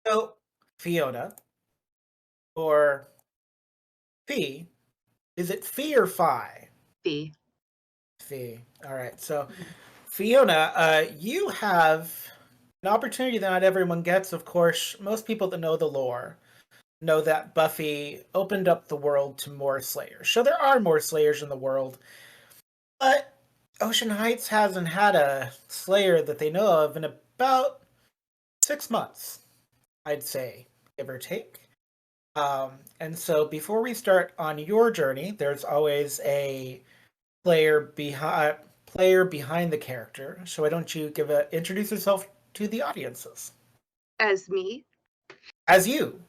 So, Fiona, or Fee, is it Fee or Phi? B. Fee. All right. So, Fiona, you have an opportunity that not everyone gets. Of course, most people that know the lore know that Buffy opened up the world to more Slayers. So there are more Slayers in the world, but Ocean Heights hasn't had a Slayer that they know of in about 6 months, I'd say, give or take. And so before we start on your journey, there's always a player behind the character. So why don't you introduce yourself to the audiences As me? as you,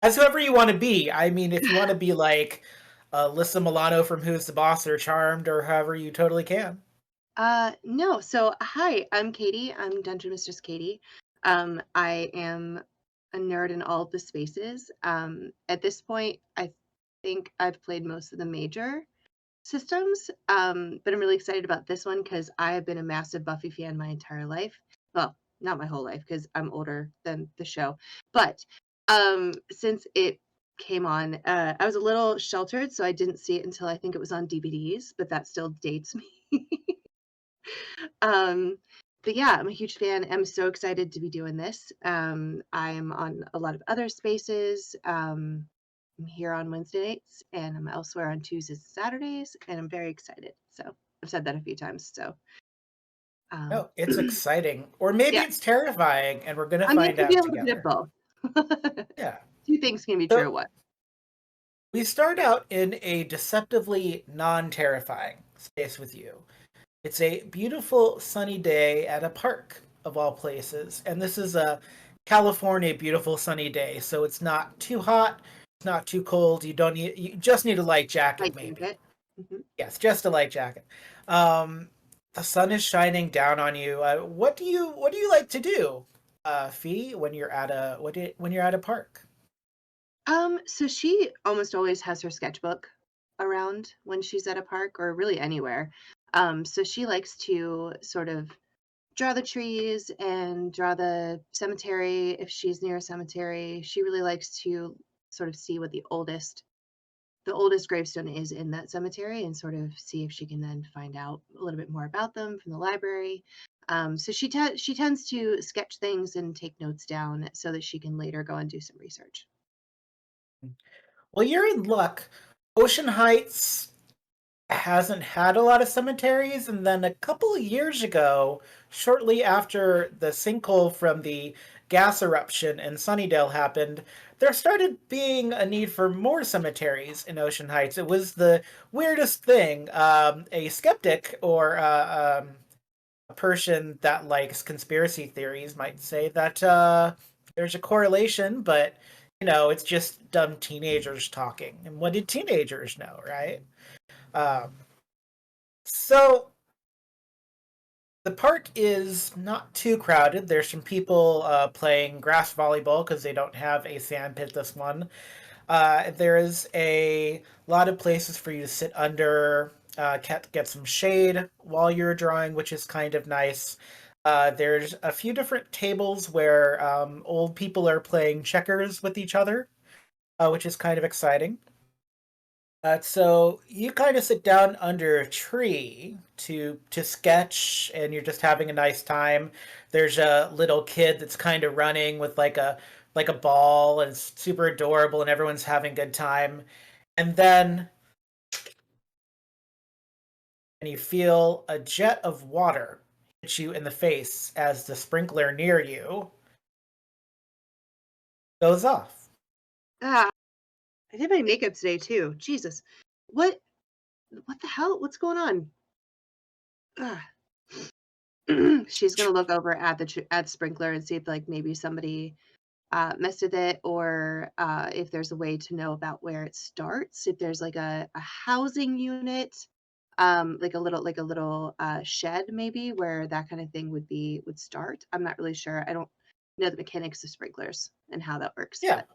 as whoever you want to be. I mean, if you want to be like Alyssa Milano from Who's the Boss or Charmed or however, you totally can. No. So, hi, I'm Katie. I'm Dungeon Mistress Katie. I am a nerd in all of the spaces. At this point, I think I've played most of the major systems, but I'm really excited about this one because I have been a massive Buffy fan my entire life. Well, not my whole life because I'm older than the show, but since it came on, I was a little sheltered, so I didn't see it until I think it was on DVDs, but that still dates me. Um, but yeah, I'm a huge fan. I'm so excited to be doing this. I'm on a lot of other spaces. I'm here on Wednesday nights and I'm elsewhere on Tuesdays and Saturdays, and I'm very excited. So I've said that a few times. So um, No, it's exciting, or maybe yeah, it's terrifying, and we're gonna I mean, it find could be out a little bit of together. both. Yeah. Two things can be true So at once. we start out in a deceptively non-terrifying space with you. It's a beautiful sunny day at a park of all places, and this is a California beautiful sunny day, so it's not too hot, it's not too cold. You just need a light jacket Like maybe. jacket. Hmm. Yes, just a light jacket. Um, the sun is shining down on you. What do you like to do, Fee, when you're at when you're at a park? So she almost always has her sketchbook around when she's at a park or really anywhere. So she likes to sort of draw the trees and draw the cemetery if she's near a cemetery. She really likes to sort of see what the oldest gravestone is in that cemetery and sort of see if she can then find out a little bit more about them from the library. So she tends to sketch things and take notes down so that she can later go and do some research. Well, you're in luck. Ocean Heights hasn't had a lot of cemeteries, and then a couple of years ago, shortly after the sinkhole from the gas eruption in Sunnydale happened, there started being a need for more cemeteries in Ocean Heights. It was the weirdest thing. A skeptic or a person that likes conspiracy theories might say that there's a correlation, but it's just dumb teenagers talking. And what did teenagers know, right? Um, so the park is not too crowded. There's some people playing grass volleyball because they don't have a sand pit this one. There is a lot of places for you to sit under, get some shade while you're drawing, which is kind of nice. There's a few different tables where old people are playing checkers with each other, which is kind of exciting. So you kind of sit down under a tree to sketch, and you're just having a nice time. There's a little kid that's kind of running with like a ball, and it's super adorable, and everyone's having a good time. And then and you feel a jet of water hit you in the face as the sprinkler near you goes off. Ah, I did my makeup today too. Jesus, what what the hell? What's going on? Ugh. She's gonna look over at at sprinkler and see if like maybe somebody messed with it, or if there's a way to know about where it starts. If there's like a housing unit, like a little shed maybe where that kind of thing would start. I'm not really sure. I don't know the mechanics of sprinklers and how that works, Yeah, but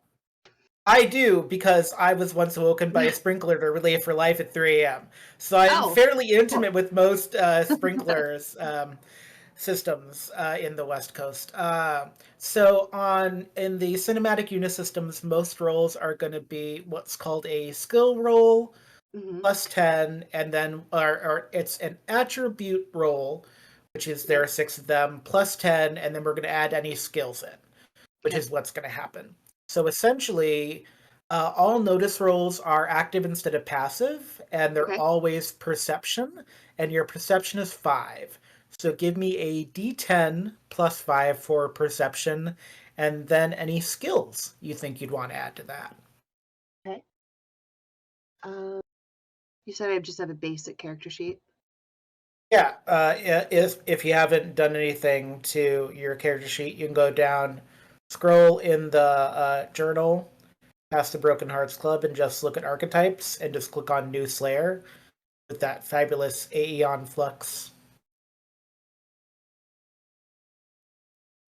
I do because I was once awoken by a sprinkler to Relay for Life at 3 a.m. So I'm oh, fairly cool. intimate with most sprinklers. systems in the West Coast. So in the cinematic unisystems, most rolls are going to be what's called a skill roll Hmm. plus 10, and then or it's an attribute roll, which is there Okay. are 6 of them, plus 10, and then we're going to add any skills in, which Okay. is what's going to happen. So essentially, all notice rolls are active instead of passive, and they're Okay. always perception, and your perception is 5. So give me a d10 plus 5 for perception, and then any skills you think you'd want to add to that. Okay. Um, you said I just have a basic character sheet. Yeah, if you haven't done anything to your character sheet, you can go down, scroll in the journal past the Broken Hearts Club, and just look at archetypes, and just click on New Slayer with that fabulous Aeon Flux.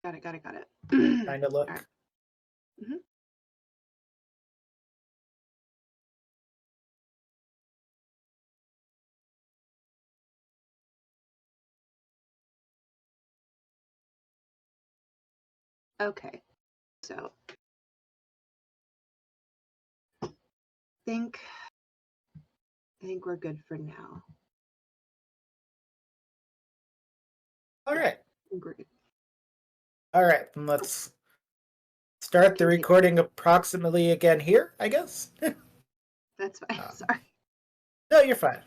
Got it. Got it. Got it. Kind of All right. look. Hmm. Okay. So think I think we're good for now. All Yeah, right, I think we're good. all right. Then let's start the Continue. recording approximately again here, I guess. That's fine. Um, Sorry. no, you're fine.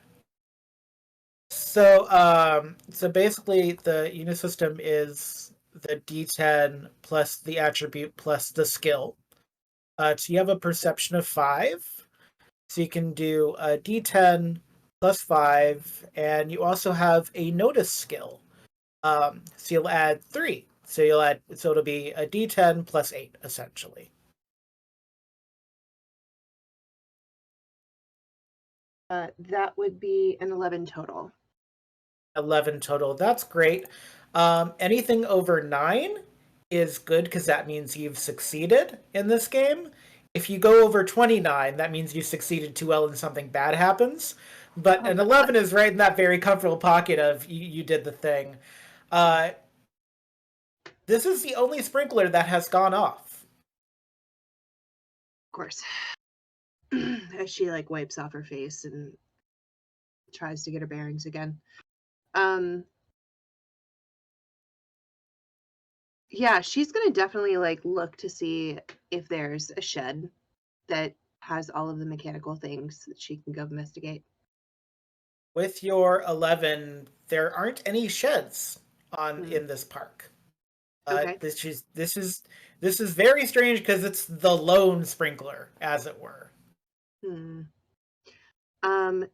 So basically, the unisystem is the D10 plus the attribute plus the skill. So you have a perception of 5. So you can do a D10 plus 5, and you also have a notice skill. So you'll add 3. So it'll be a D10 plus 8 essentially. That would be an 11 total. 11 total. That's great. Anything over 9 is good because that means you've succeeded in this game. If you go over 29, that means you succeeded too well and something bad happens. But Oh an God. 11 is right in that very comfortable pocket of you did the thing. Uh, this is the only sprinkler that has gone off. Of course. As she like wipes off her face and tries to get her bearings again. Um yeah, she's gonna definitely like look to see if there's a shed that has all of the mechanical things that she can go investigate. With your 11, there aren't any sheds on Hmm. in this park. Okay. This is very strange because it's the lone sprinkler, as it were. Hmm.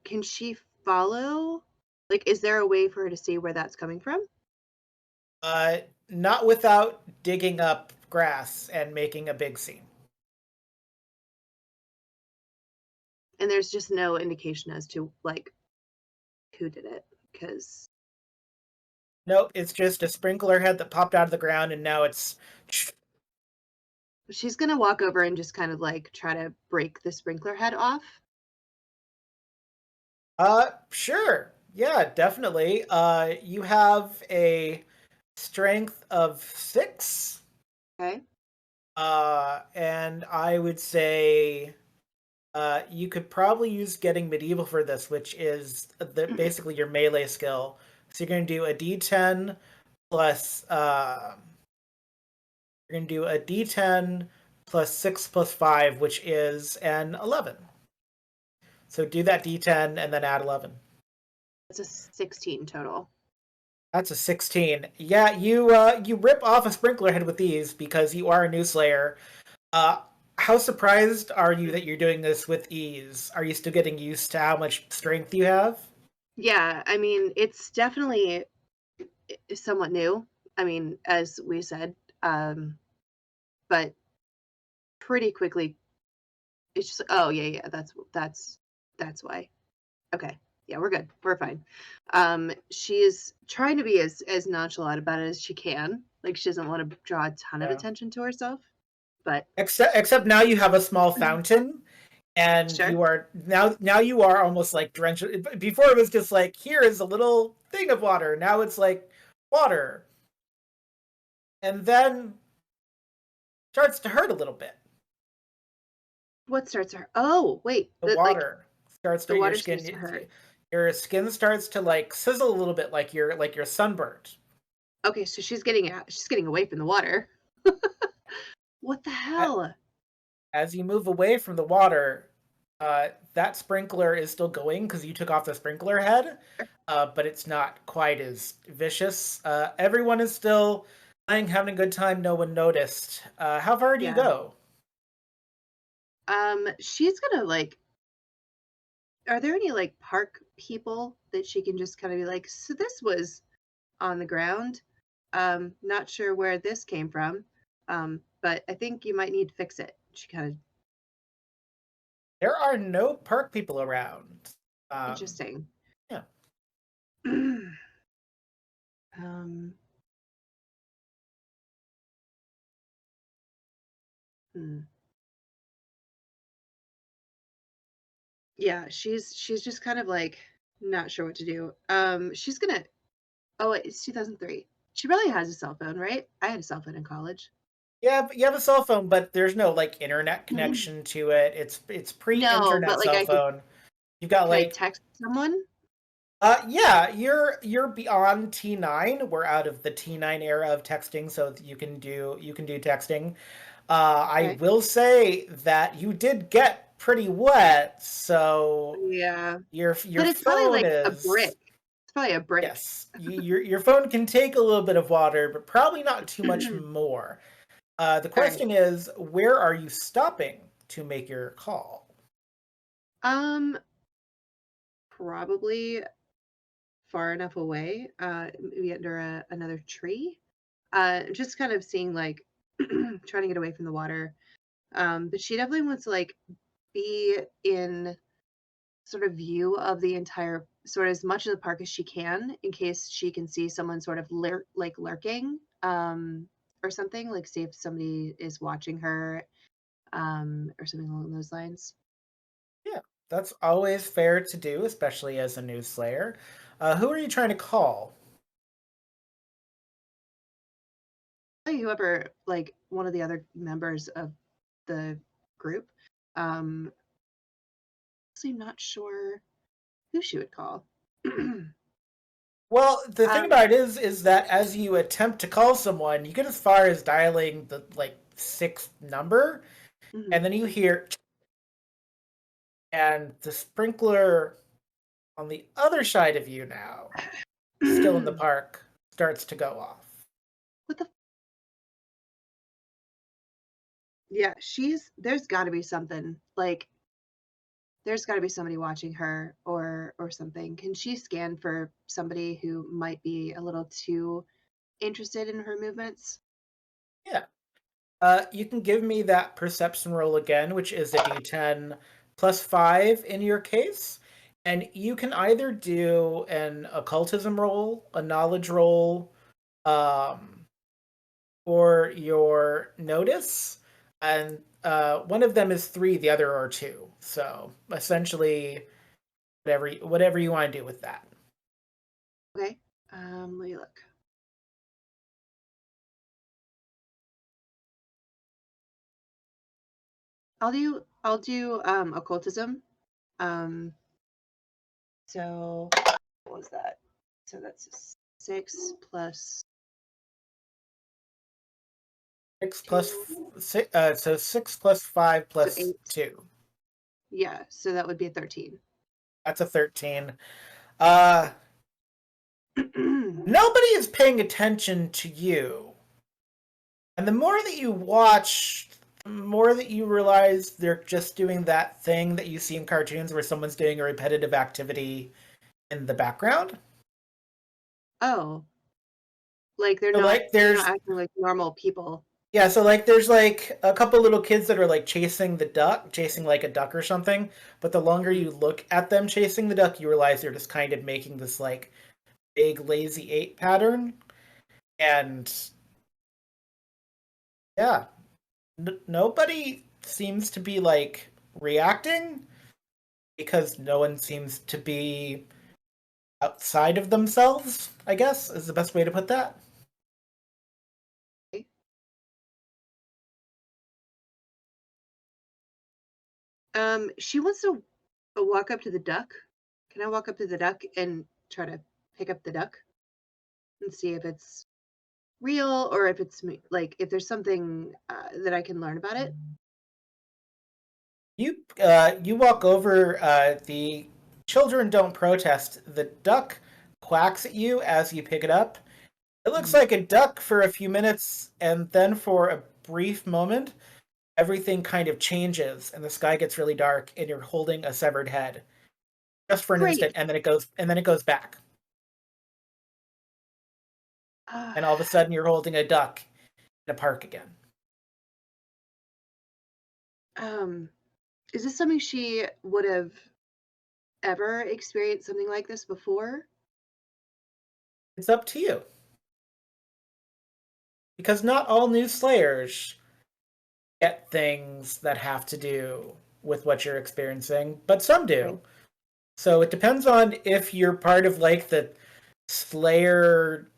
Can she follow? Like, is there a way for her to see where that's coming from? Uh, Not without digging up grass and making a big scene. And there's just no indication as to like who did it, because Nope, it's just a sprinkler head that popped out of the ground, and now it's. she's gonna walk over and just kind of like try to break the sprinkler head off. Sure. Yeah, definitely. You have a strength of 6. Okay. And I would say you could probably use getting medieval for this, which is basically your melee skill. So you're going to do a D10 plus. You're going to do a D10 plus 6 plus 5, which is an 11. So do that D10 and then add 11. It's a 16 total. That's a 16. Yeah, you rip off a sprinkler head with these because you are a new Slayer. Uh, how surprised are you that you're doing this with ease? Are you still getting used to how much strength you have? Yeah, I mean, it's definitely somewhat new. I mean, as we said, but pretty quickly, it's just oh yeah, yeah, that's why. Okay, yeah, we're good, we're fine. She is trying to be as nonchalant about it as she can. Like she doesn't want to draw a ton of Yeah. attention to herself, but Except now you have a small fountain, and sure. you are now you are almost like drenched. Before it was just like here is a little thing of water. Now it's like water, and then starts to hurt a little bit. What starts to hurt? Oh, wait. The Like water starts the to your water starts to skin. hurt. Your skin starts to like sizzle a little bit, like you're sunburned. Okay, so she's getting away from the water. What the hell? As you move away from the water, that sprinkler is still going because you took off the sprinkler head, but it's not quite as vicious. Everyone is still playing, having a good time. No one noticed. How far do you Yeah. go? She's gonna like are there any like park people that she can just kind of be like, so this was on the ground. Not sure where this came from. But I think you might need to fix it. She kind of There are no park people around. Um, interesting. yeah. um hmm. Yeah, she's just kind of like not sure what to do. She's gonna oh wait, it's 2003. She probably has a cell phone, right? I had a cell phone in college. Yeah, but you have a cell phone, but there's no like internet connection to it. It's No, pre-internet but like cell phone. You've got could I like text someone? yeah, you're beyond T9. We're out of the T9 era of texting, so you can do texting. I Okay. will say that you did get pretty wet, so Yeah. your But it's probably phone like a is brick. It's probably a brick. yes, your phone can take a little bit of water, but probably not too much more. The All right. question is, where are you stopping to make your call? Um, Probably far enough away, maybe under another tree. Just kind of seeing like trying to get away from the water. But she definitely wants to like be in sort of view of the entire sort of as much of the park as she can in case she can see someone sort of lurking or something like see if somebody is watching her or something along those lines. Yeah, that's always fair to do, especially as a new Slayer. Who are you trying to call? Whoever like one of the other members of the group, um actually not sure who she would call. Well, the thing um about it is that as you attempt to call someone, you get as far as dialing the like sixth number, mhm. and then you hear, and the sprinkler on the other side of you now, still in the park, starts to go off. What the yeah, she's there's got to be something like there's got to be somebody watching her or something. Can she scan for somebody who might be a little too interested in her movements? Yeah. You can give me that perception roll again, which is a d10 plus 5 in your case. And you can either do an occultism roll, a knowledge roll, um, or your notice. And one of them is 3, the other are 2. So essentially, whatever you want to do with that. Okay. Let me look. I'll do occultism. Um so what was that? So that's 6 plus 6 plus 2. 6, so 6 plus 5 So plus 8. 2. Yeah, so that would be a 13. That's a 13. Uh, Nobody is paying attention to you. And the more that you watch, the more that you realize they're just doing that thing that you see in cartoons where someone's doing a repetitive activity in the background. Oh, like So like they're not there's acting like normal people. yeah, so like there's like a couple little kids that are like chasing the duck, chasing like a duck or something, but the longer Mhm. you look at them chasing the duck, you realize they're just kind of making this like big lazy eight pattern. And yeah, nobody seems to be like reacting because no one seems to be outside of themselves, I guess, is the best way to put that. She wants to walk up to the duck. Can I walk up to the duck and try to pick up the duck and see if it's real or if it's like if there's something that I can learn about it? You walk over. The children don't protest. The duck quacks at you as you pick it up. It looks Mhm. like a duck for a few minutes, and then for a brief moment, everything kind of changes, and the sky gets really dark, and you're holding a severed head just for an instant, Great. and then it goes back, Uh, and all of a sudden you're holding a duck in a park again. um, is this something she would have ever experienced something like this before? It's up to you, because not all new Slayers get things that have to do with what you're experiencing, but some Okay. do. So it depends on if you're part of like the Slayer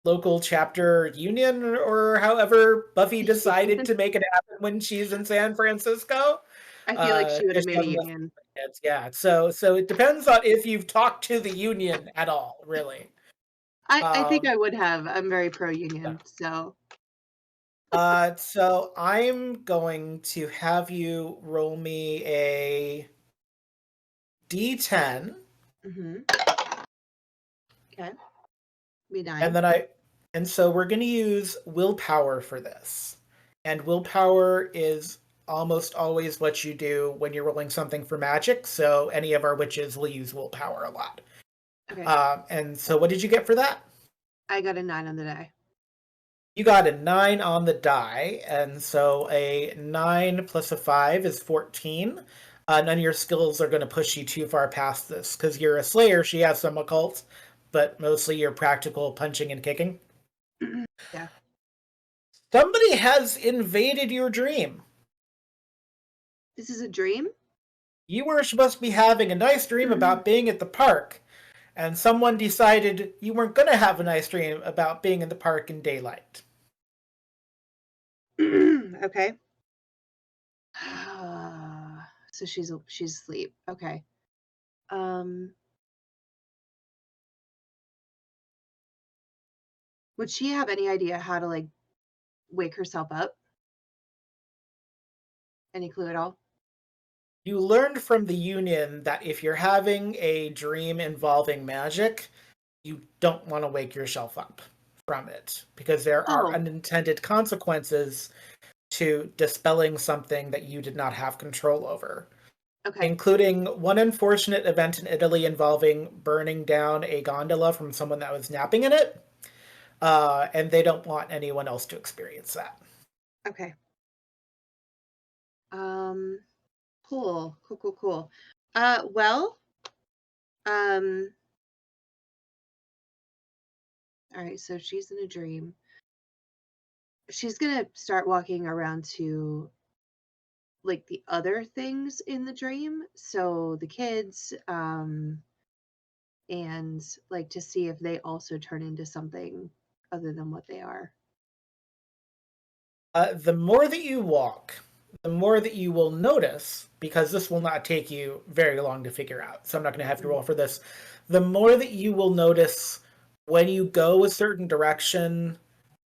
local chapter union or however Buffy decided to make it happen when she's in San Francisco. I feel like she would have Because she made a has enough union. kids. Yeah. So it depends on if you've talked to the union at all, really. I think Um, I would have. I'm very pro yeah. union, so So I'm going to have you roll me a D10, mhm. Okay. Be and 9. then and so we're going to use willpower for this. And willpower is almost always what you do when you're rolling something for magic. So any of our witches will use willpower a lot. Okay. And so what did you get for that? I got a 9 on the die. You got a 9 on the die, and so a 9 plus a 5 is 14. None of your skills are going to push you too far past this, because you're a slayer, she has some occult, but mostly you're practical punching and kicking. Yeah. Somebody has invaded your dream. This is a dream? You were supposed to be having a nice dream about being at the park, and someone decided you weren't going to have a nice dream about being in the park in daylight. Okay. So she's asleep. Okay. Um, would she have any idea how to like wake herself up? Any clue at all? You learned from the Union that if you're having a dream involving magic, you don't want to wake yourself up from it because there are Oh, unintended consequences to dispelling something that you did not have control over, okay. including one unfortunate event in Italy involving burning down a gondola from someone that was napping in it. And they don't want anyone else to experience that. Okay. Um, cool. Cool, cool, cool. Well, um, all right, so she's in a dream. She's gonna start walking around to like the other things in the dream. So the kids, and like to see if they also turn into something other than what they are. The more that you walk, the more that you will notice, because this will not take you very long to figure out. So I'm not going to have to Mm, roll for this. The more that you will notice when you go a certain direction,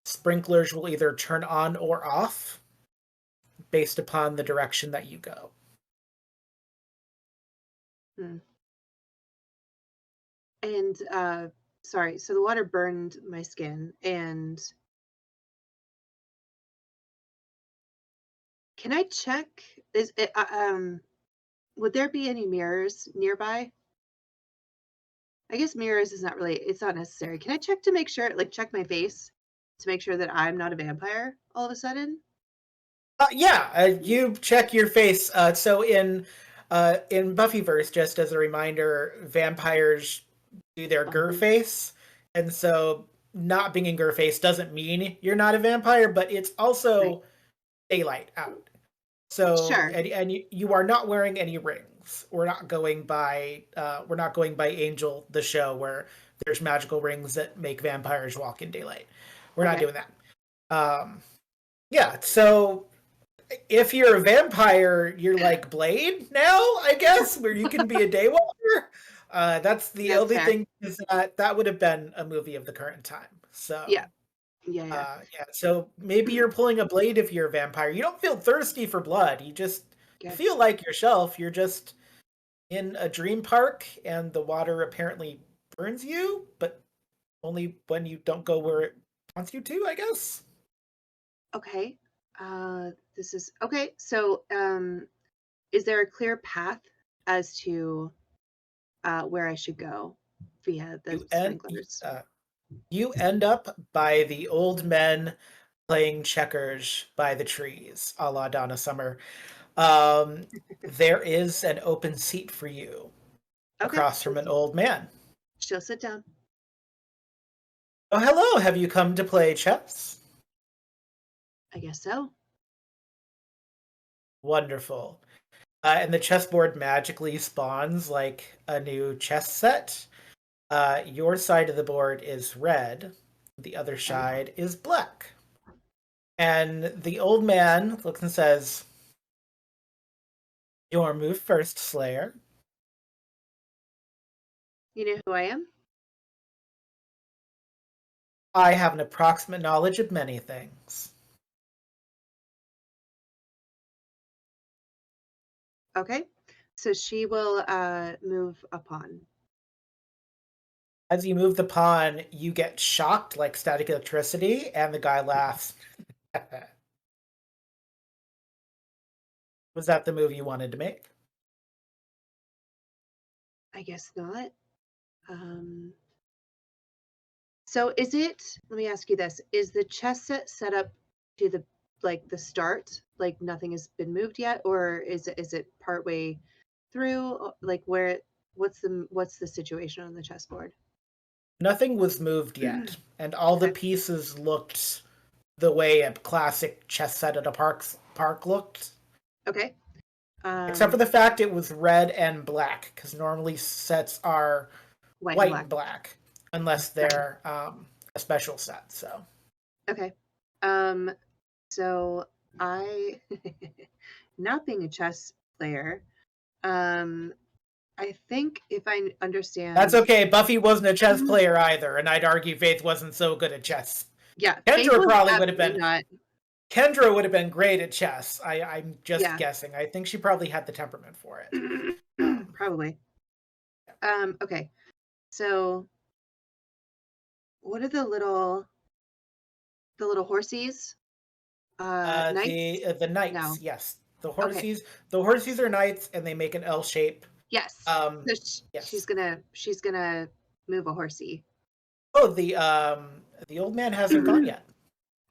sprinklers will either turn on or off based upon the direction that you go. mm. And sorry, so the water burned my skin. And can I check? Is it, would there be any mirrors nearby? I guess mirrors is not really, it's not necessary. Can I check to make sure, like check my face to make sure that I'm not a vampire all of a sudden? Yeah, you check your face. So in Buffyverse, just as a reminder, vampires do their gur Uh-huh. face, and so not being in gur face doesn't mean you're not a vampire, but it's Right. also daylight out. So, Sure. and you are not wearing any rings. We're not going by Angel, the show, where there's magical rings that make vampires walk in daylight. We're not Okay. doing that. Um, yeah. So if you're a vampire, you're like Blade now, I guess, where you can be a daywalker. That's the That's only fair. thing, is that would have been a movie of the current time. Yeah. So Yeah. yeah, so maybe Yeah. you're pulling a blade if you're a vampire. You don't feel thirsty for blood. You feel Gotcha. like yourself. You're just in a dream park, and the water apparently burns you, but only when you don't go where it wants you to, I guess. Okay. This is okay. So, is there a clear path as to where I should go via the You end sprinklers? uh, you end up by the old men playing checkers by the trees, a la Donna Summer. Um, there is an open seat for you Okay. across from an old man. She'll sit down. Oh, hello. Have you come to play chess? I guess so. Wonderful. And the chessboard magically spawns like a new chess set. Your side of the board is red, the other Okay. side is black. And the old man looks and says, your move first, Slayer. You know who I am? I have an approximate knowledge of many things. Okay. So she will move a pawn. As you move the pawn, you get shocked like static electricity, and the guy laughs. Was that the move you wanted to make? I guess not. Um, so is it, let me ask you this, is the chess set up to the like the start, like nothing has been moved yet, or is it partway through, like what's the situation on the chessboard? Nothing was moved yet, and all the Okay. pieces looked the way a classic chess set at a park looked, Okay. except for Um, the fact it was red and black, because normally sets are white and white black. and black, unless Right. they're a special set. So Okay. Um, so I, not being a chess player, um, I think if I that's understand, okay. Buffy wasn't a chess player either, and I'd argue Faith wasn't so good at chess. yeah, Faith Kendra was probably would have absolutely been. not. Kendra would have been great at chess. I'm just Yeah, guessing. I think she probably had the temperament for it. Um, probably. Okay. So what are the little horsies? Knights? the knights, No. yes. Okay. The horsies are knights, and they make an L shape. Yes. Um, So she's yes. gonna move a horsey. Oh, the old man hasn't gone yet.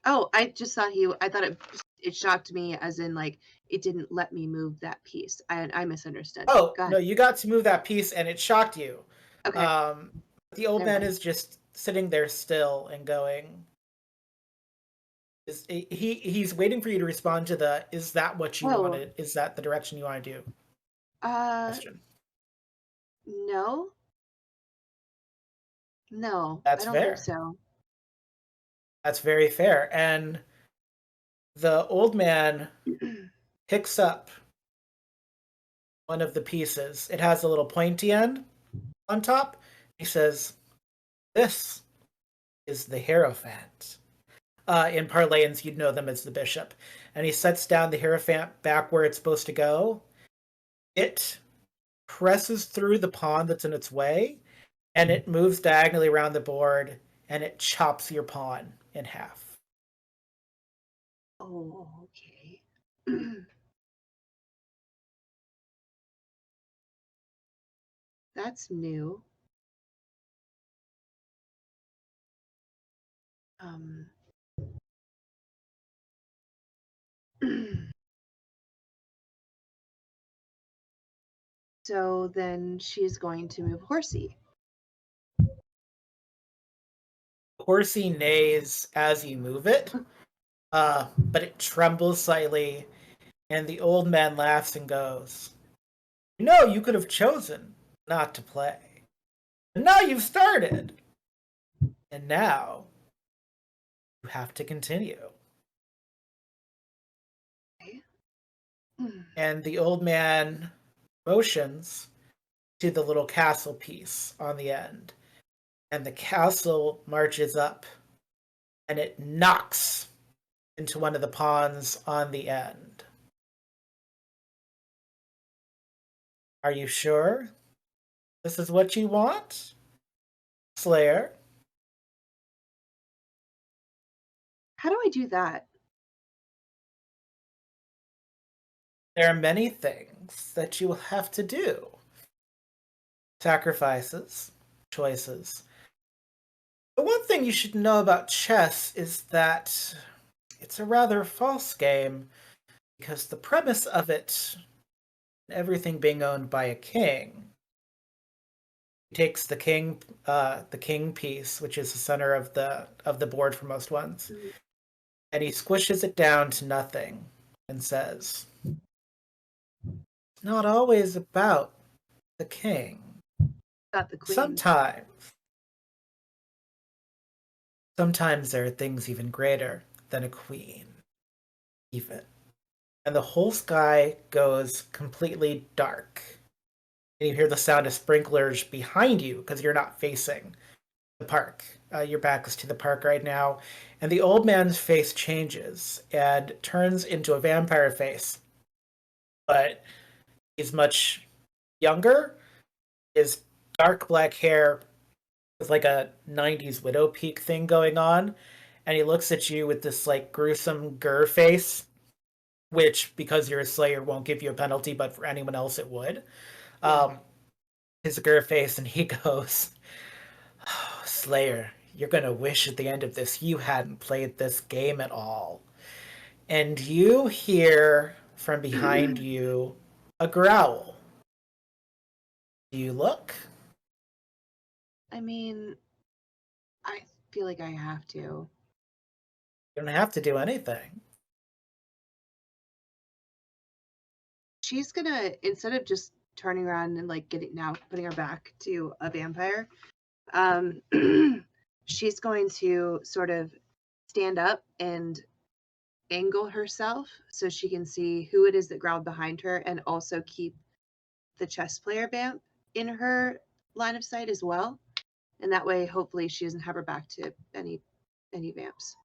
Oh, I just thought I thought it shocked me as in like it didn't let me move that piece. I misunderstood. Oh Go no, ahead. you got to move that piece, and it shocked you. Okay. Um, the old Never man mind. is just sitting there still and going. He's waiting for you to respond to the "Is that what you Oh, wanted? Is that the direction you want to do?" uh, question. no. No, I That's don't think fair. so. That's very fair. And the old man picks up one of the pieces. It has a little pointy end on top. He says, "This is the Hierophant." In parlance, you'd know them as the bishop. And he sets down the Hierophant back where it's supposed to go. It presses through the pawn that's in its way, and it moves diagonally around the board, and it chops your pawn in half. Oh, okay. That's new. Um, so then she's going to move horsey. Horsey neighs as you move it, but it trembles slightly, And the old man laughs and goes, "You know, you could have chosen not to play. And now you've started. And now you have to continue." Okay. Hmm. And the old man motions to the little castle piece on the end. And the castle marches up and it knocks into one of the pawns on the end. Are you sure this is what you want, Slayer? How do I do that? There are many things that you will have to do. Sacrifices, choices. The one thing you should know about chess is that it's a rather false game because the premise of it, everything being owned by a king, takes the king piece, which is the center of the board for most ones, Mhm. and he squishes it down to nothing and says, "Not always about the king. Got the queen. Sometimes, sometimes there are things even greater than a queen, even." And the whole sky goes completely dark. And you hear the sound of sprinklers behind you because you're not facing the park. Your back is to the park right now. And the old man's face changes and turns into a vampire face. But he's much younger. His dark black hair is like a 90s widow peak thing going on. And he looks at you with this like gruesome grr face, which, because you're a slayer, won't give you a penalty, but for anyone else it would. Yeah. His grr face, and he goes, "Oh, Slayer, you're gonna wish at the end of this you hadn't played this game at all." And you hear from behind you a growl. Do you look? I mean, I feel like I have to. You don't have to do anything. She's gonna, instead of just turning around and like putting her back to a vampire, um, she's going to sort of stand up and angle herself so she can see who it is that growled behind her and also keep the chess player vamp in her line of sight as well. And that way, hopefully, she doesn't have her back to any vamps.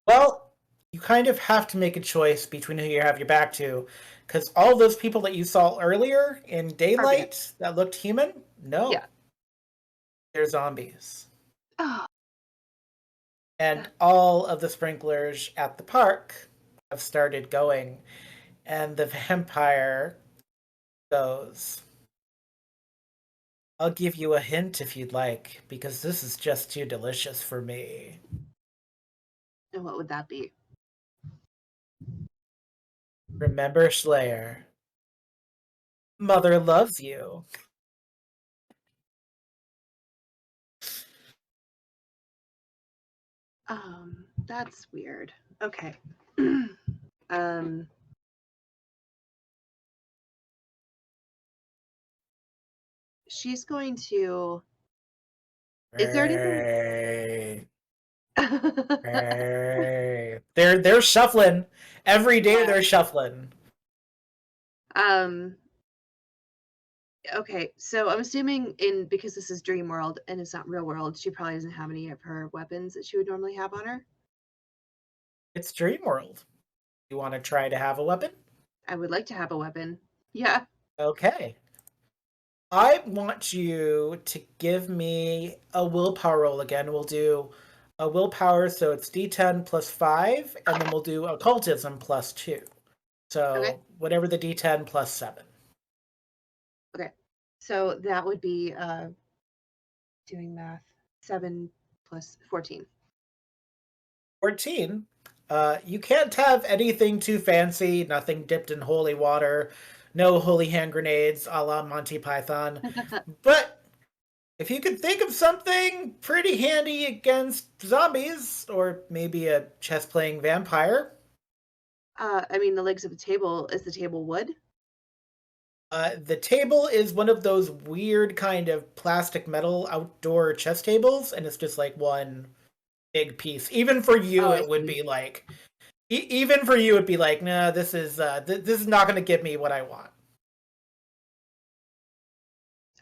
Well, you kind of have to make a choice between who you have your back to, because all those people that you saw earlier in Are vamps. daylight that looked human, no, Yeah. they're zombies. Oh, And all of the sprinklers at the park have started going, and the vampire goes, "I'll give you a hint if you'd like, because this is just too delicious for me. and what would that be? Remember, Slayer, Mother loves you." That's weird. Okay. um, she's going to. Is there anything? Hey, hey. They're shuffling. Every day Yeah. they're shuffling. Um. Okay, so I'm assuming in because this is dream world and it's not real world, she probably doesn't have any of her weapons that she would normally have on her. It's Dream World. You want to try to have a weapon? I would like to have a weapon. Yeah. Okay. I want you to give me a willpower roll again. We'll do a willpower, so it's D10 plus 5, and then we'll do occultism plus 2. Okay. So whatever the D10 plus 7. Okay. So that would be doing math. 7 plus 14. 14. You can't have anything too fancy, nothing dipped in holy water, no holy hand grenades a la Monty Python. But if you could think of something pretty handy against zombies, or maybe a chess playing vampire, I mean, the legs of the table, is the table wood? The table is one of those weird kind of plastic metal outdoor chess tables, and it's just like one big piece. Even for you, Oh, I it would see. be like, even for you, it'd be like, nah, this is this is not going to give me what I want.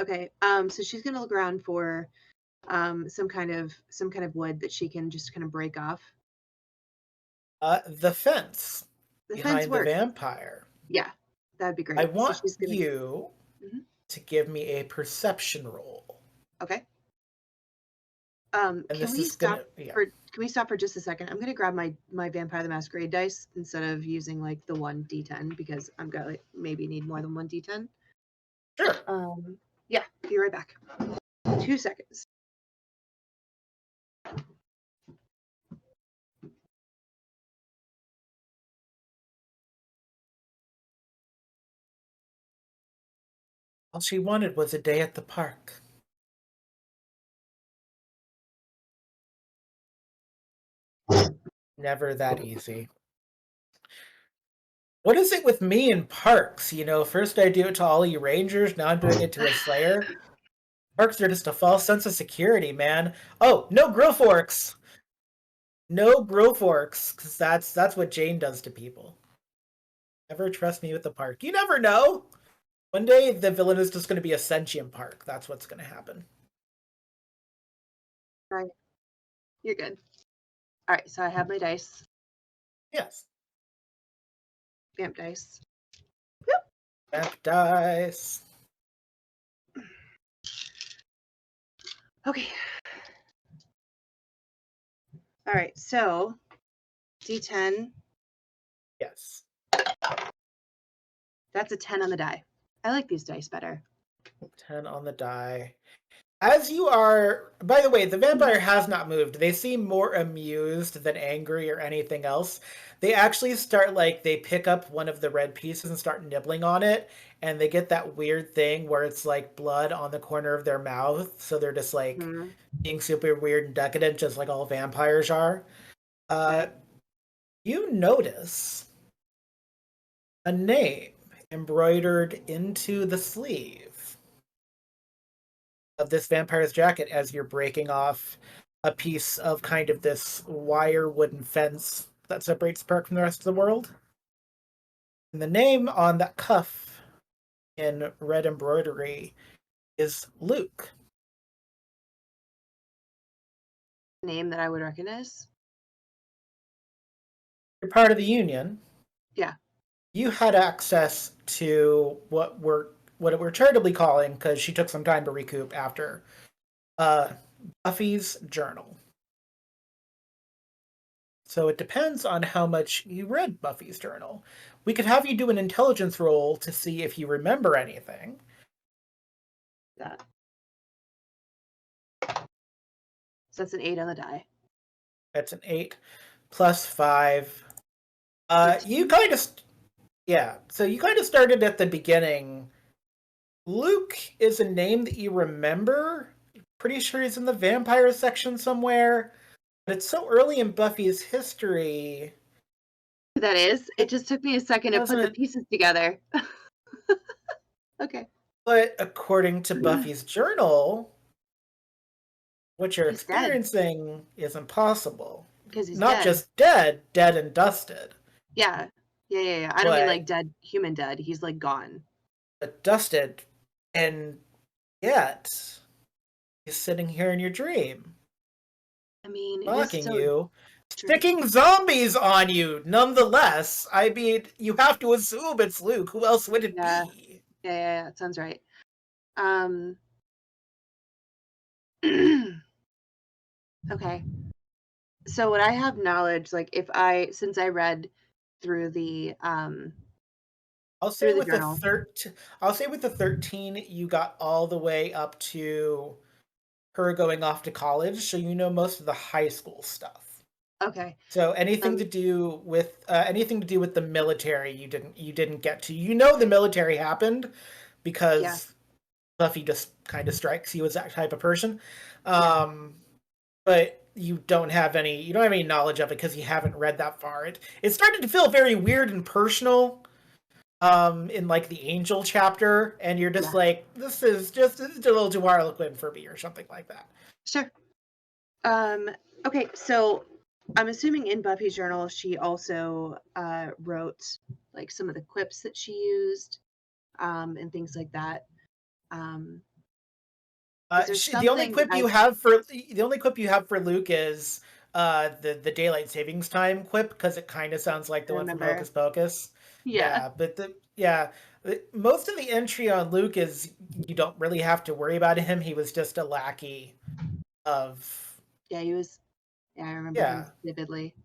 Okay. So she's gonna look around for some kind of wood that she can just kind of break off. The fence The fence behind the works. vampire. Yeah, that'd be I great. So want she's gonna. you Mhm. to give me a perception roll, Okay. and Can this we is stop gonna, yeah, for can we stop for just a second? I'm gonna grab my Vampire the Masquerade dice instead of using like the 1d10 because I'm gonna like, maybe need more than 1d10. sure. Yeah, be right back. 2 seconds. All she wanted was a day at the park. Never that easy. What is it with me and parks? You know, first I do it to all you rangers, now I'm doing it to a slayer. Parks are just a false sense of security, man. Oh, no grill forks. No grill forks, because that's what Jane does to people. Never trust me with the park. You never know. One day the villain is just going to be a sentient park. That's what's going to happen. Right, you're good. All right, so I have my dice, Yes. vamp dice. Vamp dice. Okay. All right, so D10. Yes. That's a 10 on the die. I like these dice better. 10 on the die. As you are, by the way, the vampire has not moved. They seem more amused than angry or anything else. They actually start like they pick up one of the red pieces and start nibbling on it, and they get that weird thing where it's like blood on the corner of their mouth. So they're just like Mhm. being super weird and decadent, just like all vampires are. Uh, Okay. you notice a name embroidered into the sleeve of this vampire's jacket as you're breaking off a piece of kind of this wire wooden fence that separates the park from the rest of the world. And the name on that cuff in red embroidery is Luke. Name that I would recognize. You're part of the Union. Yeah. You had access to what we're charitably calling, because she took some time to recoup after, uh, Buffy's journal. So it depends on how much you read Buffy's journal. We could have you do an intelligence roll to see if you remember anything. That. So that's an 8 on the die. That's an 8 plus 5. You 13. kind of, yeah. So you kind of started at the beginning. Luke is a name that you remember. Pretty sure he's in the vampire section somewhere. But it's so early in Buffy's history. That is. It It just took me a second to put the doesn't. pieces together. Okay. But according to Buffy's journal, what you're He's dead experiencing is impossible. because he's Not dead. just dead, dead and dusted, Yeah. Yeah, yeah, yeah. I don't mean but like dead, human dead. He's like gone. dusted, and yet he's sitting here in your dream, I mean, it is mocking so you, true. sticking zombies on you. Nonetheless, I mean, you have to assume it's Luke. Who else would it Yeah. be? Yeah, yeah, yeah. That sounds right. Um, okay. So would I have knowledge, like if since I read through I'll say through the with the journal. I'll say with the 13, you got all the way up to her going off to college, so you know most of the high school stuff. Okay. So Um, anything to do with the military, you didn't get to. You know the military happened yeah, because Buffy just kind of strikes you as that type of person. yeah. Um, but you don't have any knowledge of it because you haven't read that far. It started to feel very weird and personal in like the angel chapter, and you're just Yeah, like, this is a little too harlequin for me or something like that. sure. Um, okay, so I'm assuming in Buffy's journal she also wrote like some of the quips that she used and things like that. Um, is there The only something quip I you have for Luke is the daylight savings time quip because it kind of sounds like the can one from remember? Hocus Pocus. Yeah. Yeah, but most of the entry on Luke is you don't really have to worry about him. He was just a lackey of Yeah, he was. Yeah, I remember him yeah, vividly.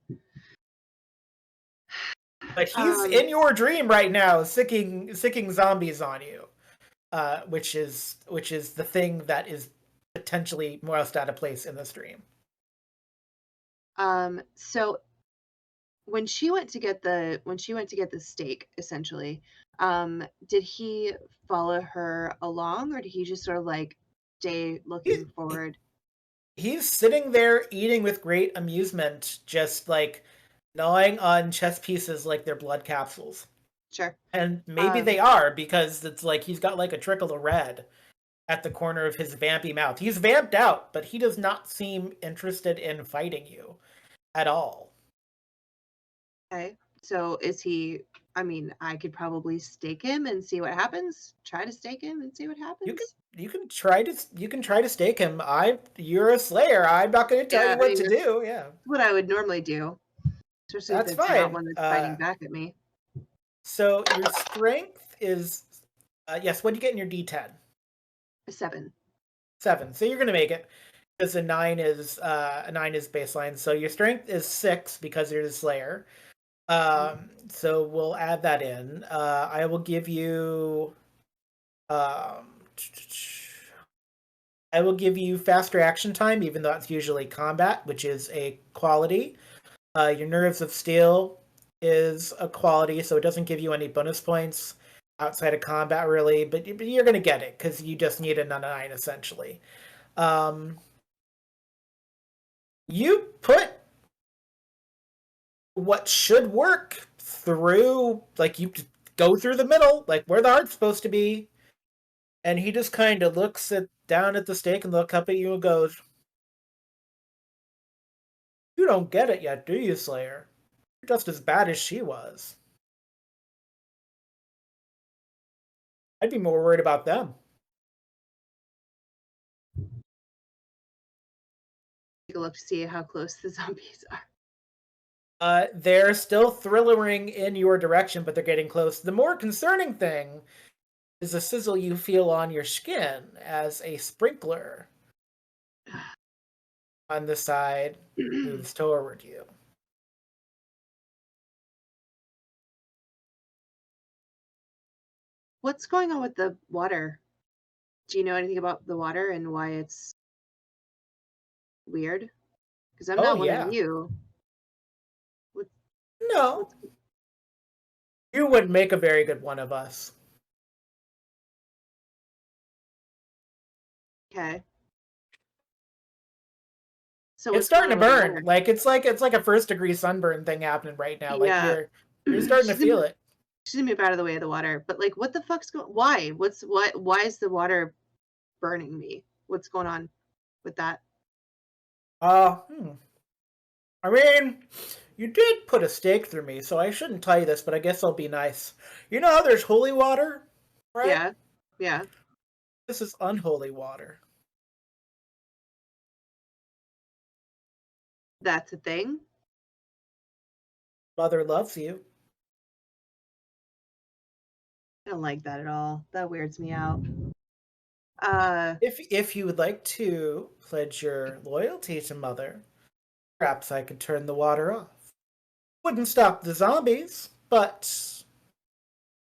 but he's Um, in your dream right now, sicking zombies on you, which is the thing that is potentially most out of place in this dream. so when she went to get the steak, essentially, did he follow her along, or did he just sort of like stay He, looking forward? he's sitting there eating with great amusement, just like gnawing on chess pieces like they're blood capsules. Sure. And maybe Um, they are because it's like he's got like a trickle of red at the corner of his vampy mouth. He's vamped out, but he does not seem interested in fighting you at all. okay. So is he? I mean, I could probably stake him and see what happens. Try to stake him and see what You can happens. you can try to stake him. You're a slayer. I'm not going to tell Yeah, you I what mean to that's do. Yeah, what I would normally do, especially if that's it's not fine. one that's fighting back at me. So your strength is yes. What do you get in your D10? A 7. 7. So you're going to make it because a 9 is baseline. So your strength is 6 because you're the slayer. So we'll add that in. I will give you um, I will give you faster action time, even though it's usually combat, which is a quality. Your nerves of steel is a quality, so it doesn't give you any bonus points outside of combat, really. But you're going to get it because you just need a 9 essentially. Um, you put what should work through, like you go through the middle, like where the heart's supposed to be, and he just kind of looks down at the stake and looks up at you and goes, "You don't get it yet, do you, Slayer? You're just as bad as she was. I'd be more worried about them." Take a look to see how close the zombies are. They're still thrillering in your direction, but they're getting close. The more concerning thing is the sizzle you feel on your skin as a sprinkler on the side moves toward you. What's going on with the water? Do you know anything about the water and why it's weird? Because I'm Oh not one of yeah. you. What, No. what's You would make a very good one of us. okay? So It's what's going starting to on with the burn. water? It's like a first degree sunburn thing happening right now. Like Yeah, you're starting to she's gonna feel it. she's gonna move out of the way of the water. But like, what the fuck's going? Why? Why is the water burning me? What's going on with that? Uh, hmm. I mean, you did put a stake through me, so I shouldn't tell you this, but I guess I'll be nice. You know how there's holy water, right? Yeah, yeah, This is unholy water. that's a thing. Mother loves you. I don't like that at all. That weirds me out. Uh, If you would like to pledge your loyalty to Mother, perhaps I could turn the water off. Wouldn't stop the zombies, but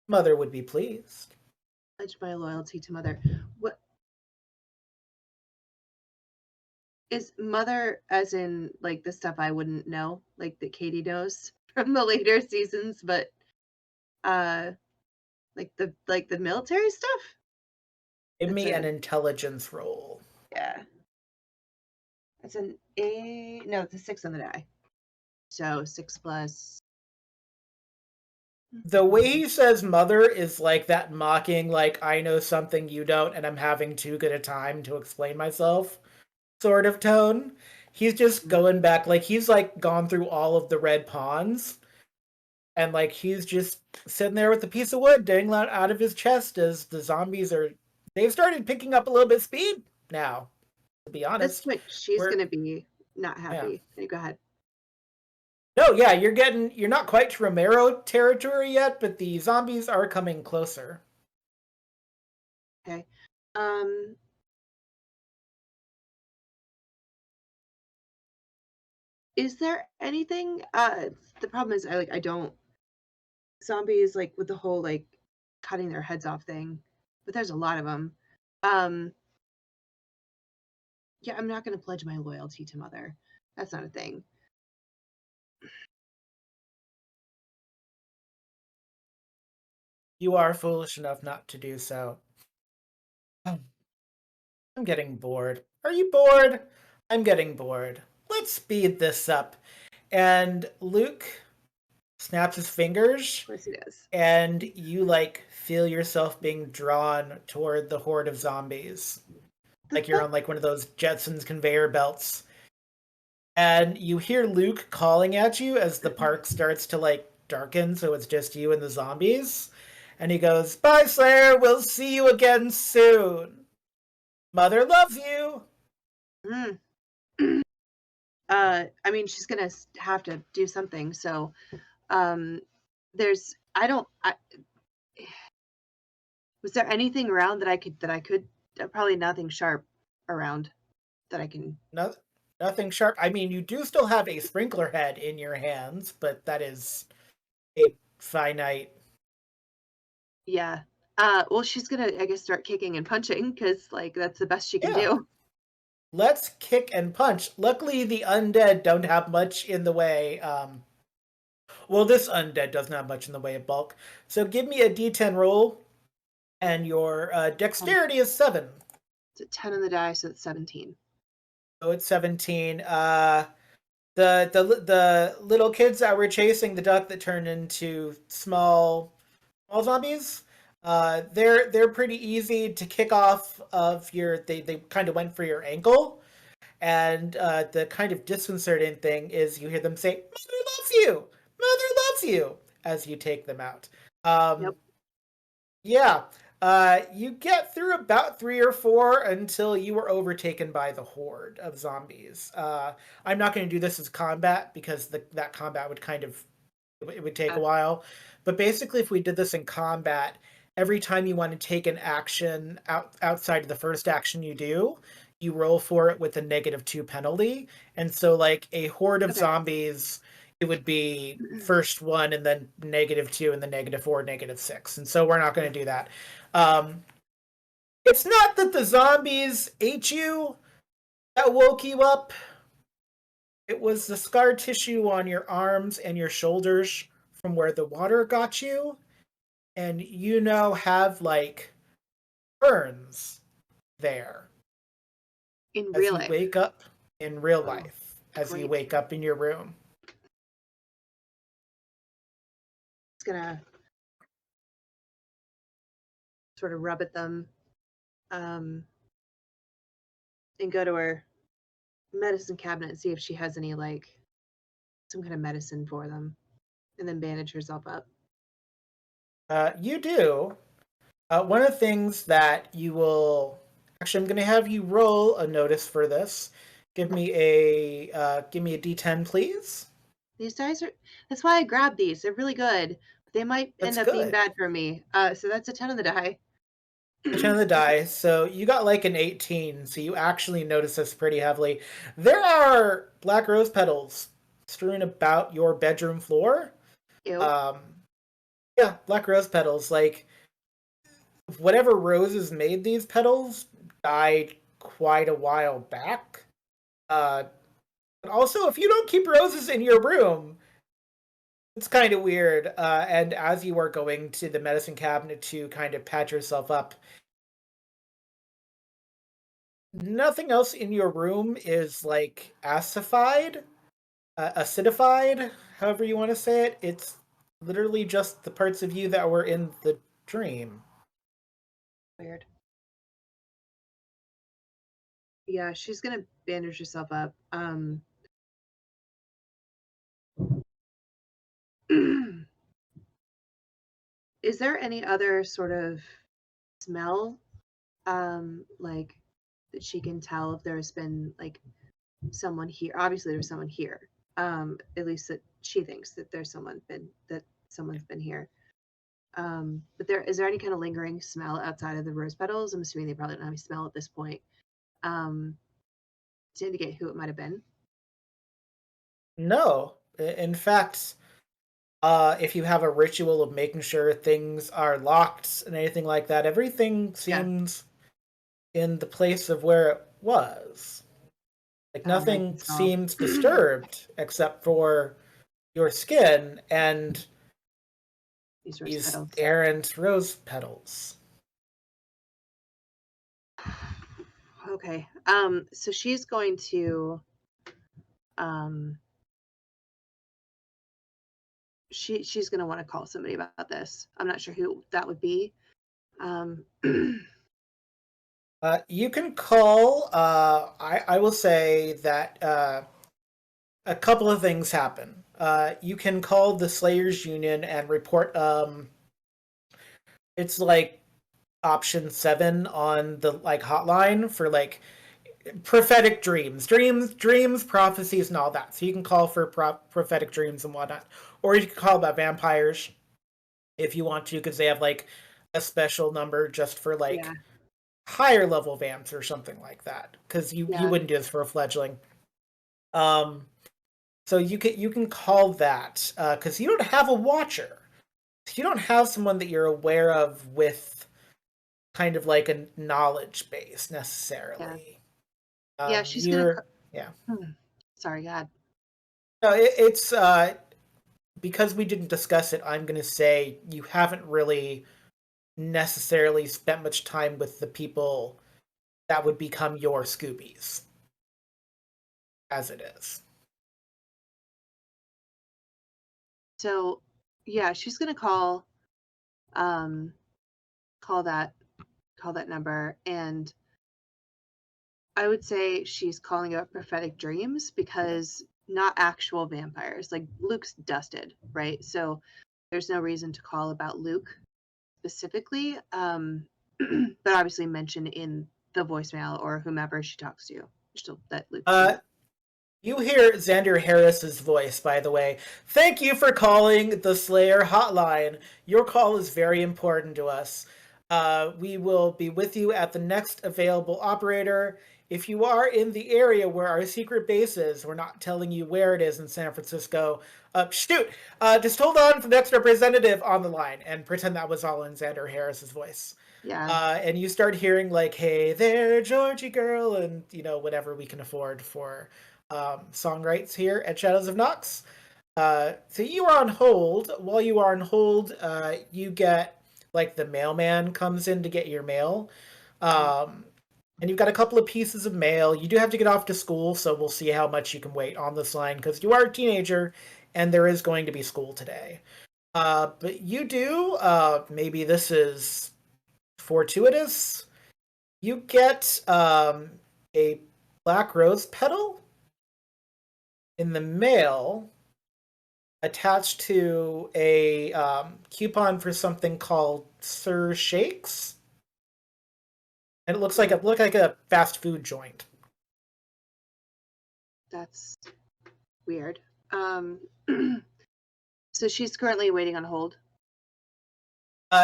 Mother would be pleased. pledge my loyalty to mother. What is mother as in like the stuff I wouldn't know, like that Katie knows from the later seasons, but uh like the military stuff? Give That's me an a intelligence roll. yeah. It's an 8. No, it's a 6 on the die. So 6 plus. The way he says mother is like that mocking, like, I know something you don't, and I'm having too good a time to explain myself sort of tone. He's just going back, like, he's like gone through all of the red pawns, and like he's just sitting there with a piece of wood dangling out of his chest as the zombies are. They've started picking up a little bit of speed now, to be At this honest. point, she's We're, going to be not yeah. happy. Okay, go ahead. No, yeah, you're not quite to Romero territory yet, but the zombies are coming closer. Okay. Um, is there anything? The problem is, I don't zombies like with the whole like cutting their heads off thing, but there's a lot of them. Um, yeah, I'm not going to pledge my loyalty to Mother. That's not a thing. You are foolish enough not to do so. I'm getting bored. Are you bored? I'm getting bored. Let's speed this up. And Luke snaps his Of fingers, course it is. and you like feel yourself being drawn toward the horde of zombies. Like you're on like one of those Jetsons conveyor belts. And you hear Luke calling at you as the park starts to like darken, so it's just you and the zombies. And he goes, "Bye, Slayer. We'll see you again soon. Mother loves you." Mm. I mean, she's gonna have to do something. So, there's. I don't. Was there anything around that I could? Probably nothing sharp around that I can. No, nothing sharp. I mean, you do still have a sprinkler head in your hands, but that is a finite. Yeah. Well, she's gonna, I guess, start kicking and punching because, like, that's the best she can Yeah. do. Let's kick and punch. Luckily, the undead don't have much in the way. Well, this undead doesn't have much in the way of bulk. So give me a D10 roll, and your dexterity is 7. It's a 10 on the die, so it's 17. So it's 17. The little kids that were chasing the duck that turned into small zombies. They're pretty easy to kick off of your. They kind of went for your ankle, and the kind of disconcerting thing is you hear them say, "Mother loves you, Mother loves you," as you take them out. Yep. Yeah. You get through about 3 or 4 until you are overtaken by the horde of zombies. I'm not going to do this as combat because that combat would kind of it would take a while. But basically, if we did this in combat, every time you want to take an action outside of the first action you do, you roll for it with a -2 penalty. And so, like a horde of Okay. zombies, it would be first one and then -2 and then -4, -6. And so we're not going to do that. It's not that the zombies ate you that woke you up. It was the scar tissue on your arms and your shoulders from where the water got you. And you now have like burns there In as real you life. wake up in real Oh, life, as you great. wake up in your room. It's gonna sort of rub at them, um, and go to her medicine cabinet and see if she has any like some kind of medicine for them, and then bandage herself up. You do. One of the things that you will actually, I'm going to have you roll a notice for this. Give me a D10, please. These dice are. That's why I grabbed these. They're really good. But they might That's end up being good. bad for me. So that's a 10 on the die. A 10 of the Okay. die. So you got like an 18, so you actually notice this pretty heavily. There are black rose petals strewn about your bedroom floor. Ew. Um, yeah, black rose petals. Like whatever roses made these petals died quite a while back. Uh, but also, if you don't keep roses in your room, it's kind of weird. And as you are going to the medicine cabinet to kind of patch yourself up, Nothing else in your room is like acidified, however you want to say it. It's literally just the parts of you that were in the dream. Weird. Yeah, she's gonna bandage herself up. Is there any other sort of smell, like that she can tell if there's been like someone here? Obviously, there's someone here. At least that she thinks that someone's been here. But there any kind of lingering smell outside of the rose petals? I'm assuming they probably don't have any smell at this point. Um, to indicate who it might have been. No. In fact, if you have a ritual of making sure things are locked and anything like that, everything Yeah, seems in the place of where it was. Like I can nothing smell seems disturbed except for your skin and these rose these petals. errant rose petals. Okay. So she's going to um she's going to want to call somebody about this. I'm not sure who that would be. Um You can call. I will say that a couple of things happen. You can call the Slayers Union and report. It's like option 7 on the like hotline for like prophetic dreams, prophecies, and all that. So you can call for prophetic dreams and whatnot, or you can call about vampires if you want to, because they have like a special number just for yeah, like higher level vamps or something like that. Because you yeah. wouldn't do this for a fledgling. Um, so you can call that because you don't have a watcher. You don't have someone that you're aware of with kind of like a knowledge base Yeah. necessarily. Yeah, she's going You're yeah. to Sorry, God. No, it's because we didn't discuss it. I'm gonna say you haven't really necessarily spent much time with the people that would become your Scoobies, as it is. So, yeah, she's going to um call that call that number, and I would say she's calling out prophetic dreams because not actual vampires. Like Luke's dusted, right? So there's no reason to call about Luke specifically, but obviously mention in the voicemail or whomever she talks to, still that Luke's Uh, here. You hear Xander Harris's voice, by the way. Thank you for calling the Slayer hotline. Your call is very important to us. We will be with you at the next available operator. If you are in the area where our secret base is, we're not telling you where it is in San Francisco. Just hold on for the next representative on the line and pretend that was all in Xander Harris's voice. Yeah, And you start hearing like, "Hey there, Georgie girl," and whatever we can afford for song rights here at Shadows of Nox. So you are on hold. While you are on hold, you get like the mailman comes in to get your mail. Um, and you've got a couple of pieces of mail. You do have to get off to school, so we'll see how much you can wait on this line because you are a teenager and there is going to be school today. But you do, maybe this is fortuitous. You get a black rose petal in the mail attached to a coupon for something called Sir Shakes, and it looks like a fast food joint. that's weird. Um, so she's currently waiting on hold.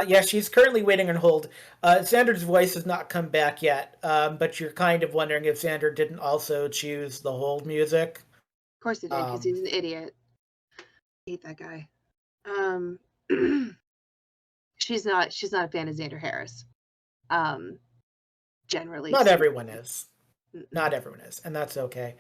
Yeah, she's currently waiting on hold. Xander's voice has not come back yet, but you're kind of wondering if Xander didn't also choose the hold music. Of course he did, because Um, he's an idiot. I hate that guy. Um, she's not a fan of Xander Harris. Um, generally Not speaking. everyone is. Mm-mm. Not everyone is, and that's okay.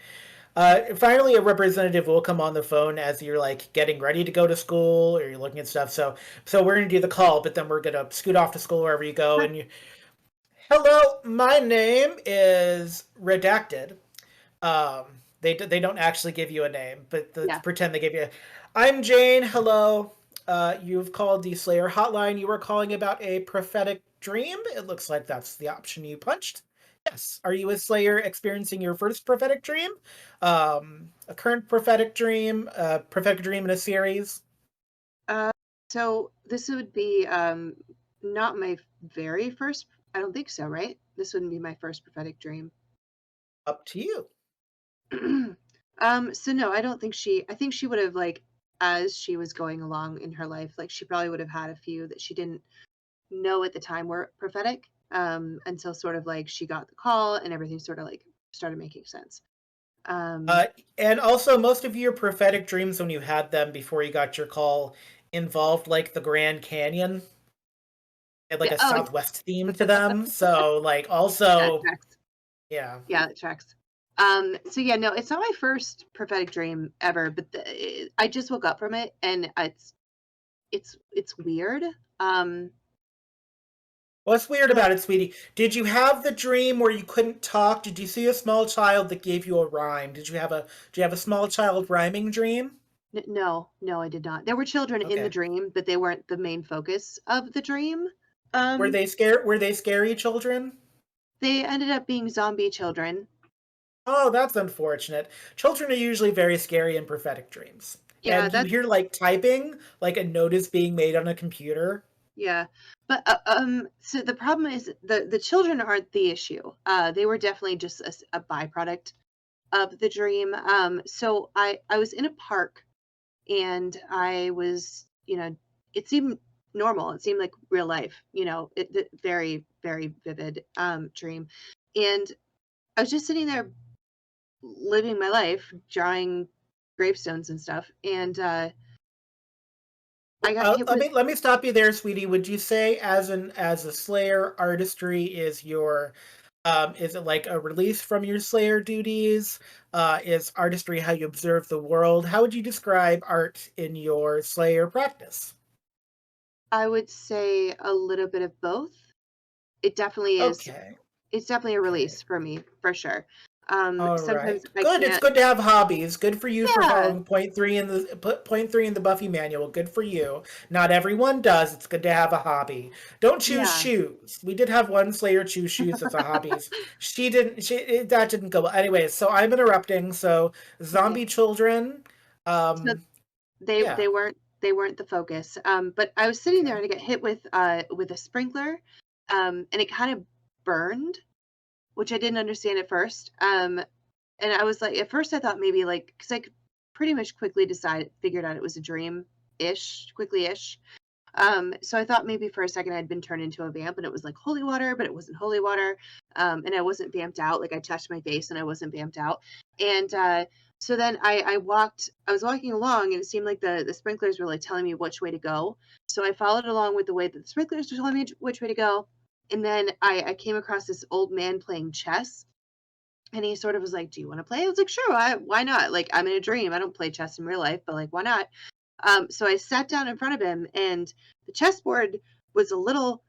Finally, a representative will come on the phone as you're like getting ready to go to school or you're looking at stuff. So we're gonna do the call, but then we're gonna scoot off to school wherever you go. Sure. And you, Hello, my name is Redacted. Um, they don't actually give you a name, but Yeah. pretend they give you. I'm Jane. Hello. You've called the Slayer hotline. You were calling about a prophetic dream. It looks like that's the option you punched. Yes. Are you a Slayer experiencing your first prophetic dream? A current prophetic dream in a series? Uh, so this would be not my very first. I don't think so, right? This wouldn't be my first prophetic dream. Up to you. So no, I don't think she. I think she would have like as she was going along in her life, like she probably would have had a few that she didn't know at the time were prophetic. Until sort of like she got the call and everything sort of like started making sense. Um, Uh, and also, most of your prophetic dreams, when you had them before you got your call, involved like the Grand Canyon and like yeah. a Oh, Southwest theme to them. So, like, that also, tracks. yeah. Yeah, that tracks. So yeah, no, it's not my first prophetic dream ever, but I just woke up from it, and it's weird. Um, What's weird so about it, sweetie? Did you have the dream where you couldn't talk? Did you see a small child that gave you a rhyme? Did you have a small child rhyming dream? no, no, I did not. There were children in the Okay. dream, but they weren't the main focus of the dream. Were Um, they scared? Were they scary children? they ended up being zombie children. Oh, that's unfortunate. Children are usually very scary in prophetic dreams. Yeah, And you that's hear like typing, like a note is being made on a computer. yeah. But so the problem is the children aren't the issue. They were definitely just a byproduct of the dream. So I was in a park and I was, it seemed normal. It seemed like real life, very, very vivid dream. And I was just sitting there living my life, drawing gravestones and stuff. And I got hit with, Let me stop you there, sweetie. Would you say as a Slayer, artistry is your is it like a release from your Slayer duties? Is artistry how you observe the world? How would you describe art in your Slayer practice? I would say a little bit of both. It definitely is, Okay. it's definitely a Okay. release for me, for sure. All Sometimes right. I Good. It's can't, good to have hobbies. Good for you for yeah, following point three in the Buffy manual. Good for you. Not everyone does. It's good to have a hobby. Don't choose yeah. shoes. We did have one Slayer choose shoes as a hobbies. She didn't. That didn't go well. Anyways, so I'm interrupting. So Okay. zombie children. So Um. they Yeah. they weren't the focus. But I was sitting there Okay. and I got hit with a sprinkler, and it kind of burned, which I didn't understand at first. And I was like, at first I thought maybe like because I could pretty much quickly figured out it was a dream ish, quickly ish. So I thought maybe for a second I'd been turned into a vamp and it was like holy water, but it wasn't holy water. And I wasn't vamped out. Like I touched my face and I wasn't vamped out. And so then I was walking along and it seemed like the sprinklers were like telling me which way to go. So I followed along with the way that the sprinklers were telling me which way to go. And then I came across this old man playing chess. And he sort of was like, "Do you want to play?" I was like, "Sure, why not? Like, I'm in a dream. I don't play chess in real life, but like, why not?" So I sat down in front of him, and the chessboard was a little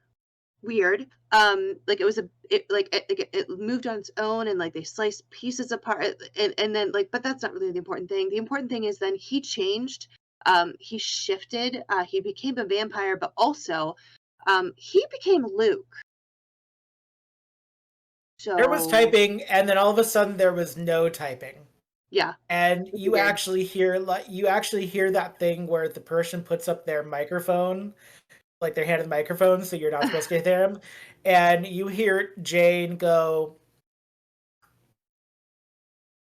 weird. Like it was it moved on its own, and like they sliced pieces apart, and then like, but that's not really the important thing. The important thing is then he changed. He shifted. He became a vampire, but also, he became Luke. There was So typing, and then all of a sudden there was no typing. yeah, And it's weird. you actually hear that thing where the person puts up their microphone, like their hand in the microphone, so you're not supposed to hear them, and you hear Jane go,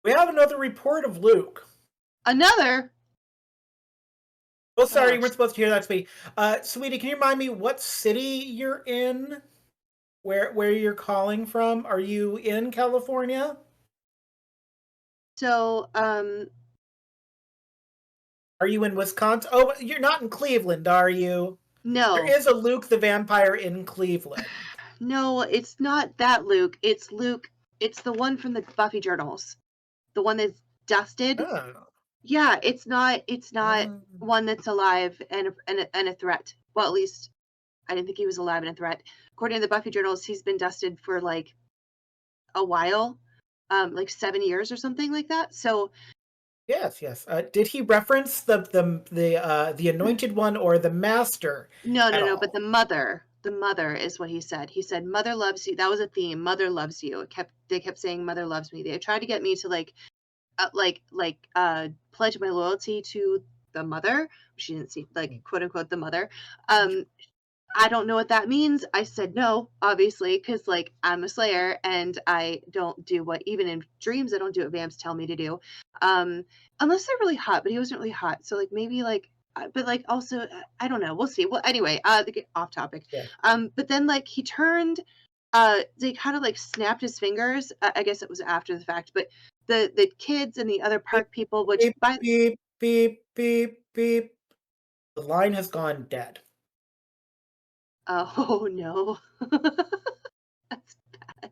"We have another report of Luke." Another. Oh, sorry, Oh, you weren't supposed to hear that, sweetie. Sweetie, can you remind me what city you're in? Where you're calling from? Are you in California? so Are you in Wisconsin? Oh, you're not in Cleveland, are you? There no, is a Luke the Vampire in Cleveland. no, it's not that Luke. It's Luke. It's the one from the Buffy journals. The one that's dusted. Oh. Yeah, it's not. It's not Mm. one that's alive and a threat. Well, at least I didn't think he was alive and a threat. According to the Buffy journals, he's been dusted for like a while, like 7 years or something like that. So Yes, yes. Did he reference the anointed one or the master no, at no, no. But all? the mother is what he said. He said, "Mother loves you." That was a theme. Mother loves you. They kept saying, "Mother loves me." They tried to get me to pledge my loyalty to the mother. She didn't see like Hmm, quote unquote the mother. int- Um, I don't know what that means. I said no, obviously, because like I'm a slayer and I don't do what even in dreams I don't do what vamps tell me to do. Um, Unless they're really hot, but he wasn't really hot. So like maybe like but like also I don't know. We'll see. Well anyway, to get off topic. Yeah. But then like he turned they kind of like snapped his fingers. I guess it was after the fact, but the kids and the other Beep, park people, which beep, by beep, beep, beep, beep. The line has gone dead. oh no. That's bad.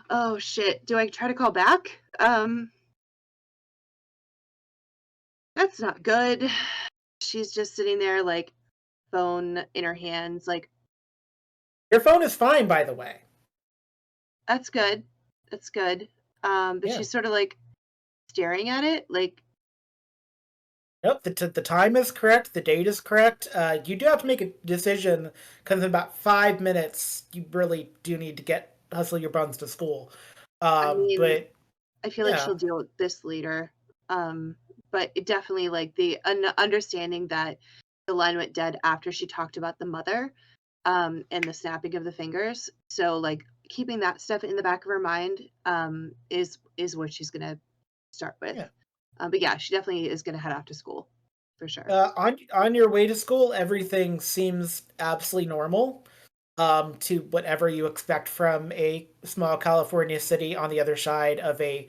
Oh shit. Do I try to call back? That's not good. She's just sitting there like phone in her hands like Your phone is fine, by the way. that's good. That's good. But Yeah. she's sort of like staring at it like Nope, the time is correct. The date is correct. You do have to make a decision because in about 5 minutes, you really do need to get hustle your buns to school. I mean, But I feel like yeah, she'll deal with this later. But it definitely like the understanding that the line went dead after she talked about the mother and the snapping of the fingers. So like keeping that stuff in the back of her mind is what she's gonna start with. yeah. But yeah, she definitely is gonna head off to school for sure. On your way to school, everything seems absolutely normal. To whatever you expect from a small California city on the other side of a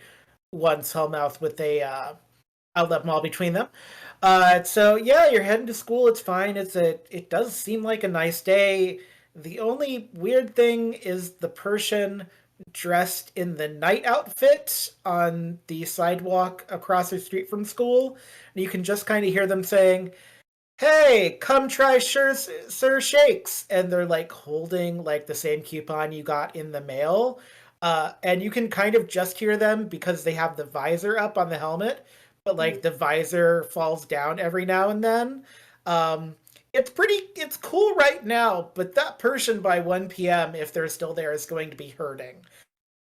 once hellmouth with a outlet mall between them. So yeah, you're heading to school. It's fine. It does seem like a nice day. The only weird thing is the person dressed in the night outfit on the sidewalk across the street from school. And you can just kind of hear them saying, "Hey, come try Sir Shakes," and they're like holding like the same coupon you got in the mail. And you can kind of just hear them because they have the visor up on the helmet, but Mhm. like the visor falls down every now and then. Um, it's cool right now, but that person by 1 p.m., if they're still there, is going to be hurting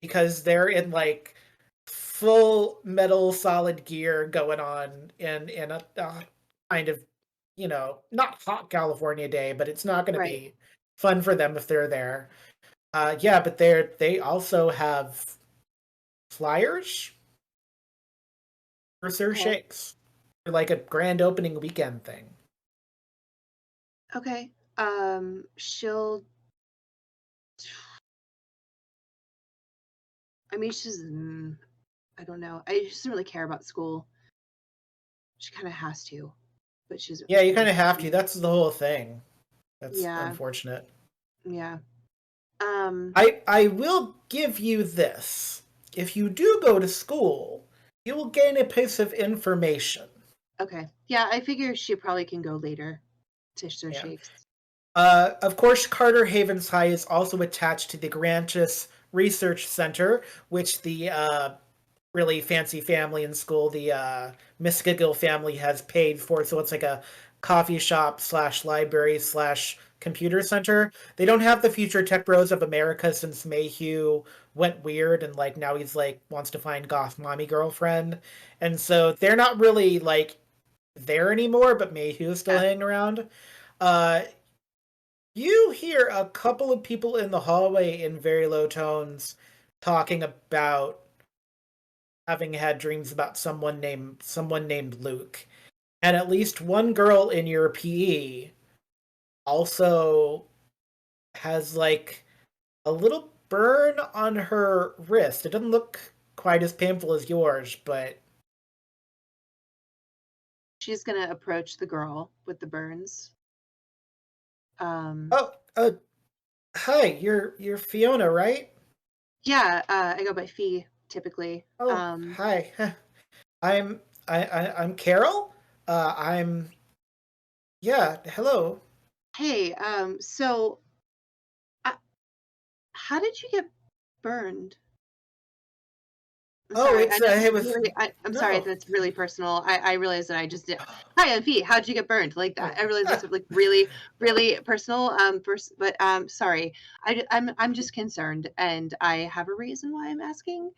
because they're in like full metal solid gear going on in a kind of not hot California day, but it's not going to Right. be fun for them if they're there. Yeah, but they also have flyers for Sir Okay. Shakes for like a grand opening weekend thing. Okay. She'll. I mean, I don't know. She doesn't really care about school. She kind of has to, but she doesn't Yeah, really you care. kind of have to. That's the whole thing. That's Yeah. unfortunate. Yeah. Um. I will give you this. If you do go to school, you will gain a piece of information. Okay. Yeah, I figure she probably can go later to Sir Yeah. Shakes. Of course, Carter Havens High is also attached to the Grantis Research Center, which the really fancy family in school, the Miskagil family, has paid for. So it's like a coffee shop slash library slash computer center. They don't have the Future Tech Bros of America since Mayhew went weird and like now he's like wants to find goth mommy girlfriend, and so they're not really like there anymore. But Mayhew is still Yeah. hanging around. Uh, you hear a couple of people in the hallway in very low tones talking about having had dreams about someone named Luke. And at least one girl in your PE also has like a little burn on her wrist. It doesn't look quite as painful as yours, but She's gonna approach the girl with the burns. Um. oh, hi, you're Fiona, right? Yeah. I go by Fee typically. Oh, hi. I'm I'm Carol. I'm yeah, hello. Hey, so uh, how did you get burned? I'm Oh, sorry. I it's know this it is was really. I'm sorry. no. That's really personal. I realize that I just did. Hi, I'm V. How'd you get burned? Like that. Oh, I realize it's like really, no. really personal. First, but sorry. I'm just concerned, and I have a reason why I'm asking.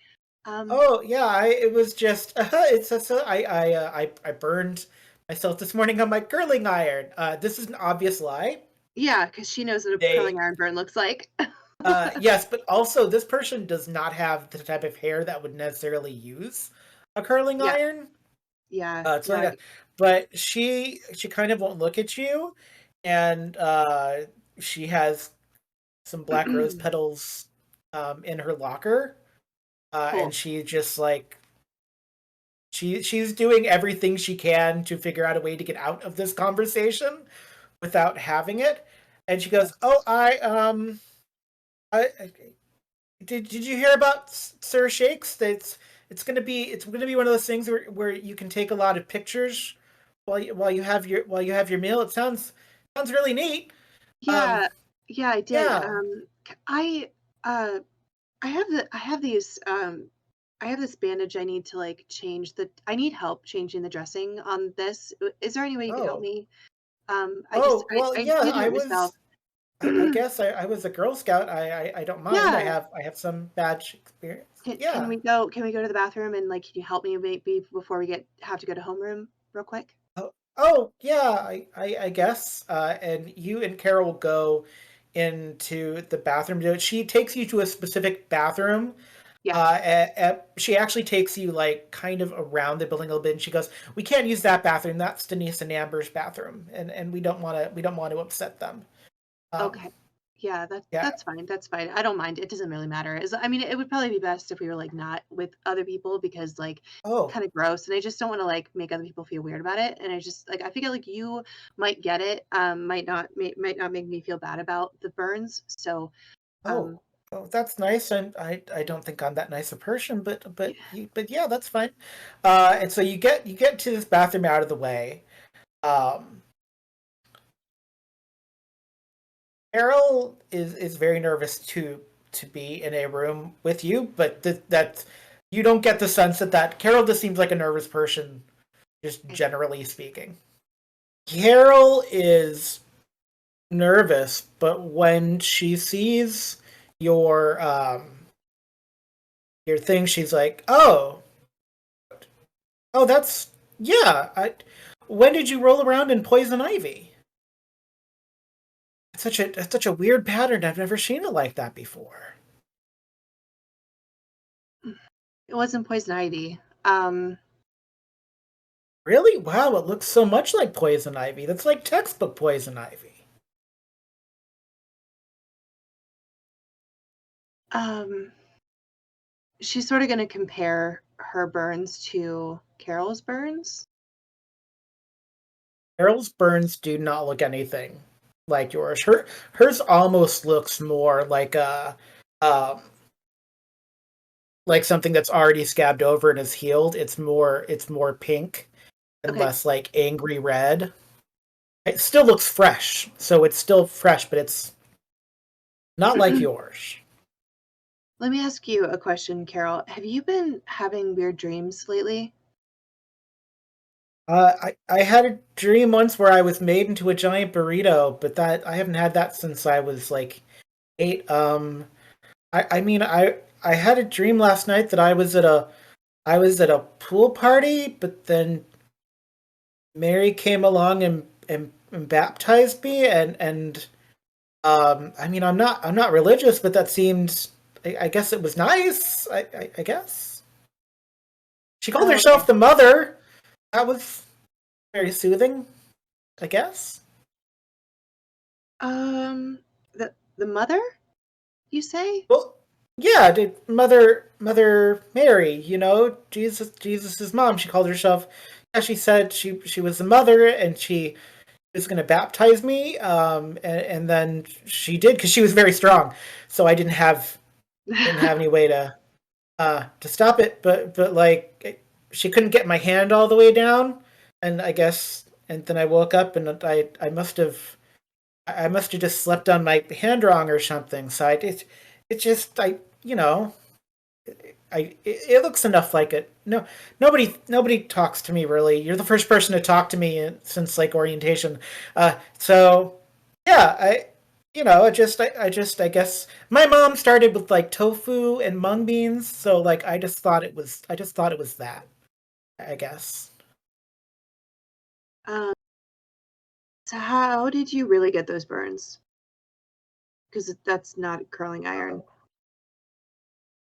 Um, Oh yeah, it was just it's just, I burned myself this morning on my curling iron. This is an obvious lie. yeah, because she knows what a They curling iron burn looks like. yes, but also this person does not have the type of hair that would necessarily use a curling Yeah, iron. yeah, It's no, like a, but she kind of won't look at you, and she has some black rose petals in her locker, and cool. she just like she's doing everything she can to figure out a way to get out of this conversation without having it. And she Yeah. goes, "Oh, I did you hear about Sir Shakes? It's gonna be one of those things where you can take a lot of pictures while you have your meal. It sounds really neat. Um, Yeah, yeah, I did. yeah. Uh, I have these I have this bandage I need to like change the I need help changing the dressing on this. Is there any way you could help Oh, me? oh, well, I yeah. can't do it myself. I guess I was a Girl Scout. I don't mind. Yeah. I have some badge experience. Can Yeah. we go to the bathroom and like can you help me maybe before we get have to go to homeroom real quick? Oh, yeah, I guess. And you and Carol go into the bathroom. She takes you to a specific bathroom. Yeah. She actually takes you like kind of around the building a little bit, and she goes, "We can't use that bathroom. That's Denise and Amber's bathroom, and we don't want to upset them." Um, Okay. Yeah, yeah. that's fine. That's fine. I don't mind. It doesn't really matter. I mean, it would probably be best if we were like not with other people because like Oh, kind of gross and I just don't want to like make other people feel weird about it. And I just like I figure like you might get it, might not make me feel bad about the burns. So, oh, um oh, that's nice. And I don't think I'm that nice a person, yeah. but yeah, that's fine. And so you get to this bathroom out of the way. Um, Carol is very nervous to be in a room with you, but that you don't get the sense that Carol just seems like a nervous person, just Okay. generally speaking. Carol is nervous, but when she sees your your thing, she's like, oh, that's yeah. When did you roll around in poison ivy? It's such a weird pattern. I've never seen it like that before. It wasn't poison ivy. Really? Wow, it looks so much like poison ivy. That's like textbook poison ivy. Um she's sort of going to compare her burns to Carol's burns. Carol's burns do not look anything like yours. Hers almost looks more um like something that's already scabbed over and is healed. It's more pink and Okay. less like angry red. It still looks fresh, so it's still fresh, but it's not like yours. Let me ask you a question, Carol. Have you been having weird dreams lately? I had a dream once where I was made into a giant burrito, but that I haven't had that since I was like 8. I mean I had a dream last night that I was at a pool party, but then Mary came along and baptized me, and I mean I'm not religious, but that seemed I guess it was nice. I guess she called Oh, okay. herself the mother. That was very soothing. I guess. Um, the mother, you say? Well, yeah, Mother Mary, you know, Jesus's mom. She called herself. Yeah, she said she was the mother, and she was going to baptize me. And then she did because she was very strong. So I didn't have any way to stop it. But like she couldn't get my hand all the way down, and I guess and then I woke up and I must have. I must have just slept on my hand wrong or something. So it just you know it looks enough like it. No, nobody talks to me really. You're the first person to talk to me since like orientation. So yeah, I guess my mom started with like tofu and mung beans, so like I just thought it was that, I guess. Um, so how did you really get those burns? Because that's not a curling iron.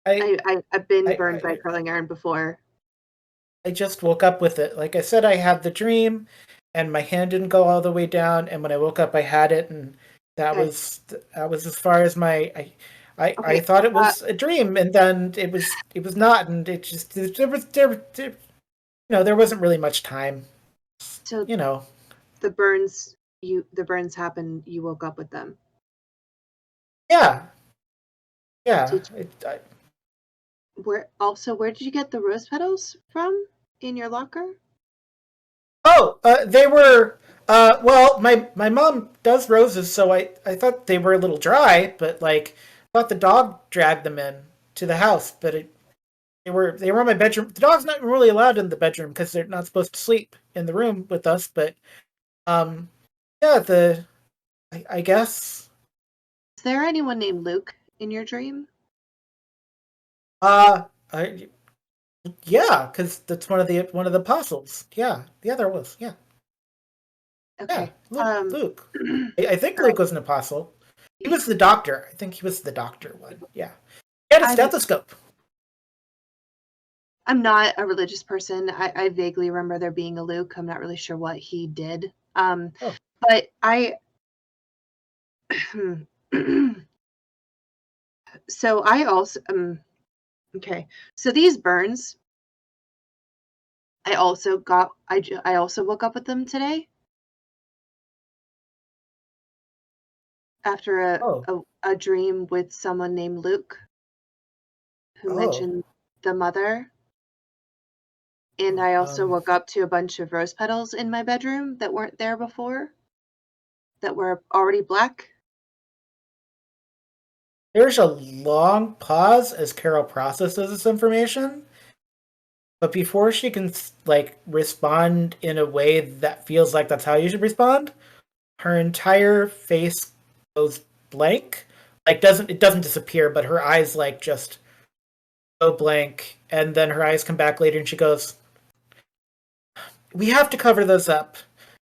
I I've been burned by a I curling iron before. I just woke up with it. Like I said, I had the dream, and my hand didn't go all the way down. And when I woke up, I had it, and Okay. that was as far as my. I Okay. thought it was a dream, and then it was not, and it just there wasn't really much time. So You know, the burns happened. You woke up with them. yeah, yeah. Did where did you get the rose petals from in your locker? Oh, they were. Well, my mom does roses, so I thought they were a little dry, but like I thought the dog dragged them in to the house, but they were in my bedroom. The dog's not really allowed in the bedroom because they're not supposed to sleep in the room with us. But um, yeah, I guess Is there anyone named Luke in your dream? uh, I, yeah, because that's one of the apostles. Yeah, there was. Yeah, Okay. Luke. I think I, Luke was an apostle. He was the doctor. I think he was the doctor one. Yeah. He had a I'm stethoscope. I'm not a religious person. I vaguely remember there being a Luke. I'm not really sure what he did. Oh, But I so I also okay. So these burns, I also woke up with them today after oh, a dream with someone named Luke who oh. mentioned the mother. And I also Um, woke up to a bunch of rose petals in my bedroom that weren't there before, that were already black. there's a long pause as Carol processes this information, but before she can like respond in a way that feels like that's how you should respond, her entire face goes blank. Like doesn't it doesn't disappear, but her eyes like just go blank, and then her eyes come back later, and she goes, "We have to cover those up.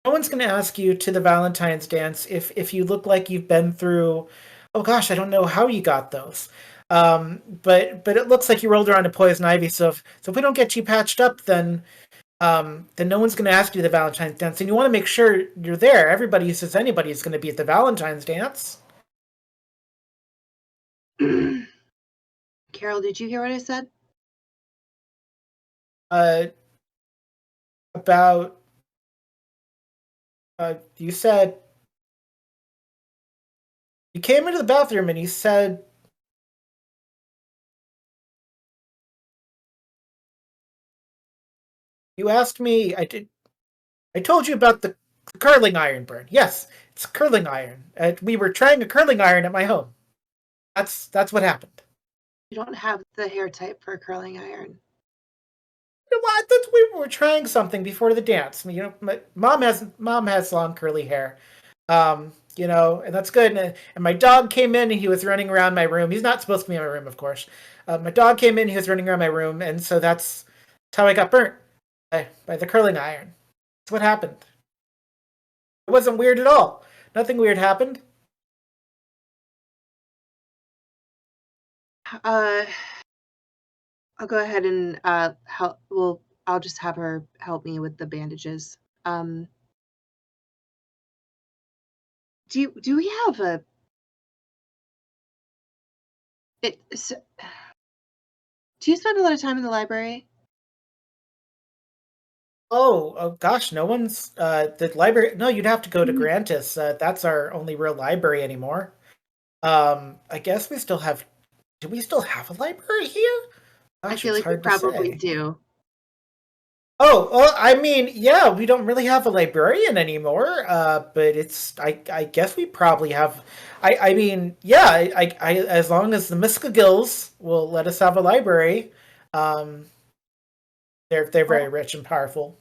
No one's going to ask you to the Valentine's dance if you look like you've been through. Oh gosh, I don't know how you got those. But it looks like you rolled around a poison ivy. So if we don't get you patched up, then no one's going to ask you to the Valentine's dance, and you want to make sure you're there. Everybody who says anybody is going to be at the Valentine's dance. Carol, did you hear what I said? Uh, about you said you came into the bathroom and you said you asked me. I told you about the curling iron burn. Yes, it's a curling iron. We were trying a curling iron at my home. That's what happened. You don't have the hair type for a curling iron. You know what? We were trying something before the dance. You know, my mom has long curly hair. And that's good. And my dog came in and he was running around my room. He's not supposed to be in my room, of course. My dog came in, he was running around my room, and so that's how I got burnt by the curling iron. That's what happened. It wasn't weird at all. Nothing weird happened. Uh, I'll go ahead and help. Well, I'll just have her help me with the bandages. Do we have a it? Do you spend a lot of time in the library? Oh gosh, no one's the library. No, you'd have to go to Mm, Grantis. That's our only real library anymore. I guess we still have. Do we still have a library here? I Gosh, feel it's like we hard to probably say. do. Oh, well, I mean, yeah, we don't really have a librarian anymore, but I guess we probably have. I mean, yeah, as long as the Muskogills will let us have a library, um, they're very Well, rich and powerful.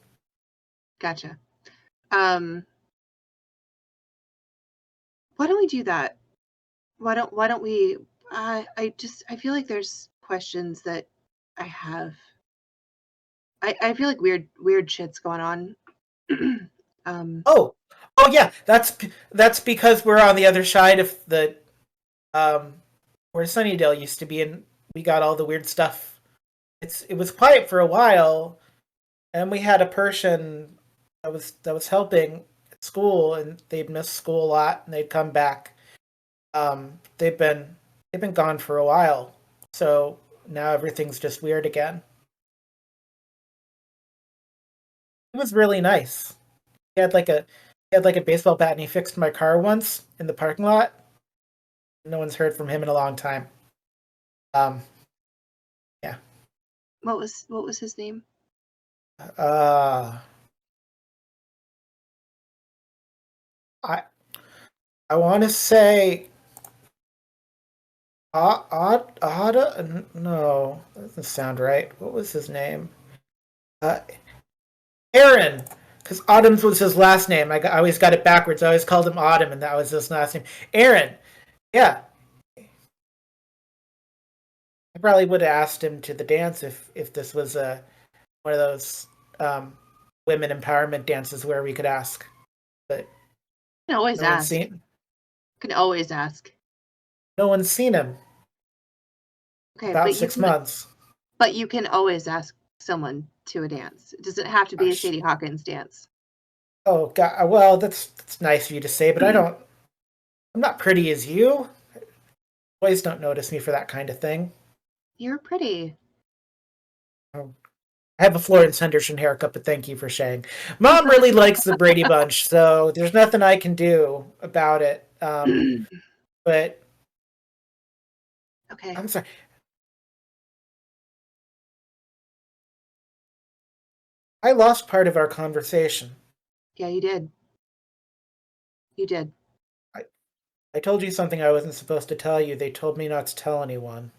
gotcha. Um, why don't we do that? Why don't we? I feel like there's questions that I have. I feel like weird shit's going on. um, Oh, oh yeah, that's because we're on the other side of the um, where Sunnydale used to be, and we got all the weird stuff. It was quiet for a while, and we had a person that was helping at school, and they'd miss school a lot, and they'd come back. They've been gone for a while, so now everything's just weird again. It was really nice. He had like a he had like a baseball bat, and he fixed my car once in the parking lot. No one's heard from him in a long time. Um, yeah. what was his name? Uh, I I want to say Odd, no, that doesn't sound right. What was his name? Uh, Aaron, because Autumn's was his last name. I always got it backwards. I always called him Autumn, and that was his last name. Aaron. Yeah, I probably would have asked him to the dance if this was one of those um, women empowerment dances where we could ask, but Can always no one's ask. seen Can always ask. no one's seen him. Okay, About 6 months. but you can always ask someone to a dance. It doesn't have to be a Gosh. Sadie Hawkins dance. Oh God. Well, that's nice of you to say, but I don't. I'm not pretty as you. Boys don't notice me for that kind of thing. You're pretty. Oh, I have a Florence Henderson haircut, but thank you for saying. Mom really likes the Brady Bunch, so there's nothing I can do about it. But Okay. I'm sorry. I lost part of our conversation. Yeah, you did. You did. I, I told you something I wasn't supposed to tell you. They told me not to tell anyone.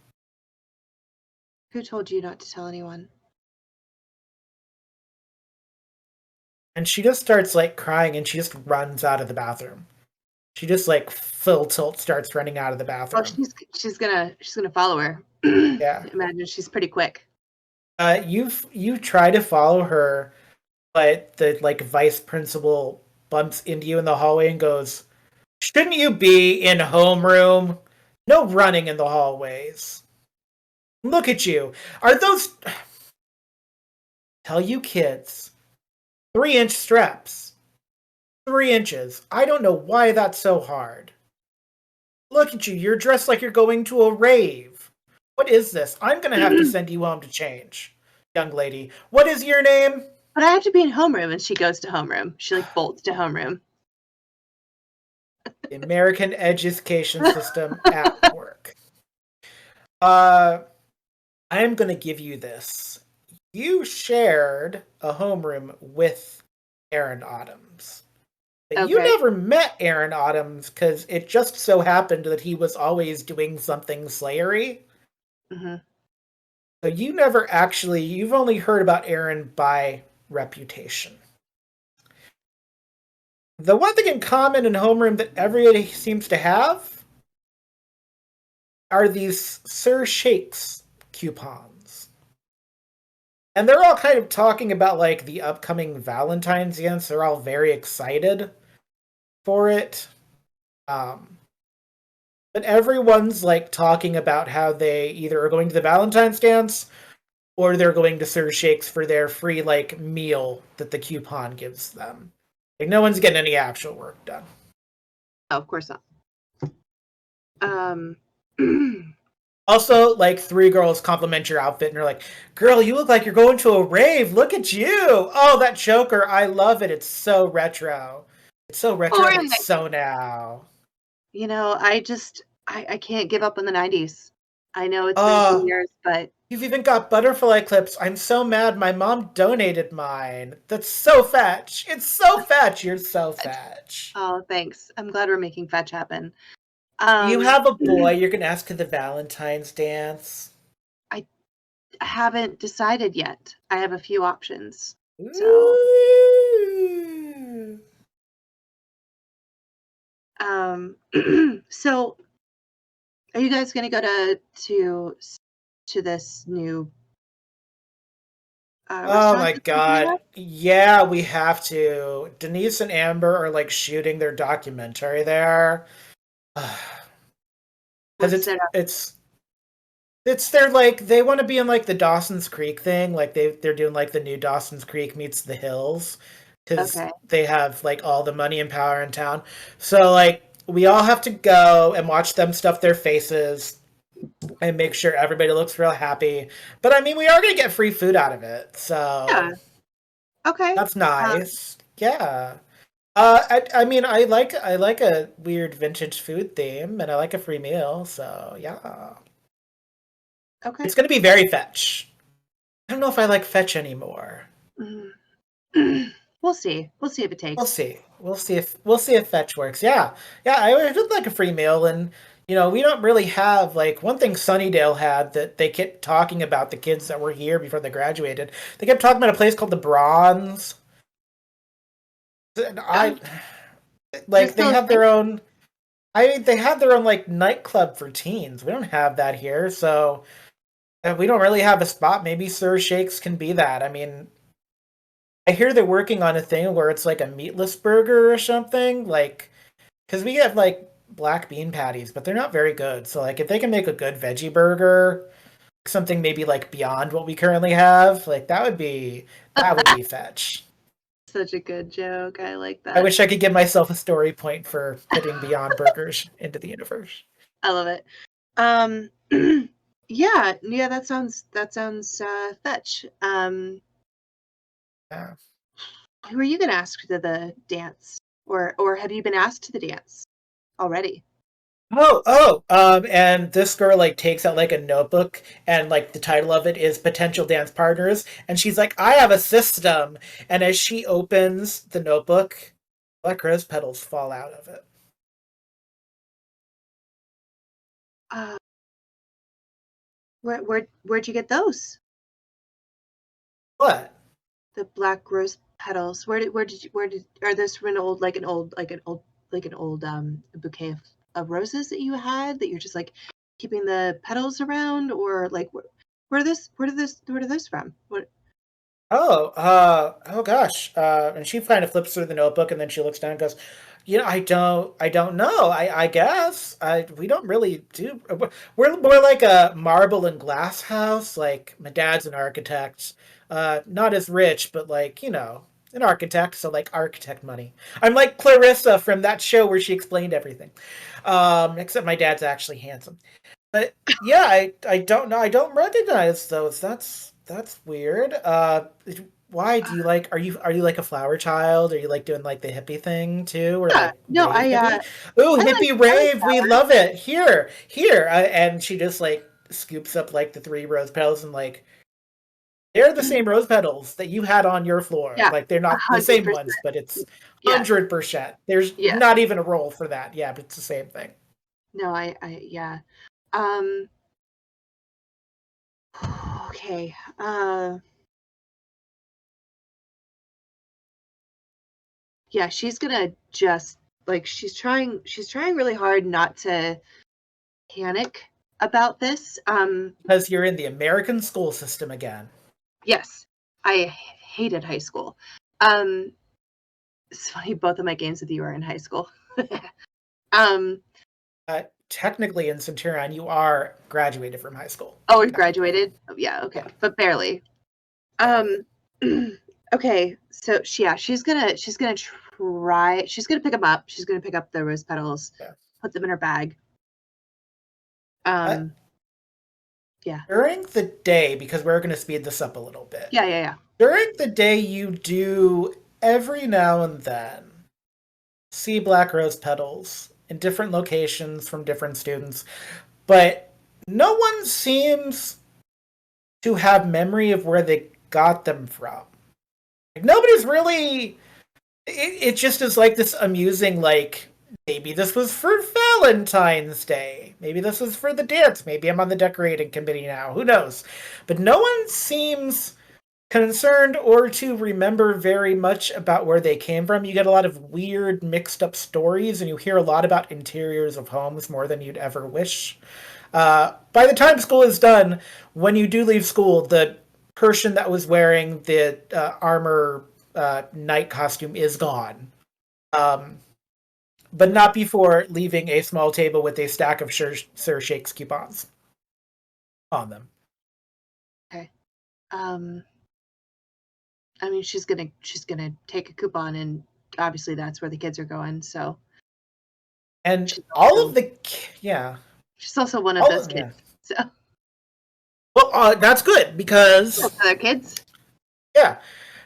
Who told you not to tell anyone? And she just starts like crying and she just runs out of the bathroom. She just like full tilt starts running out of the Oh, bathroom. she's gonna follow her. Yeah. Imagine she's pretty quick. You try to follow her, but the like vice principal bumps into you in the hallway and goes, "Shouldn't you be in homeroom? No running in the hallways. Look at you. Are those tell you kids 3-inch straps? 3 inches. I don't know why that's so hard. Look at you. You're dressed like you're going to a rave. What is this? I'm gonna have to send you home to change, young lady. What is your name?" But I have to be in homeroom, and she goes to homeroom. She like bolts to homeroom. The American education system at work. Uh, I am going to give you this. You shared a homeroom with Aaron Autumns. But you Okay. never met Aaron Autumns because it just so happened that he was always doing something slayery. hmm So you've only heard about Aaron by reputation. The one thing in common in homeroom that everybody seems to have are these Sir Shakes coupons. And they're all kind of talking about like the upcoming Valentine's dance. They're all very excited for it. Um, but everyone's like talking about how they either are going to the Valentine's dance or they're going to Sir Shakes for their free like meal that the coupon gives them. Like no one's getting any actual work done. Oh, of course not. Um. Also, like 3 girls compliment your outfit and you're like, "Girl, you look like you're going to a rave. Look at you. Oh, that choker. I love it. It's so retro. It's so retro, Or but so now." I just I can't give up on the 90s. I know it's been a few Oh, years, but You've even got butterfly clips. I'm so mad my mom donated mine. That's so fetch. It's so fetch. You're so fetch. Oh, thanks. I'm glad we're making fetch happen. You Um, have a boy you're gonna ask to the Valentine's dance. I haven't decided yet. I have a few options. So, Ooh. um, so are you guys gonna go to this new Oh restaurant my that's opening god. up? Yeah, we have to. Denise and Amber are like shooting their documentary there. Because What's it? it's they're like they want to be in like the Dawson's Creek thing, like they're doing like the new Dawson's Creek meets the Hills because Okay. they have like all the money and power in town. So like we all have to go and watch them stuff their faces and make sure everybody looks real happy. But I mean, we are gonna get free food out of it, so Yeah. Okay. that's Uh, nice. Yeah. I mean, I like a weird vintage food theme, and I like a free meal. So yeah, okay. it's gonna be very fetch. I don't know if I like fetch anymore. Mm. We'll see. We'll see if it We'll takes. see. We'll see if fetch works. Yeah, yeah. I would like a free meal, and you know, we don't really have like one thing Sunnydale had that they kept talking about the kids that were here before they graduated. They kept talking about a place called the Bronze. And Uh, I is it like they still a have thing? their own. I mean, they have their own like nightclub for teens. We don't have that here, so we don't really have a spot. Maybe Sir Shakes can be that. I mean, I hear they're working on a thing where it's like a meatless burger or something. Like, because we have like black bean patties, but they're not very good. So, like, if they can make a good veggie burger, something maybe like beyond what we currently have, like that would be fetch. Such a good joke. I like I that. wish I could give myself a story point for putting Beyond Burgers into the universe. I love it. Um, yeah, yeah, that sounds fetch. Yeah. Who are you gonna ask to the dance, or have you been asked to the dance already? And this girl like takes out like a notebook and like the title of it is potential dance partners, and she's like, I have a system. And as she opens the notebook, black rose petals fall out of it. Uh, where'd you get those? What? The black rose petals. Where did are those from an old bouquet of roses that you had that you're just like keeping the petals around, or like where are those from? What? Oh gosh. And she kind of flips through the notebook and then she looks down and goes, you know, I don't know. I guess we don't really do. We're more like a marble and glass house. Like my dad's an architect, not as rich, but like you know, an architect. So like architect money. I'm like Clarissa from that show where she explained everything. Except my dad's actually handsome. But yeah, I don't know. I don't recognize those. That's weird. Why do you like? Are you like a flower child? Are you like doing like the hippie thing too, or Yeah, like no, rave I hippie? Ooh, hippie I like rave, we flowers. love it. Here, and she just like scoops up like the three rose petals and like they're the same rose petals that you had on your floor. Yeah, Like they're a not the hundred same percent. ones, but it's Yeah, 100%. There's yeah. not even a roll for that. Yeah, but it's the same thing. No, yeah. Um, okay. Yeah, she's gonna just like she's trying really hard not to panic about this. Because you're in the American school system again. Yes, I hated high school. Um, it's funny, both of my games with you are in high school. um, Technically in Centurion, you are graduated from high school. oh, we Technically. graduated. Oh, yeah, okay, Yeah, but barely. barely. Um, okay, so yeah, she's gonna pick them up. She's gonna pick up the rose petals, Yeah. put them in her bag. Uh, Um, yeah, During the day, because we're going to speed this up a little bit, yeah, yeah, yeah. during the day, you do every now and then see black rose petals in different locations from different students, but no one seems to have memory of where they got them from. Like, nobody's really. It just is like this amusing, like, maybe this was for Valentine's Day. Maybe this was for the dance. Maybe I'm on the decorating committee now. Who knows? But no one seems concerned or to remember very much about where they came from. You get a lot of weird, mixed up stories, and you hear a lot about interiors of homes more than you'd ever wish. By the time school is done, when you do leave school, the person that was wearing the armor knight costume is gone. Um, but not before leaving a small table with a stack of Sir Shakes coupons on them. Okay. Um, I mean, she's gonna take a coupon, and obviously that's where the kids are going. So And she's all of also the, yeah, she's also one of all those of, kids. yeah. So Well, that's good because, other kids. yeah.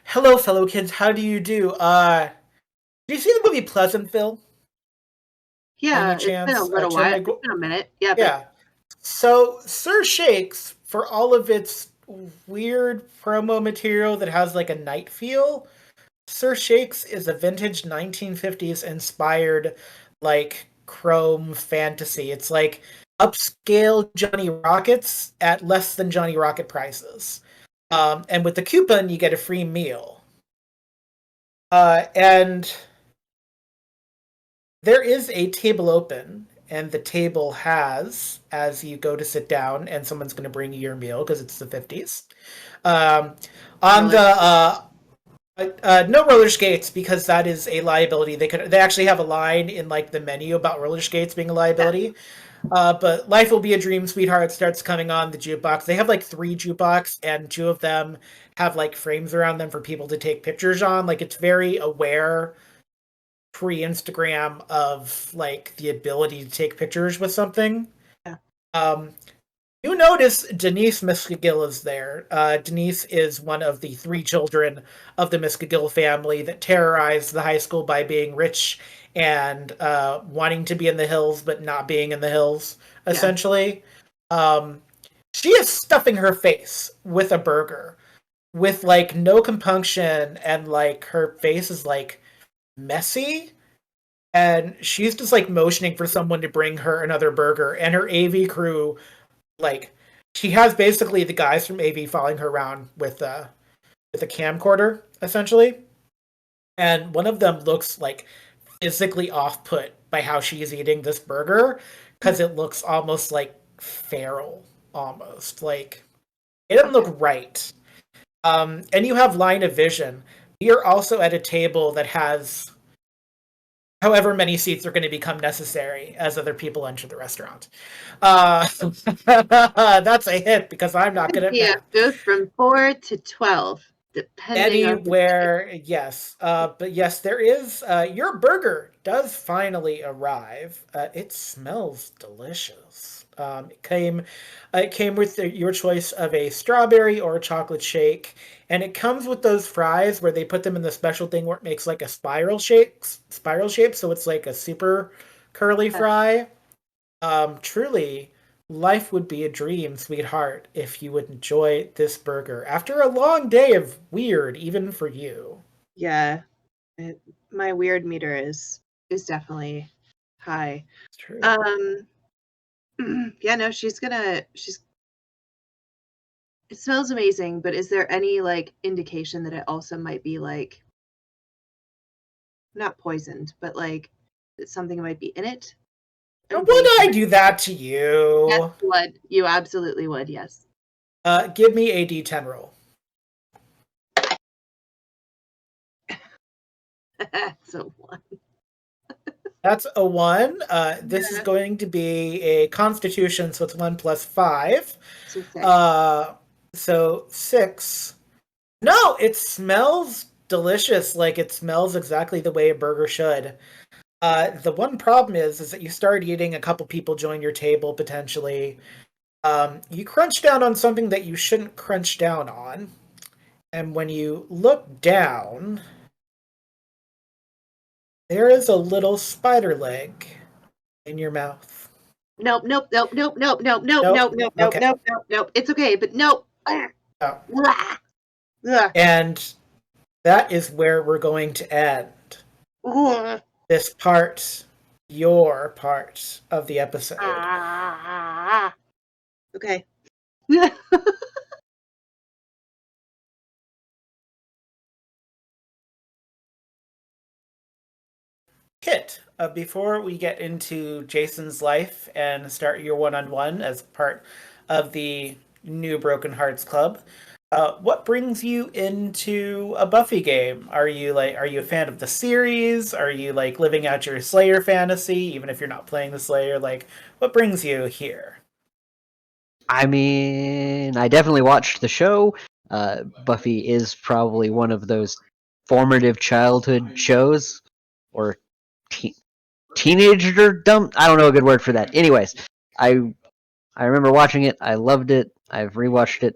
Hello, fellow kids. How do you do? Do you see the movie Pleasantville? Any Yeah, it's been a chance? little while. It's been a minute. Yeah, but Yeah. So Sir Shakes, for all of its weird promo material that has like a night feel, Sir Shakes is a vintage 1950s inspired like chrome fantasy. It's like upscale Johnny Rockets at less than Johnny Rocket prices. And with the coupon, you get a free meal. And there is a table open, and the table has, as you go to sit down, and someone's going to bring you your meal because it's the 50s. Um, on roller. the no roller skates because that is a liability. They actually have a line in like the menu about roller skates being a Yeah, liability. But Life Will Be a Dream, Sweetheart starts coming on the jukebox. They have like three jukebox, and two of them have like frames around them for people to take pictures on. Like it's very aware pre-Instagram of like the ability to take pictures with something. yeah, Um, you notice Denise Miscagill is there. Denise is one of the three children of the Miscagill family that terrorized the high school by being rich and wanting to be in the hills but not being in the hills, yeah. essentially. Um, she is stuffing her face with a burger with like no compunction, and like her face is like messy, and she's just like motioning for someone to bring her another burger, and her AV crew, like, she has basically the guys from AV following her around with a camcorder essentially, and one of them looks like physically off put by how she's eating this burger because it looks almost like feral, almost like it doesn't Okay. look right. And you have line of vision. You're also at a table that has however many seats are going to become necessary as other people enter the restaurant. Uh, that's a hit because I'm not good Could at be a math. booth from 4 to 12, depending on the day. Anywhere, yes. But yes, there is. Your burger does finally arrive. It smells delicious. It came with your choice of a strawberry or a chocolate shake, and it comes with those fries where they put them in the special thing where it makes like a spiral shape, so it's like a super curly Yeah, fry. Truly, life would be a dream, sweetheart, if you would enjoy this burger after a long day of weird, even for you. yeah. It, my weird meter is definitely high. It's true. Um, yeah, no, she's it smells amazing, but is there any like indication that it also might be like not poisoned, but like that something might be in it? I'm Would thinking I do that to yes, you? you would. You absolutely would, yes. Give me a D10 roll. So one. That's a 1. This is Yeah. going to be a constitution, so it's 1 plus 5. So six. Uh, so 6. No, it smells delicious. Like it smells exactly the way a burger should. The one problem is that you start eating, a couple people join your table potentially. You crunch down on something that you shouldn't crunch down on, and when you look down, there is a little spider leg in your mouth. Nope, nope, nope, nope, nope, nope, nope, Nope. nope, nope, nope, Okay. nope, nope, nope. It's okay, but nope. And that is where we're going to end this part, your part of the episode. Okay. Kit, before we get into Jason's life and start your one-on-one as part of the new Broken Hearts Club, what brings you into a Buffy game? Are you a fan of the series? Are you like living out your Slayer fantasy, even if you're not playing the Slayer? Like, what brings you here? I mean, I definitely watched the show. Buffy is probably one of those formative childhood shows, or teenager dumb. I don't know a good word for that. Anyways, I remember watching it. I loved it. I've rewatched it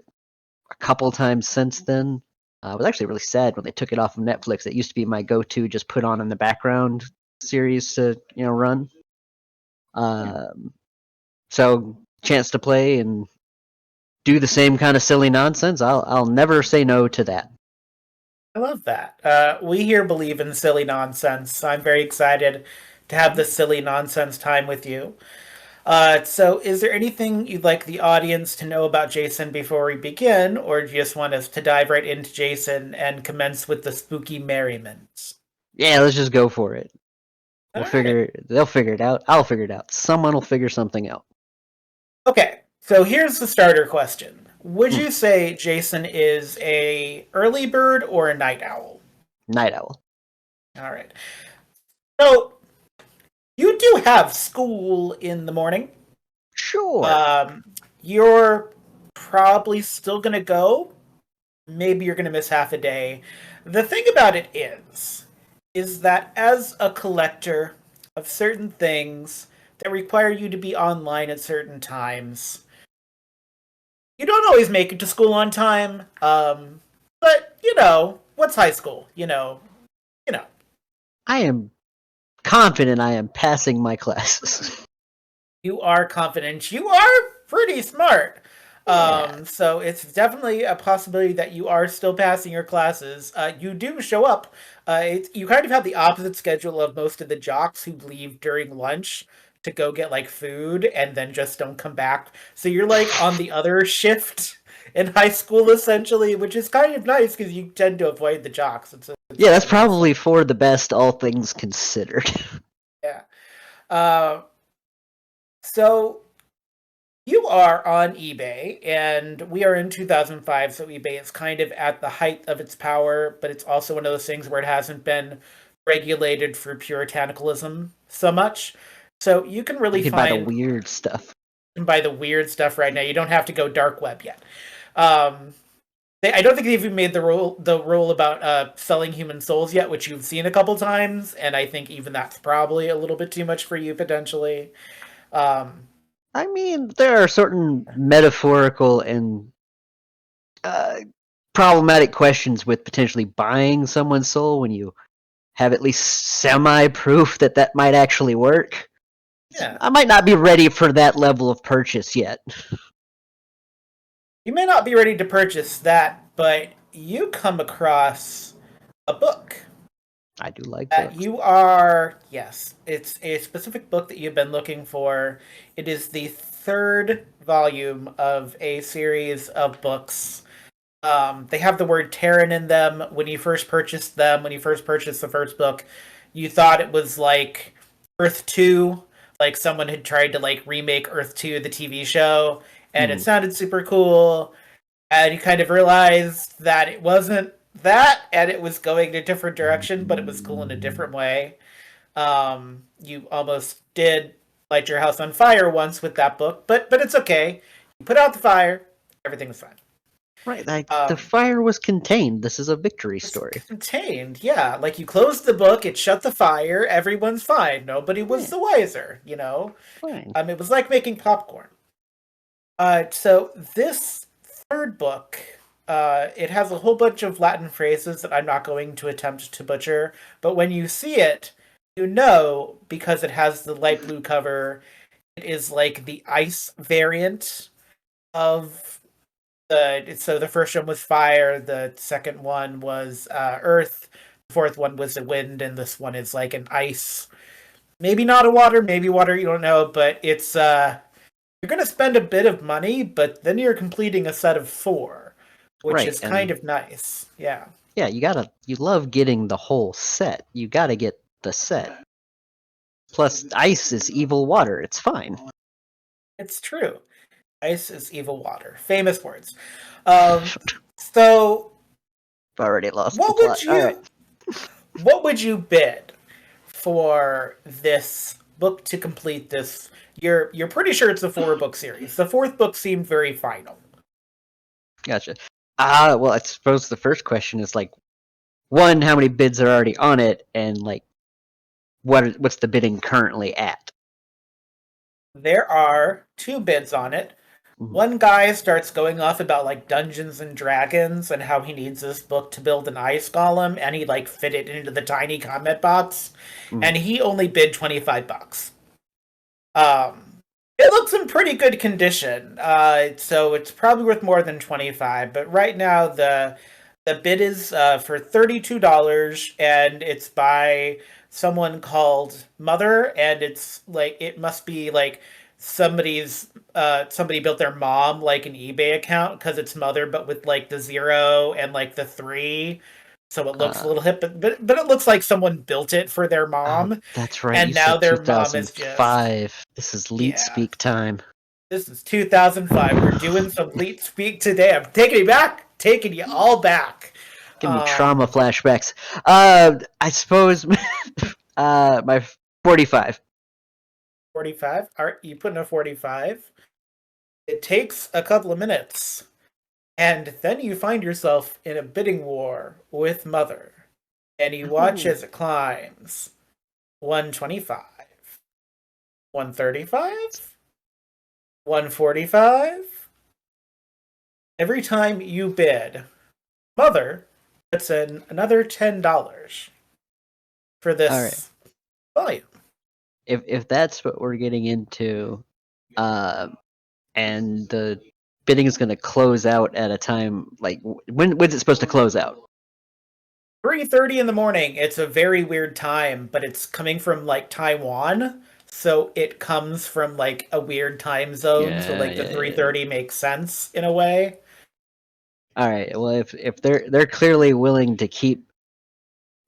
a couple times since then. I was actually really sad when they took it off of Netflix. It used to be my go-to, just put on in the background series to run. So chance to play and do the same kind of silly nonsense. I'll never say no to that. I love that. We here believe in silly nonsense. I'm very excited to have this silly nonsense time with you. So, is there anything you'd like the audience to know about Jason before we begin, or do you just want us to dive right into Jason and commence with the spooky merriment? Yeah, let's just go for it. All right. They'll figure it out. I'll figure it out. Someone will figure something out. Okay, so here's the starter question. Would you say Jason is a early bird or a night owl? Night owl. All right. So, you do have school in the morning. Sure. You're probably still going to go. Maybe you're going to miss half a day. The thing about it is that as a collector of certain things that require you to be online at certain times, you don't always make it to school on time. But what's high school? You know. I am confident I am passing my classes. You are confident. You are pretty smart. Yeah. So it's definitely a possibility that you are still passing your classes. You do show up. You kind of have the opposite schedule of most of the jocks who leave during lunch to go get like food and then just don't come back. So you're like on the other shift in high school essentially, which is kind of nice because you tend to avoid the jocks. It's Yeah, that's kind of nice. probably for the best, all things considered. Yeah. Uh, so you are on eBay, and we are in 2005, so eBay is kind of at the height of its power, but it's also one of those things where it hasn't been regulated for puritanicalism so much. So you can You really can buy the find weird stuff. and buy the weird stuff right now. You don't have to go dark web yet. Um, I don't think they've even made the rule about selling human souls yet, which you've seen a couple times, and I think even that's probably a little bit too much for you potentially. Um, I mean, there are certain metaphorical and uh, problematic questions with potentially buying someone's soul when you have at least semi-proof that that might actually work. yeah. I might not be ready for that level of purchase yet. You may not be ready to purchase that, but you come across a book I do like that books. you are, yes, it's a specific book that you've been looking for. It is the third volume of a series of books. They have the word Terran in them. When you first purchased them, when you first purchased the first book, you thought it was like Earth 2, like someone had tried to like remake Earth 2, the TV show, and it Hmm. sounded super cool, and you kind of realized that it wasn't that, and it was going in a different direction, but it was cool in a different way. You almost did light your house on fire once with that book, but it's okay. You put out the fire, everything was fine. Right, the Um, fire was contained. This is a victory it's story. contained, yeah. Like you closed the book, it shut the fire, everyone's fine. Nobody was Yeah, the wiser. fine. It was like making popcorn. So this third book, it has a whole bunch of Latin phrases that I'm not going to attempt to butcher, but when you see it, you know because it has the light blue cover, it is like the ice variant of So the first one was fire, the second one was earth, the fourth one was the wind, and this one is like an ice. Maybe not a water, maybe water, you don't know, but it's you're gonna spend a bit of money, but then you're completing a set of 4, which Right, is kind and of nice. Yeah. yeah, you love getting the whole set. You gotta get the set. Plus, ice is evil water. It's fine. It's true. Ice is evil water. Famous words. So I've already lost the what would plot. All right. you bid for this book to complete this? You're pretty sure it's a 4-book series. The fourth book seemed very final. Gotcha. Well, I suppose the first question is like, one, how many bids are already on it, and like, what's the bidding currently at? There are 2 bids on it. Mhm. One guy starts going off about like Dungeons and Dragons and how he needs this book to build an ice golem, and he like fit it into the tiny comment box, and he only bid $25. It looks in pretty good condition, so it's probably worth more than 25. But right now the bid is for $32, and it's by someone called Mother, and it's like it must be like somebody built their mom like an eBay account because it's Mother, but with like the 0 and like the 3. So it looks a little hip, but it looks like someone built it for their Oh, mom, that's right. and You now said their mom is just 2005. This is Leet yeah. Speak time. This is 2005. We're doing some Leet Speak today. I'm taking you back, taking you all back. Give me trauma flashbacks. I suppose my 45. 45. All right, you put in a 45. It takes a couple of minutes, and then you find yourself in a bidding war with Mother, and you watch as it climbs. 125, 135, 145. Every time you bid, Mother puts in another $10 for this volume. If that's what we're getting into, and the bidding is going to close out at a time like when's it supposed to close out? 3:30 in the morning. It's a very weird time, but it's coming from like Taiwan, so it comes from like a weird time zone. So like the 3:30 makes sense in a way. All right. Well, if they're clearly willing to keep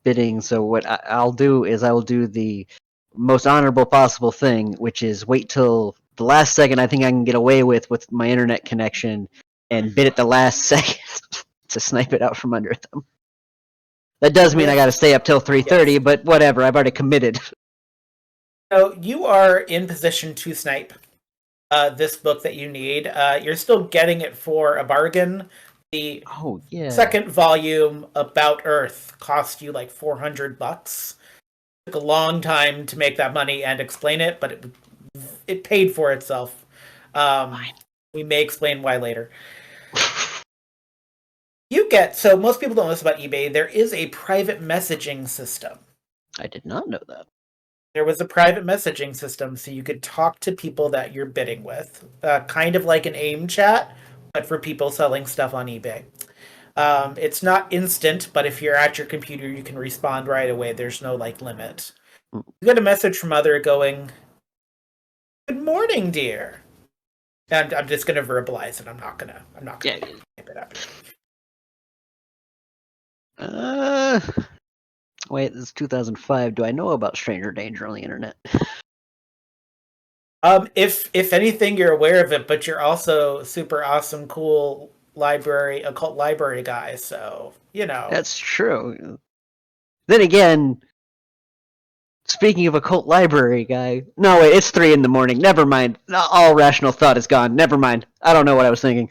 bidding, so what I'll do is I will do the most honorable possible thing, which is wait till the last second I think I can get away with my internet connection, and bid at the last second to snipe it out from under them. That does mean I got to stay up till 3:30, but whatever. I've already committed. So you are in position to snipe this book that you need. You're still getting it for a bargain. The second volume about Earth cost you like $400. Took a long time to make that money and explain it, but it paid for itself. We may explain why later. So most people don't know this about eBay. There is a private messaging system. I did not know that. There was a private messaging system, so you could talk to people that you're bidding with, kind of like an AIM chat, but for people selling stuff on eBay. It's not instant, but if you're at your computer, you can respond right away. There's no like limit. You get a message from Mother going, "Good morning, dear." And I'm just gonna verbalize it. I'm not gonna type it out. Wait, this is 2005. Do I know about stranger danger on the internet? If anything, you're aware of it, but you're also super awesome, cool occult library guy. So you know that's true. Then again, speaking of occult library guy, no wait, it's 3 a.m. Never mind. All rational thought is gone. Never mind. I don't know what I was thinking.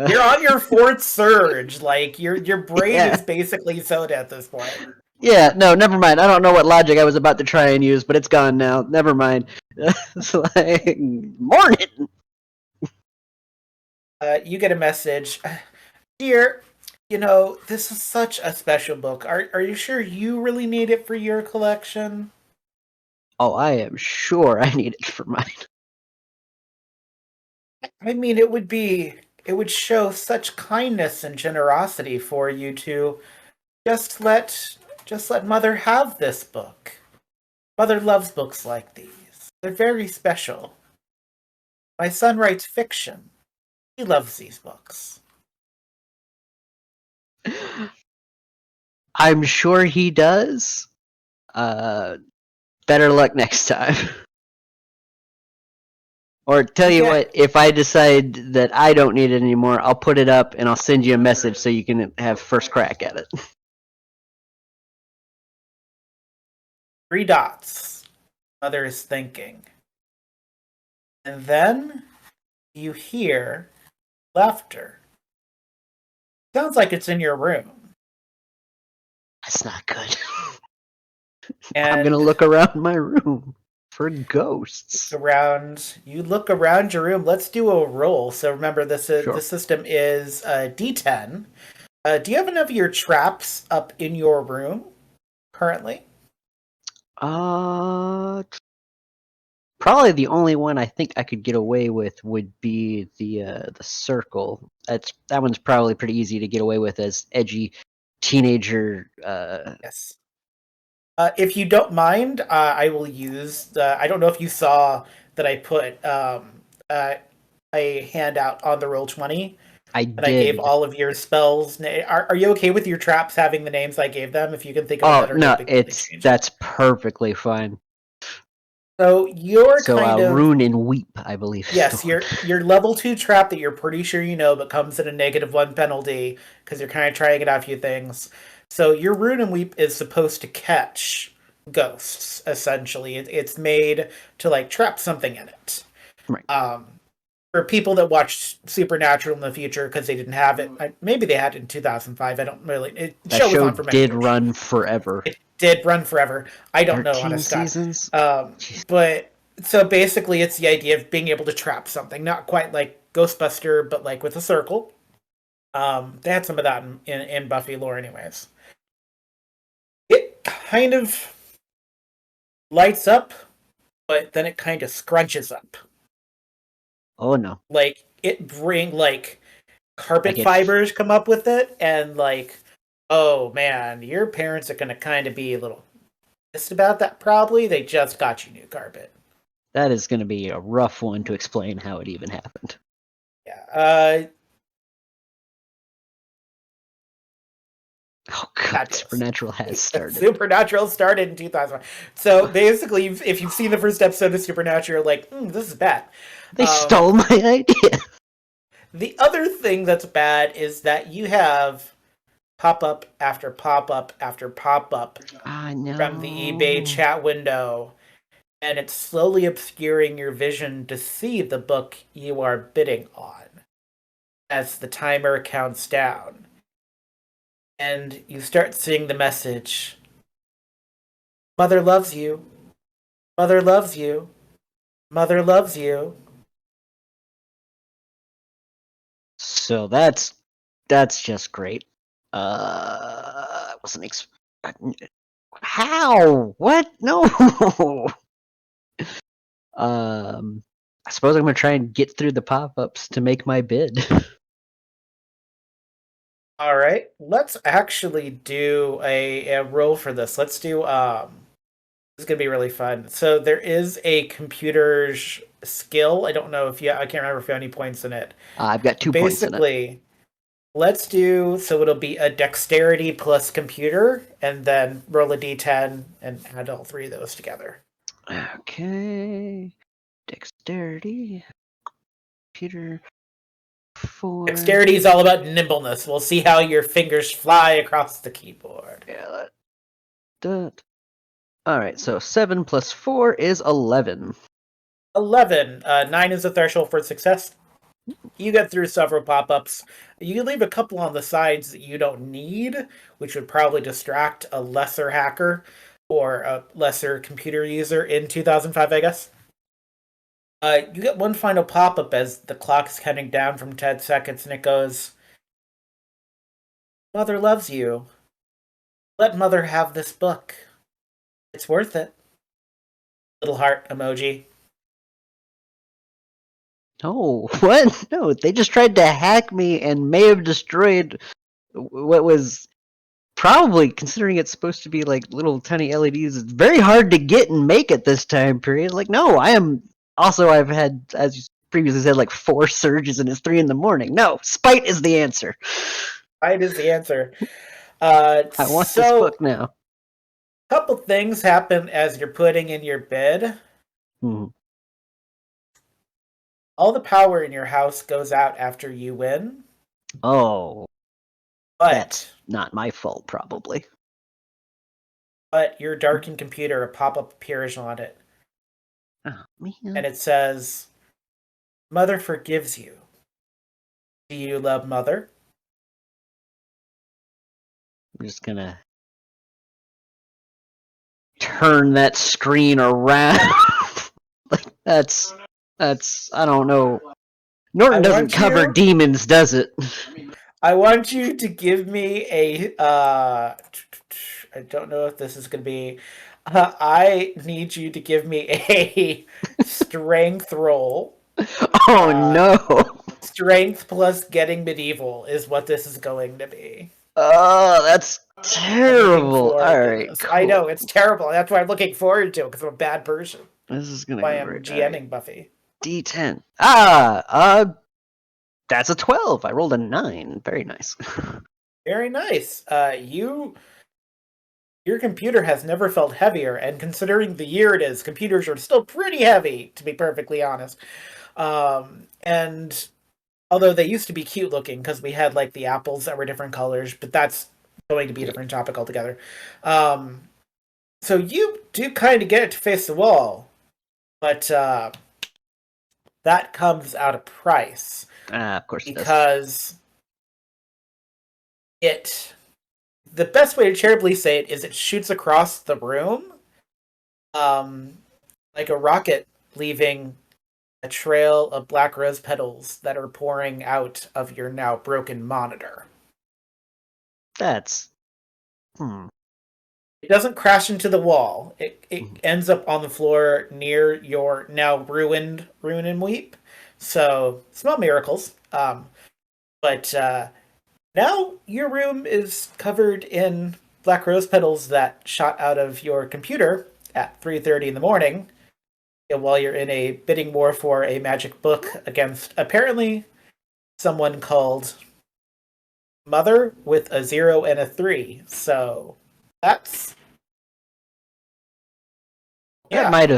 You're on your 4th surge. Like your brain is basically soda at this point. Yeah, no, never mind. I don't know what logic I was about to try and use, but it's gone now. Never mind. It's like, morning. You get a message, dear. You know, this is such a special book. Are you sure you really need it for your collection? Oh, I am sure I need it for mine. I mean, it would be it would show such kindness and generosity for you to just let Mother have this book. Mother loves books like these. They're very special. My son writes fiction. He loves these books. I'm sure he does. Better luck next time. Or tell you Yeah. what, if I decide that I don't need it anymore, I'll put it up and I'll send you a message so you can have first crack at it. 3 dots. Mother is thinking. And then you hear laughter. Sounds like it's in your room. That's not good. And I'm gonna look around my room for ghosts. you look around your room. Let's do a roll. So remember, Sure. the system is D10. Do you have enough of your traps up in your room currently? Probably the only one I think I could get away with would be the circle. That one's probably pretty easy to get away with as edgy teenager. Yes. If you don't mind, I will use the. I don't know if you saw that I put a handout on the Roll20, I and I gave did. all of your spells. Are you okay with your traps having the names I gave them? If you can think of a Oh better no, name to quickly change it. that's perfectly fine. So you're So kind of Rune and Weep, I believe. yes, your level 2 trap that you're pretty sure you know, but comes at a -1 penalty because you're kind of trying it out a few things. So your Rune and Weep is supposed to catch ghosts. Essentially, it's made to like trap something in it. Right. For people that watched Supernatural in the future because they didn't have it, maybe they had it in 2005. I don't really. That Show was show on for many did years. run forever. It did run forever. I don't know, 13 honest God. seasons. But so basically, it's the idea of being able to trap something, not quite like Ghostbuster, but like with a circle. They had some of that in Buffy lore, anyways. It kind of lights up, but then it kind of scrunches up. Oh no. Like like carpet Like fibers come up with it, and like, oh man, your parents are gonna kind of be a little pissed about that. Probably they just got you new carpet. That is going to be a rough one to explain how it even happened. Yeah. Oh god, Supernatural has started. Supernatural started in 2001. So basically, if you've seen the first episode of Supernatural, you're like, this is bad. They stole my idea. The other thing that's bad is that you have pop-up after pop-up after pop-up No. from the eBay chat window, and it's slowly obscuring your vision to see the book you are bidding on as the timer counts down. And you start seeing the message, Mother loves you. Mother loves you. Mother loves you. So that's just great. Wasn't how? What? No. I suppose I'm gonna try and get through the pop-ups to make my bid. All right, let's actually do a roll for this. Let's do this is gonna be really fun. So there is a computer skill. I don't know if I can't remember if you have any points in it. I've got 2 points in it. Basically, let's do so it'll be a dexterity plus computer, and then roll a d10 and add all 3 of those together. Okay. Dexterity. Computer. 4. Dexterity is all about nimbleness. We'll see how your fingers fly across the keyboard. Yeah. That. All right. So 7 plus 4 is 11. 11. 9 is the threshold for success. You get through several pop-ups. You leave a couple on the sides that you don't need, which would probably distract a lesser hacker or a lesser computer user in 2005, I guess. You get one final pop-up as the clock is counting down from 10 seconds, and it goes, Mother loves you. Let Mother have this book. It's worth it. Little heart emoji. No, what? No, they just tried to hack me and may have destroyed what was probably, considering it's supposed to be like little tiny LEDs, it's very hard to get and make at this time period. Like, no, I am. Also, I've had, as you previously said, like 4 surges and it's 3 in the morning. No, spite is the answer. Spite is the answer. I want this So, book now. a couple things happen as you're putting in your bid. Hmm. All the power in your house goes out after you win, Oh, but that's not my fault, probably. your darkened computer, a pop-up appears on it, Oh, man. and it says, "Mother forgives you. Do you love Mother?" I'm just gonna turn that screen around. Like, that's, I don't know. Norton doesn't cover demons, does it? I want you to give me a. I don't know if this is going to be. I need you to give me a strength roll. Oh no! Strength plus getting medieval is what this is going to be. Oh, that's terrible. All right, cool. I know it's terrible. That's why I'm looking forward to it because I'm a bad person. This is gonna Why go I'm right. GMing Buffy. D10. That's a 12. I rolled a 9. Very nice. Very nice. Your computer has never felt heavier, and considering the year it is, computers are still pretty heavy, to be perfectly honest. And although they used to be cute looking because we had like the apples that were different colors, but that's going to be a different topic altogether. So you do kind of get it to face the wall, but that comes at a price. Of course it does. Because the best way to charitably say it is it shoots across the room like a rocket, leaving a trail of black rose petals that are pouring out of your now broken monitor. That's... It doesn't crash into the wall. It ends up on the floor near your now ruined Rune and Weep. So, small miracles. But now your room is covered in black rose petals that shot out of your computer at 3:30 in the morning while you're in a bidding war for a magic book against apparently someone called Mother with a 0 and a 3. So that's That might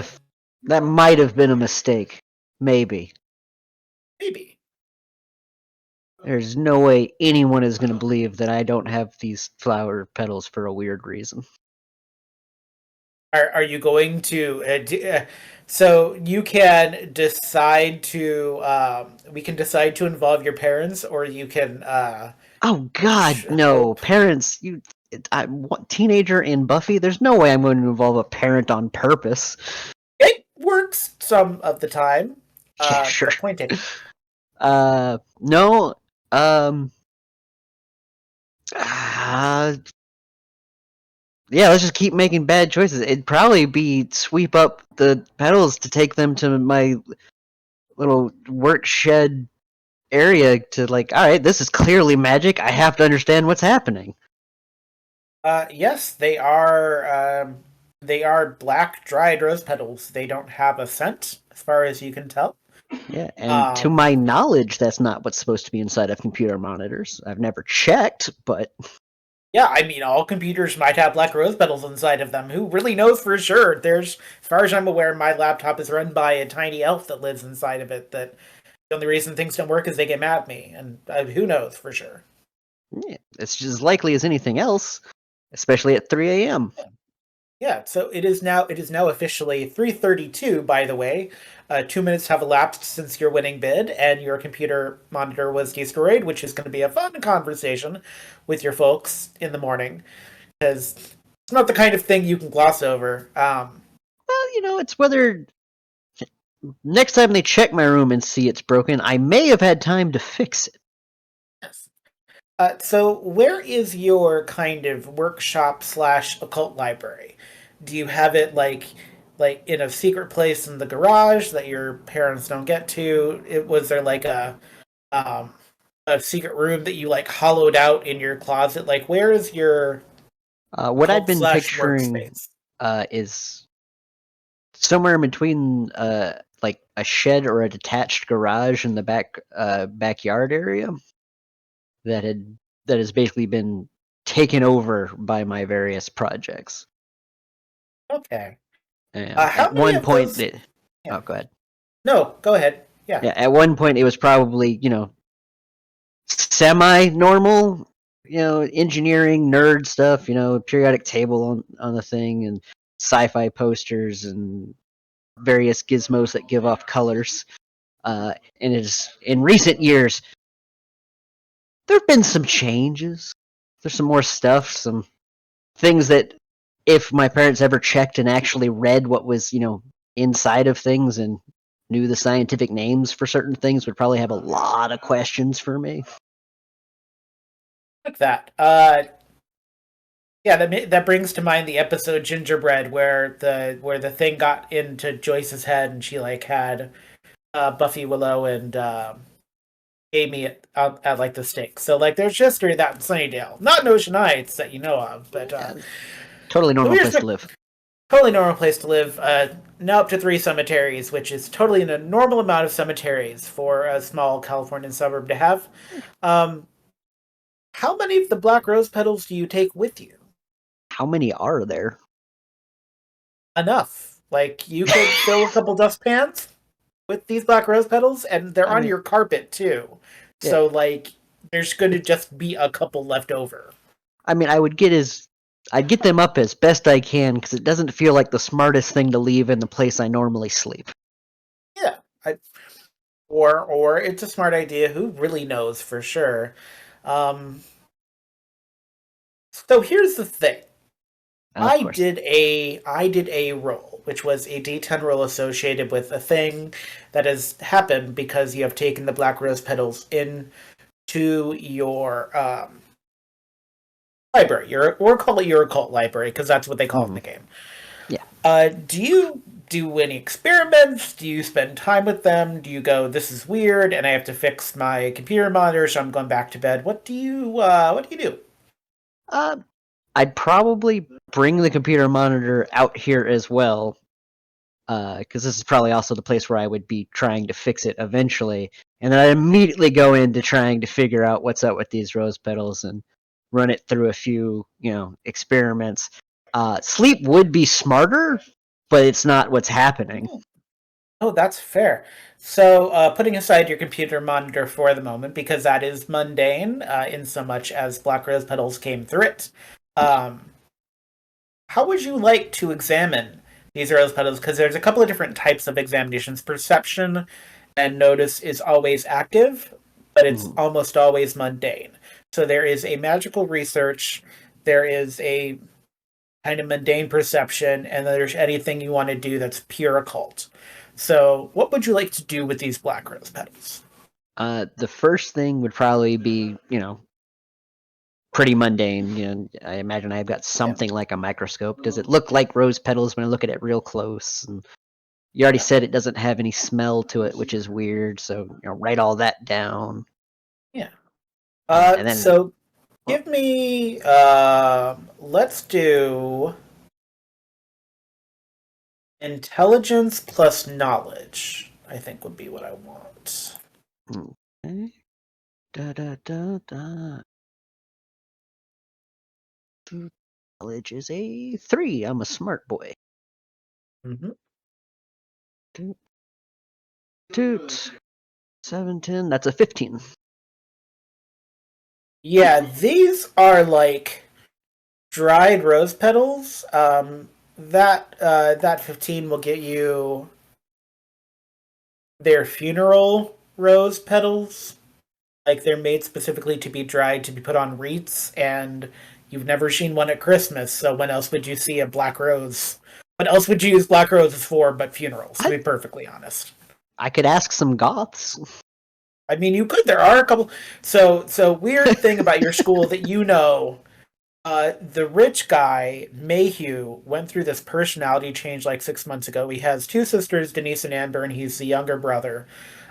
have been a mistake. Maybe. There's no way anyone is going to believe that I don't have these flower petals for a weird reason. Are you going to? So you can decide to. We can decide to involve your parents, or you can. Oh God, no! Parents, teenager in Buffy. There's no way I'm going to involve a parent on purpose. It works some of the time. Yeah, sure. Pointing. No. Yeah, let's just keep making bad choices. It'd probably be sweep up the petals to take them to my little work shed area to like, all right, this is clearly magic. I have to understand what's happening. Yes, they are. They are black dried rose petals. They don't have a scent, as far as you can tell. Yeah, and to my knowledge, that's not what's supposed to be inside of computer monitors. I've never checked, but... Yeah, I mean, all computers might have black rose petals inside of them. Who really knows for sure? As far as I'm aware, my laptop is run by a tiny elf that lives inside of it. That the only reason things don't work is they get mad at me, and who knows for sure? Yeah, it's just as likely as anything else, especially at 3 a.m. Yeah, so it is now officially 3:32. By the way, 2 minutes have elapsed since your winning bid, and your computer monitor was destroyed, which is going to be a fun conversation with your folks in the morning, because it's not the kind of thing you can gloss over. Well, it's whether next time they check my room and see it's broken, I may have had time to fix it. Yes. So where is your kind of workshop / occult library? Do you have it like like in a secret place in the garage that your parents don't get to? Was there like um a secret room that you like hollowed out in your closet? Like, where is your What I'd cult been slash picturing workspace? is somewhere in between like a shed or a detached garage in the backyard area that had that has basically been taken over by my various projects. Okay. At How many one of point, those? Yeah. oh, go ahead. No, go ahead. Yeah. Yeah, at one point it was probably semi-normal, engineering nerd stuff, periodic table on the thing and sci-fi posters and various gizmos that give off colors. And it's in recent years there have been some changes. There's some more stuff, some things that if my parents ever checked and actually read what was, inside of things and knew the scientific names for certain things would probably have a lot of questions for me. Like that. Yeah, that brings to mind the episode Gingerbread, where the thing got into Joyce's head, and she like had Buffy, Willow, and Amy at like the stake. So like, there's history of that in Sunnydale, not in Ocean Heights that you know of, but Totally so normal place to live. totally normal place to live. Now up to 3 cemeteries, which is totally a normal amount of cemeteries for a small Californian suburb to have. Um, how many of the black rose petals do you take with you? How many are there? Enough. Like, you could fill a couple dustpans with these black rose petals, and they're I on mean, your carpet too. yeah. So like, there's going to just be a couple left over. I mean, I'd get them up as best I can because it doesn't feel like the smartest thing to leave in the place I normally sleep. Yeah, or it's a smart idea. Who really knows for sure? Um, so here's the thing. Of course. I did a roll, which was a D10 roll associated with a thing that has happened because you have taken the black rose petals into your library. Or call it your occult library because that's what they call it in the game. Yeah. Do you do any experiments? Do you spend time with them? Do you go, this is weird, and I have to fix my computer monitor, so I'm going back to bed? What do you do? I'd probably bring the computer monitor out here as well, because this is probably also the place where I would be trying to fix it eventually, and then I'd immediately go into trying to figure out what's up with these rose petals and run it through a few, experiments. Sleep would be smarter, but it's not what's happening. Oh, that's fair. So, putting aside your computer monitor for the moment, because that is mundane, in so much as black rose petals came through it, um, how would you like to examine these rose petals? Because there's a couple of different types of examinations. Perception and notice is always active, but it's almost always mundane. So there is a magical research, there is a kind of mundane perception, and then there's anything you want to do that's pure occult. So, what would you like to do with these black rose petals? The first thing would probably be, pretty mundane. I imagine I've got something like a microscope. Does it look like rose petals when I look at it real close? And you already said it doesn't have any smell to it, which is weird. So write all that down. Yeah. And then, So give me. Let's do intelligence plus knowledge. I think would be what I want. okay. Da da da da. Knowledge is a 3. I'm a smart boy. Mm-hmm. Toot, toot. 7, 10. That's a 15. Yeah, these are like dried rose petals. That 15 will get you their funeral rose petals. Like, they're made specifically to be dried to be put on wreaths, and you've never seen one at Christmas, so when else would you see a black rose? What else would you use black roses for but funerals, to be perfectly honest? I could ask some goths. I mean, you could. There are a couple. So weird thing about your school that you know. The rich guy, Mayhew, went through this personality change like 6 months ago. He has two sisters, Denise and Amber, and he's the younger brother.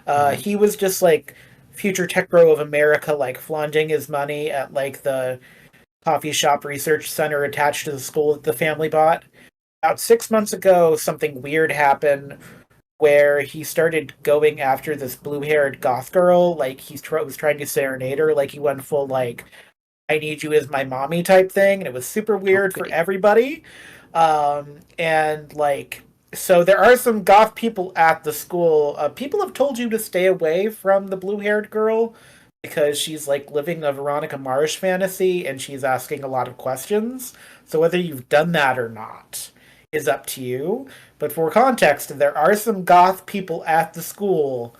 Mhm. He was just like future tech bro of America, like flaunting his money at like the coffee shop research center attached to the school that the family bought. About 6 months ago, something weird happened where he started going after this blue-haired goth girl. Like was trying to serenade her. Like he went full like I need you as my mommy type thing, and it was super weird for Okay. everybody. And like, so there are some goth people at the school. People have told you to stay away from the blue haired girl because she's like living a Veronica Mars fantasy and she's asking a lot of questions. So whether you've done that or not is up to you. But for context, there are some goth people at the school.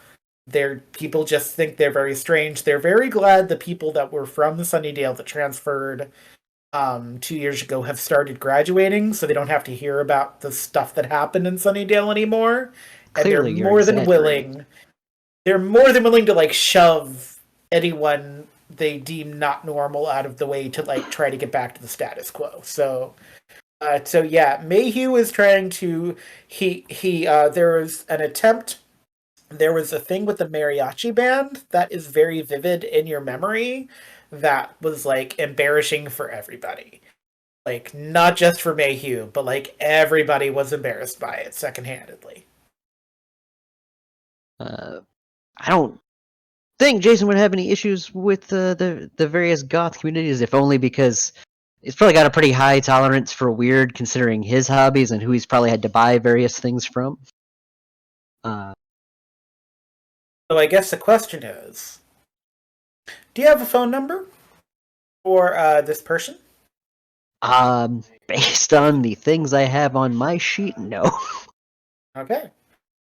They're people just think they're very strange. They're very glad the people that were from Sunnydale that transferred 2 years ago have started graduating, so they don't have to hear about the stuff that happened in Sunnydale anymore. And they're Clearly, you're more than exaggerating. willing. They're more than willing to like shove anyone they deem not normal out of the way to like try to get back to the status quo. So yeah, Mayhew is trying to. There was an attempt. There was a thing with the mariachi band that is very vivid in your memory that was like embarrassing for everybody. Like not just for Mayhew, but like everybody was embarrassed by it secondhandedly. Uh, I don't think Jason would have any issues with the various goth communities, if only because he's probably got a pretty high tolerance for weird, considering his hobbies and who he's probably had to buy various things from. Uh, So I guess the question is, do you have a phone number for this person? based on the things I have on my sheet, no. Okay.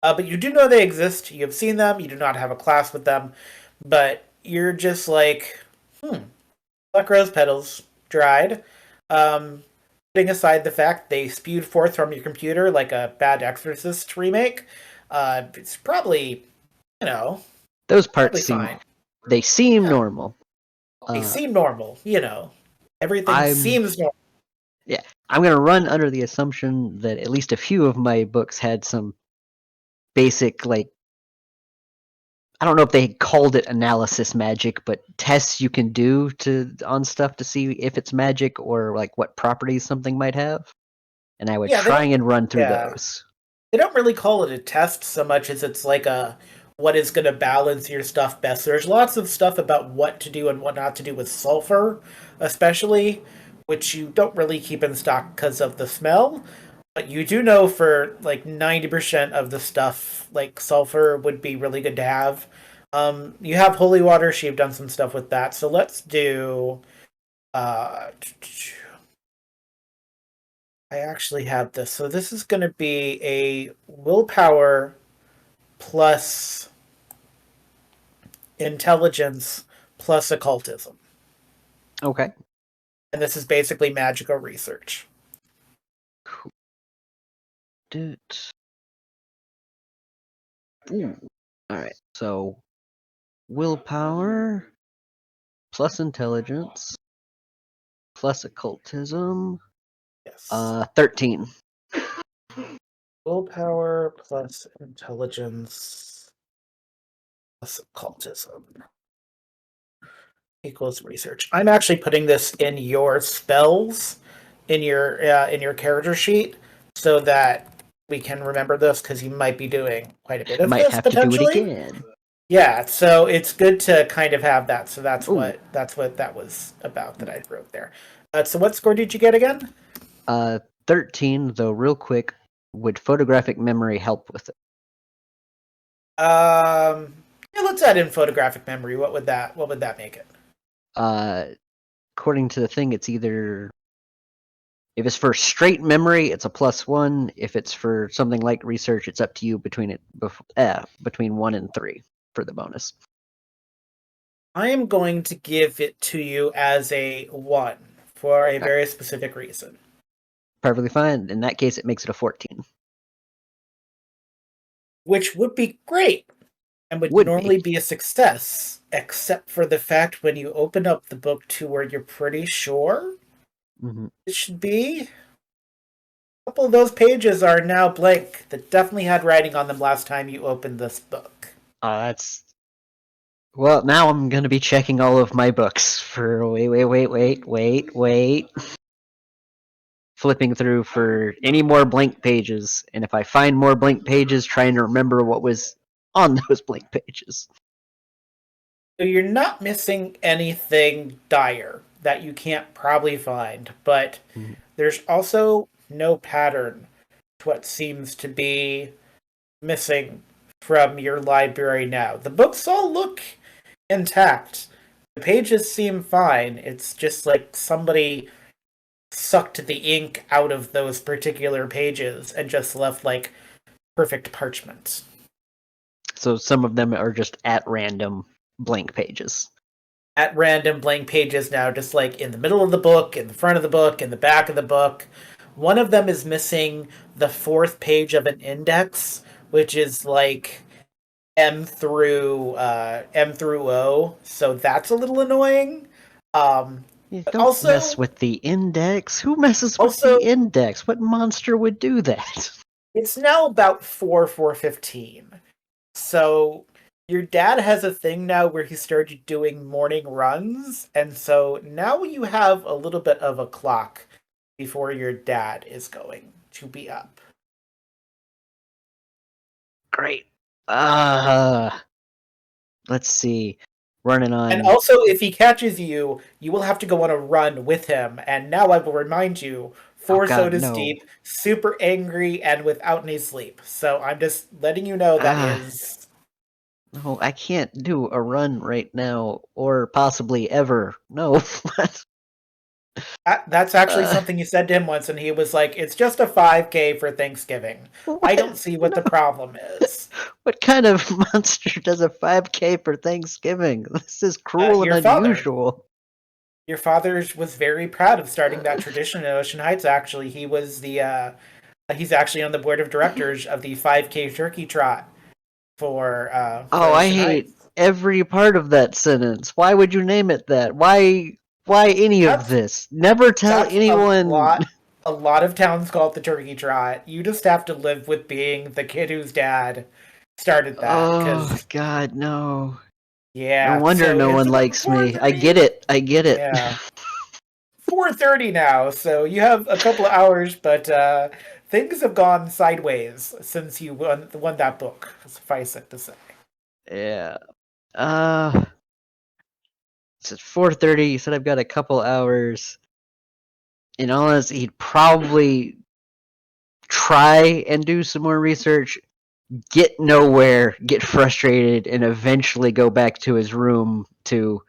But you do know they exist. You have seen them. You do not have a class with them. But you're just like, black rose petals, dried. Um, Putting aside the fact they spewed forth from your computer like a bad Exorcist remake, it's probably, you know, Those parts probably seem fine. they seem Yeah. normal. They Uh, seem normal, you know. Everything I'm seems normal. yeah, I'm gonna run under the assumption that at least a few of my books had some basic like I don't know if they called it analysis magic, but tests you can do to on stuff to see if it's magic or like what properties something might have. And I would Yeah, they try don't. and run through Yeah, those. they don't really call it a test so much as it's like a what is going to balance your stuff best. There's lots of stuff about what to do and what not to do with sulfur, especially, which you don't really keep in stock because of the smell. But you do know for like 90% of the stuff, like sulfur would be really good to have. You have holy water, so you've done some stuff with that. So let's do. Uh, I actually have this. So this is going to be a willpower plus intelligence plus occultism. Okay. And this is basically magical research. Cool. Ooh. All right. So willpower plus intelligence plus occultism. Yes. 13. Willpower plus intelligence plus occultism equals research. I'm actually putting this in your spells in your character sheet so that we can remember this because you might be doing quite a bit of Might this have to do it potentially. again. Yeah, so it's good to kind of have that. So Ooh. that's what that was about that I wrote there. So what score did you get again? 13. Though, real quick, would photographic memory help with it? Yeah, let's add in photographic memory. What would that make it? Uh, according to the thing, it's either if it's for straight memory, it's a +1. If it's for something like research, it's up to you between 1 and 3 for the bonus. I am going to give it to you as a 1 for a Okay. very specific reason. Perfectly fine. In that case, it makes it a 14. Which would be great and would Would be. normally be a success, except for the fact when you open up the book to where you're pretty sure Mhm. It should be. A couple of those pages are now blank. That definitely had writing on them last time you opened this book. That's well. Now I'm gonna be checking all of my books for wait. Flipping through for any more blank pages, and if I find more blank pages, trying to remember what was on those blank pages. So you're not missing anything dire that you can't probably find, but Mhm. there's also no pattern to what seems to be missing from your library now. The books all look intact. The pages seem fine. It's just like somebody sucked the ink out of those particular pages and just left like perfect parchment. So some of them are just at random blank pages. At random blank pages now, just like in the middle of the book, in the front of the book, in the back of the book. One of them is missing the fourth page of an index, which is like M through O, so that's a little annoying. Yeah, But don't mess also with the index. Who messes with the also index? What monster would do that? it's now about 4:15. So your dad has a thing now where he started doing morning runs, and so now you have a little bit of a clock before your dad is going to be up. Great. Let's see. Running And on. also, if he catches you, you will have to go on a run with him. And now I will remind you, Oh four God, sodas no. deep, super angry, and without any sleep. So I'm just letting you know that Ah, is no, I can't do a run right now, or possibly ever. No. that's actually uh, something you said to him once, and he was like, "It's just a 5K for Thanksgiving. I what? don't see what No. the problem is." What kind of monster does a 5K for Thanksgiving? This is cruel and Your father. unusual. Your father was very proud of starting that tradition in Ocean Heights. Actually, he was the he's actually on the board of directors of the 5K turkey trot for Oh, I Ocean hate Heights. every part of that sentence. Why would you name it that? Why any of That's this? Never tell that's a anyone. lot. A lot of towns call it the turkey trot. You just have to live with being the kid whose dad started that. Oh Because God, no. No yeah, wonder so no it's one about likes four me. I get thirty. it. I get it. Yeah, 4:30 now. So you have a couple of hours, but things have gone sideways since you won that book. Suffice it to say. Yeah. Uh, it's 4:30. You said I've got a couple hours. In all honesty, he'd probably try and do some more research, get nowhere, get frustrated, and eventually go back to his room to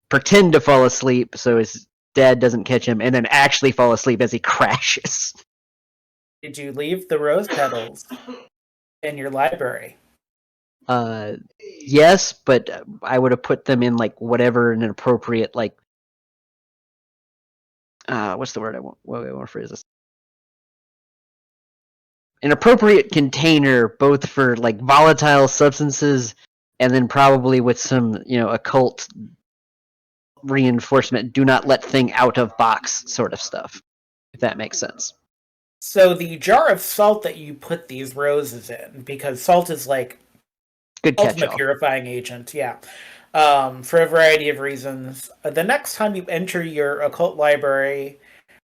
pretend to fall asleep so his dad doesn't catch him, and then actually fall asleep as he crashes. Did you leave the rose petals in your library? Uh, yes, but I would have put them in like whatever an appropriate like what's the word I want? What do I want to phrase this? An appropriate container, both for like volatile substances, and then probably with some occult reinforcement. Do not let thing out of box sort of stuff. If that makes sense. So the jar of salt that you put these roses in, because salt is like Good catch ultimate all. purifying agent, yeah. For a variety of reasons. The next time you enter your occult library,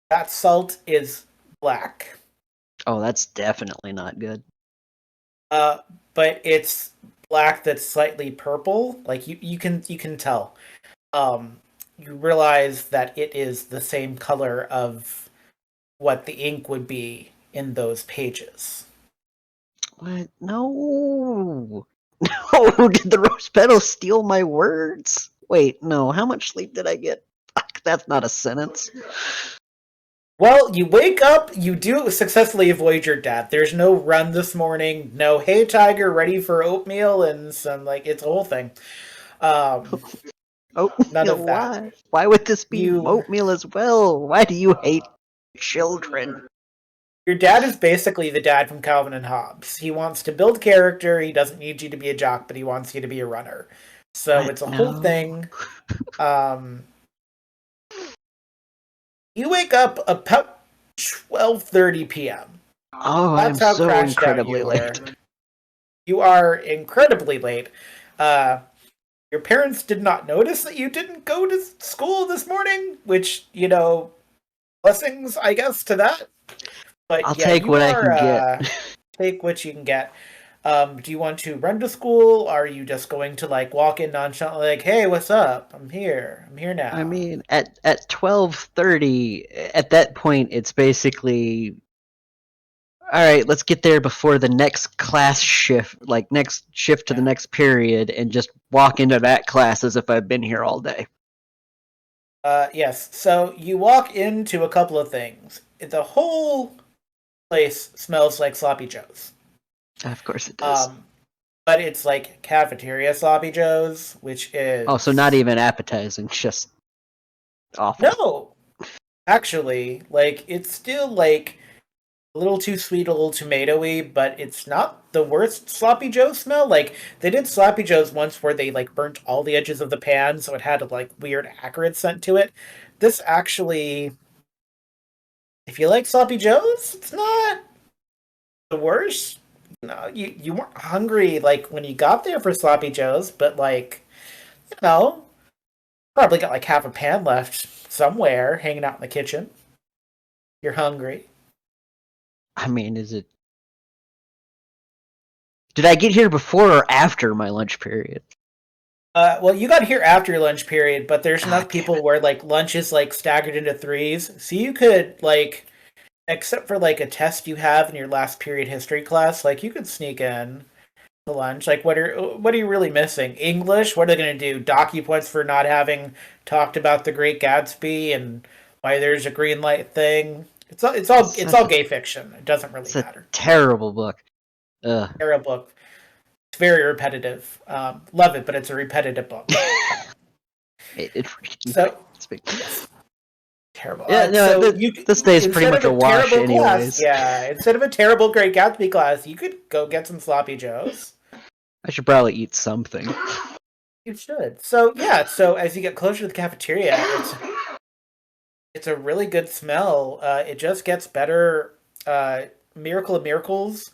that salt is black. Oh, that's definitely not good. Uh, but it's black that's slightly purple. Like you can tell. You realize that it is the same color of what the ink would be in those pages. What? No. No, did the rose petal steal my words? Wait, no. How much sleep did I get? Fuck, that's not a sentence. Well, you wake up, you do successfully avoid your death. There's no run this morning, no hey tiger, ready for oatmeal and some like it's a whole thing. None Oatmeal, of that. why? Why would this be You oatmeal as well? Why do you hate children? your dad is basically the dad from Calvin and Hobbes. He wants to build character, he doesn't need you to be a jock, but he wants you to be a runner. So What? it's a whole No. thing. Um You wake up about 12:30 p.m. Oh, I am That's how so crashed out incredibly you were. late. You are incredibly late. Uh, your parents did not notice that you didn't go to school this morning, which, blessings, I guess, to that. I'll But yeah, take you what I can are, get. take what you can get. Do you want to run to school? Are you just going to like walk in nonchalantly, like, "Hey, what's up? I'm here. I'm here I now." mean, at 12:30, at that point, it's basically all right. Let's get there before the next class shift, like next shift to the Yeah. next period, and just walk into that class as if I've been here all day. Yes. So you walk into a couple of things. The whole place smells like sloppy joes. Of course it does. Um, but it's like cafeteria sloppy joes, which Oh, so not is even appetizing, just awful. no, actually, like it's still like a little too sweet, a little tomatoey, but it's not the worst sloppy joe smell. Like they did sloppy joes once where they like burnt all the edges of the pan, so it had a like weird acrid scent to it. This actually, if you like sloppy joes, it's not the worst. No, you weren't hungry like when you got there for sloppy joes, but like you know, probably got like half a pan left somewhere hanging out in the kitchen. You're hungry. I mean, is it? Did I get here before or after my lunch period? Well, you got here after your lunch period, but there's Ah, enough damn people it! where like lunch is like staggered into threes, so you could like, except for like a test you have in your last period history class, like you could sneak in to lunch. Like, what are you really missing? English? What are they gonna do? Dock you points for not having talked about the Great Gatsby and why there's a green light thing? It's Such all a gay fiction. It doesn't really it's a matter. terrible book. Ugh. Terrible book. It's very repetitive. Love it, but it's a repetitive book. It So it's big. yes, terrible. Yeah, no, So you this day is pretty instead of much a a wash, terrible class, anyways. yeah, instead of a terrible Great Gatsby class, you could go get some sloppy joes. I should probably eat something. You should. So yeah, so as you get closer to the cafeteria, it's a really good smell. It just gets better. Miracle of miracles.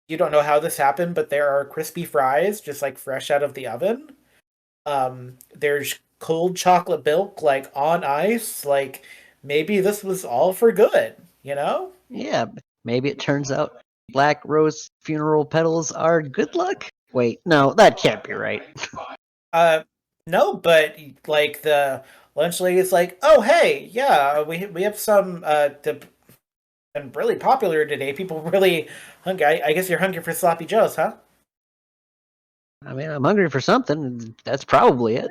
You don't know how this happened, but there are crispy fries just like fresh out of the oven. There's cold chocolate milk like on ice. Like maybe this was all for good, you know? Yeah, maybe it turns out black rose funeral petals are good luck. Wait, no, that can't be right. Uh, no, but like the lunch lady is like, oh hey, yeah, we have some been really popular today. People really hungry. I guess you're hungry for sloppy joes, huh? I mean, I'm hungry for something. And that's probably it.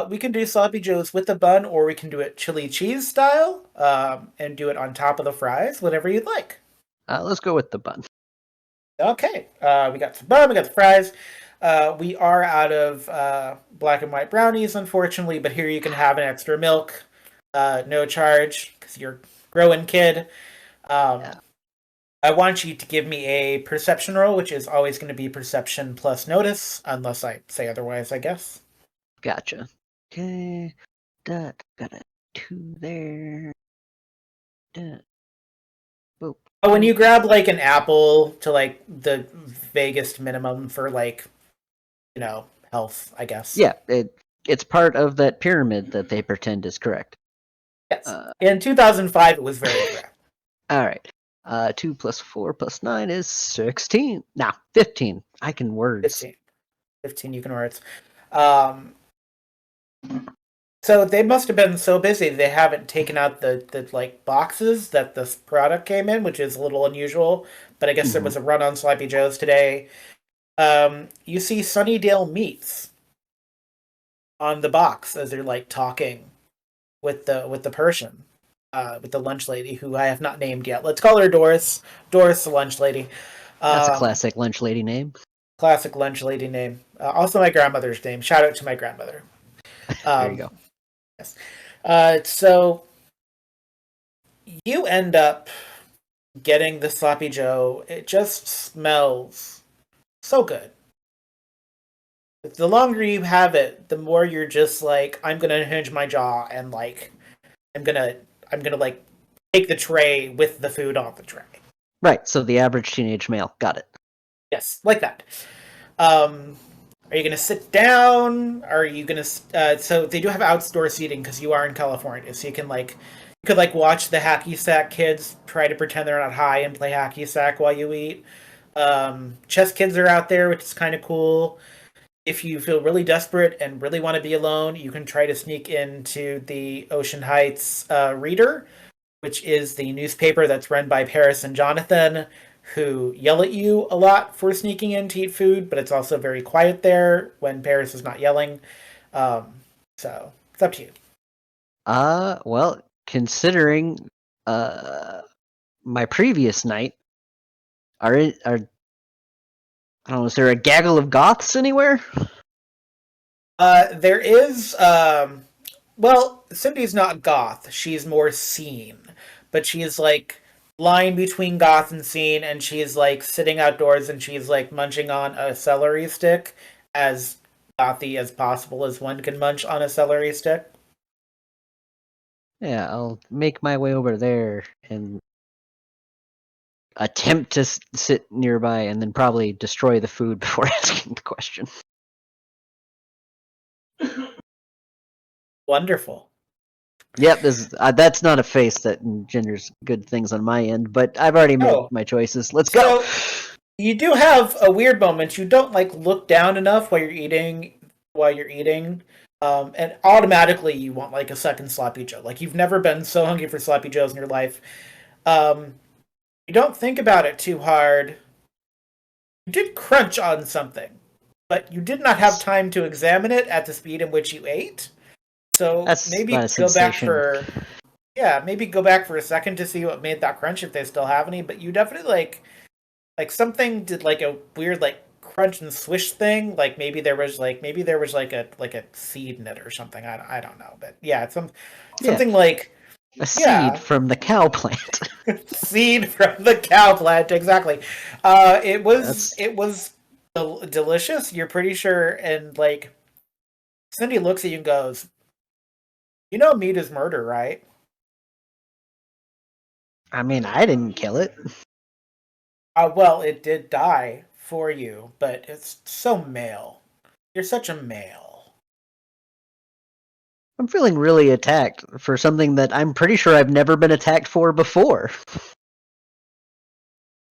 We can do sloppy joes with a bun, or we can do it chili cheese style, and do it on top of the fries, whatever you'd like. Let's go with the bun. Okay, we got some bun, we got the fries. We are out of black and white brownies, unfortunately, but here you can have an extra milk, no charge, because you're a growing kid. Yeah, Um, I want you to give me a perception roll, which is always going to be perception plus notice, unless I say otherwise, I guess. gotcha. Okay, that got a 2 there. That, boop. Oh, when you grab like an apple to like the vaguest minimum for like, health, I guess. Yeah, it's part of that pyramid that they pretend is correct. Yes. Uh, In 2005, it was very correct. all right. 2 plus 4 plus 9 is 16. Nah, 15. I can words. 15. 15 you can words. Um, so they must have been so busy they haven't taken out the like boxes that this product came in, which is a little unusual. But I guess there was a run on Sloppy Joe's today. You see Sunnydale Meats on the box as they're like talking with the person, with the lunch lady who I have not named yet. Let's call her Doris. Doris, the lunch lady. That's a Um, classic lunch lady name. classic lunch lady name. Also my grandmother's name. Shout out to my grandmother. There you Um, go. yes. So you end up getting the sloppy Joe. It just smells so good. The longer you have it, the more you're just like, I'm gonna hinge my jaw and like I'm gonna like take the tray with the food on the tray. Right. So the average teenage male. Got it. Yes, like that. Um, are you gonna sit down? Are you gonna? So they do have outdoor seating because you are in California, so you can like you could like watch the hacky sack kids try to pretend they're not high and play hacky sack while you eat. Chess kids are out there, which is kind of cool. If you feel really desperate and really want to be alone, you can try to sneak into the Ocean Heights Reader, which is the newspaper that's run by Paris and Jonathan, who yell at you a lot for sneaking in to eat food, but it's also very quiet there when Paris is not yelling. So it's up to you. Well, considering my previous night, are I don't know, is there a gaggle of goths anywhere? There is, well, Cindy's not goth. She's more scene, but she's like lying between goth and scene, and she's like sitting outdoors and she's like munching on a celery stick as gothy as possible as one can munch on a celery stick. Yeah, I'll make my way over there and attempt to sit nearby and then probably destroy the food before asking the question. Wonderful. Yep, that's not a face that engenders good things on my end, but I've already made Oh, my choices. Let's go. so you do have a weird moment. You don't like look down enough while you're eating, and automatically you want like a second sloppy Joe. Like you've never been so hungry for sloppy Joes in your life. Um, you don't think about it too hard. You did crunch on something, but you did not have time to examine it at the speed in which you ate. So That's maybe not a go back sensation. for yeah, maybe go back for a second to see what made that crunch if they still have any. But you definitely like something did like a weird like crunch and swish thing. Like maybe there was like a seed in it or something. I don't know, but yeah, it's Yeah, something like a seed yeah, from the cow plant. seed from the cow plant exactly. It was That's delicious. You're pretty sure, and like Cindy looks at you and goes, "You know, meat is murder, right?" I mean, I didn't kill it. Well, it did die for you, but it's so male. You're such a male. I'm feeling really attacked for something that I'm pretty sure I've never been attacked for before.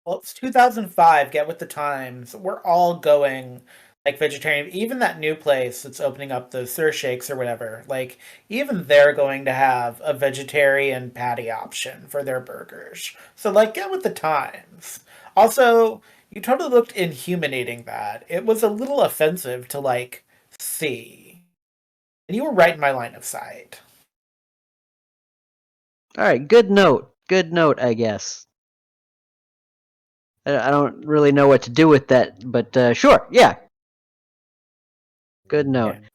Well, it's 2005. Get with the times. We're all going like vegetarian. Even that new place that's opening up, the Sir Shakes or whatever. Like even they're going to have a vegetarian patty option for their burgers. So like, get with the times. Also, you totally looked inhuman eating that. It was a little offensive to like see, and you were right in my line of sight. All right, good note. Good note, I guess. I don't really know what to do with that, but sure, yeah. Good note. Yeah.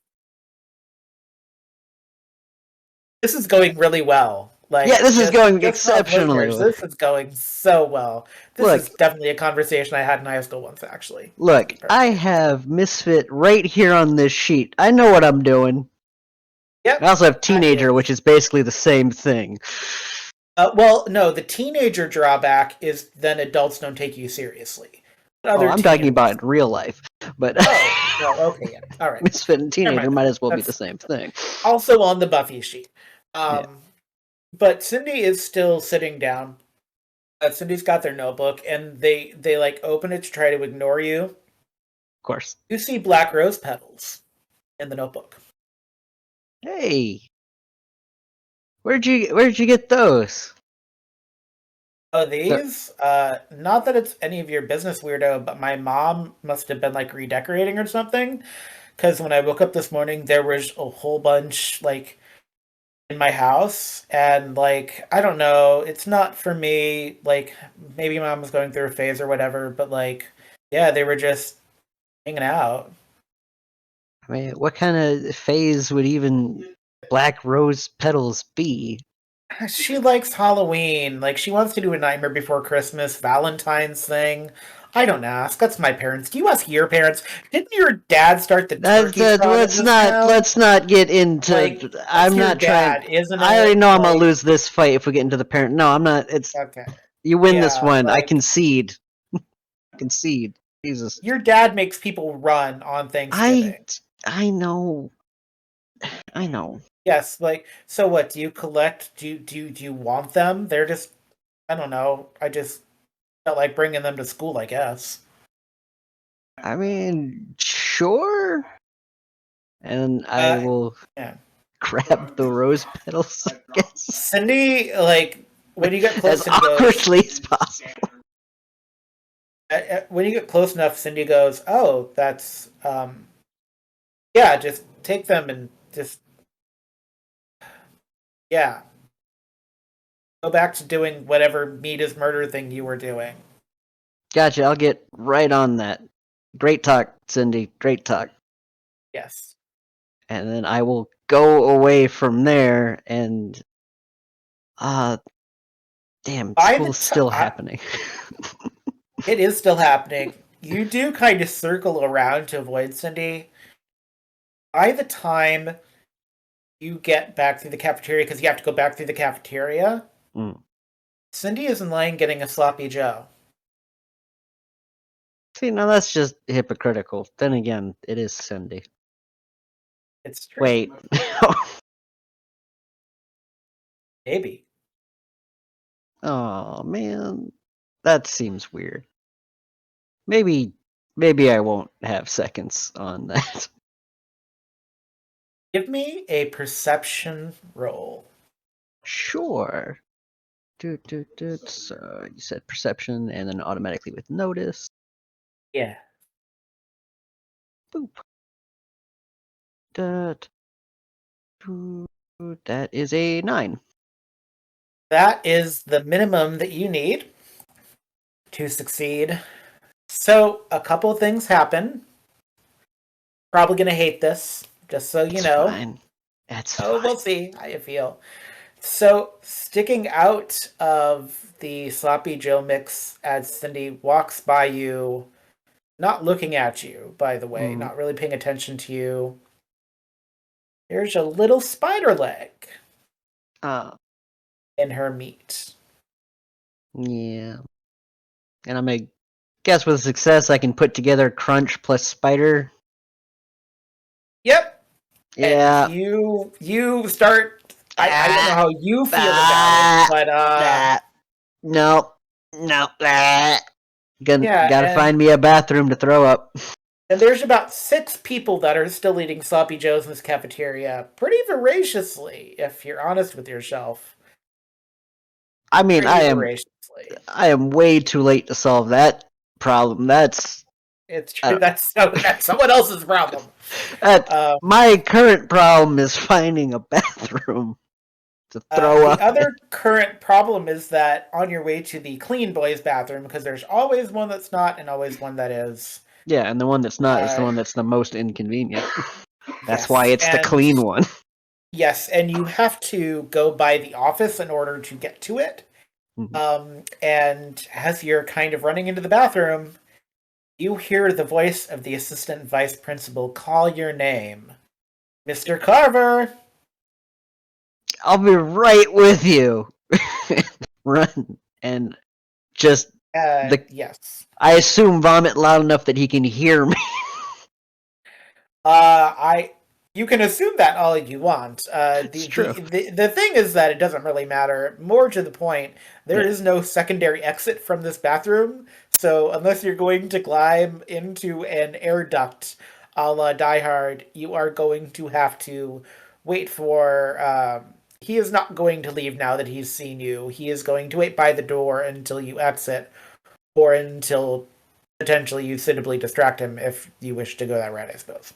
This is going really well. Yeah, Like this is going just not exceptionally pointers. well. This is going so well. This is Look, definitely a conversation I had in high school once, actually. look, I have Misfit right here on this sheet. I know what I'm doing. Yep. I also have that Teenager, is- which is basically the same thing. well, no, the teenager drawback is then adults don't take you seriously. Oh, I'm talking about in real life. But Oh, well, okay, yeah. All right. Misfit and Never Teenager mind. might as well be That's the same thing. also on the Buffy sheet. Yeah. But Cindy is still sitting down. Cindy's got their notebook, and they like open it to try to ignore you. Of course. You see black rose petals in the notebook. Hey, where'd you get those? Oh, these? Not that it's any of your business, weirdo, but my mom must have been like redecorating or something. Because when I woke up this morning, there was a whole bunch like in my house, and like I don't know, it's not for me. Like maybe mom was going through a phase or whatever, but like yeah, they were just hanging out. I mean, what kind of phase would even black rose petals be? She likes Halloween. Like, she wants to do a Nightmare Before Christmas, Valentine's thing. I don't ask. That's my parents. Do you ask your parents? Didn't your dad start the turkey trot in this town? Let's not get into. Like, I'm it's your not trying. dad, isn't I already it? know I'm gonna Like, lose this fight if we get into the parent. No, I'm not. It's okay. you win this Yeah, one. I like, concede. Concede. Jesus. your dad makes people run on I Thanksgiving. I know. I know. Yes, like, so what? Do you collect? Do you want them? They're just, I don't know. I just felt like bringing them to school, I guess. I mean, sure. And I will Yeah. grab the rose petals, I guess. Cindy, like, when you get close, As Cindy goes, awkwardly as possible. when you get close enough, Cindy goes, "Oh, that's yeah, just take them and just yeah, go back to doing whatever meat is murder thing you were doing." Gotcha, I'll get right on that. Great talk, Cindy. Great talk. Yes. And then I will go away from there and damn, By the school's still happening. it is still happening. You do kind of circle around to avoid Cindy. By the time you get back through the cafeteria, because you have to go back through the cafeteria, Cindy is in line getting a sloppy Joe. See, now that's just hypocritical. Then again, it is Cindy. It's true. Wait. Maybe. Oh man, that seems weird. Maybe I won't have seconds on that. Give me a perception roll. Sure. So you said perception and then automatically with notice. Yeah. Boop. That is a 9. That is the minimum that you need to succeed. So, a couple of things happen. Probably going to hate this, just so you know. Fine. That's Oh, fine. we'll see how you feel. So, sticking out of the Sloppy Joe mix as Cindy walks by you, not looking at you, by the way, not really paying attention to you, there's a little spider leg in her meat. Yeah. And I'm gonna guess with success I can put together crunch plus spider. Yep. Yeah. And you start. I don't know how you feel about it, but no. yeah, Gotta find me a bathroom to throw up. and there's about 6 people that are still eating sloppy joes in this cafeteria, pretty voraciously, if you're honest with yourself. I mean, Pretty I voraciously. am way too late to solve that problem. It's true. That's someone else's problem. My current problem is finding a bathroom to throw up. The other current problem is that on your way to the clean boys' bathroom, because there's always one that's not and always one that is. Yeah, and the one that's not is the one that's the most inconvenient. That's Yes, why it's the clean one. Yes, and you have to go by the office in order to get to it. And as you're kind of running into the bathroom, you hear the voice of the assistant vice principal call your name. Mr. Carver! I'll be right with you. Run. And just yes. I assume vomit loud enough that he can hear me. You can assume that all you want. It's true. The thing is that it doesn't really matter. More to the point, there is no secondary exit from this bathroom, so unless you're going to climb into an air duct a la Die Hard, you are going to have to wait for... he is not going to leave now that he's seen you. He is going to wait by the door until you exit, or until potentially you suitably distract him if you wish to go that route, I suppose.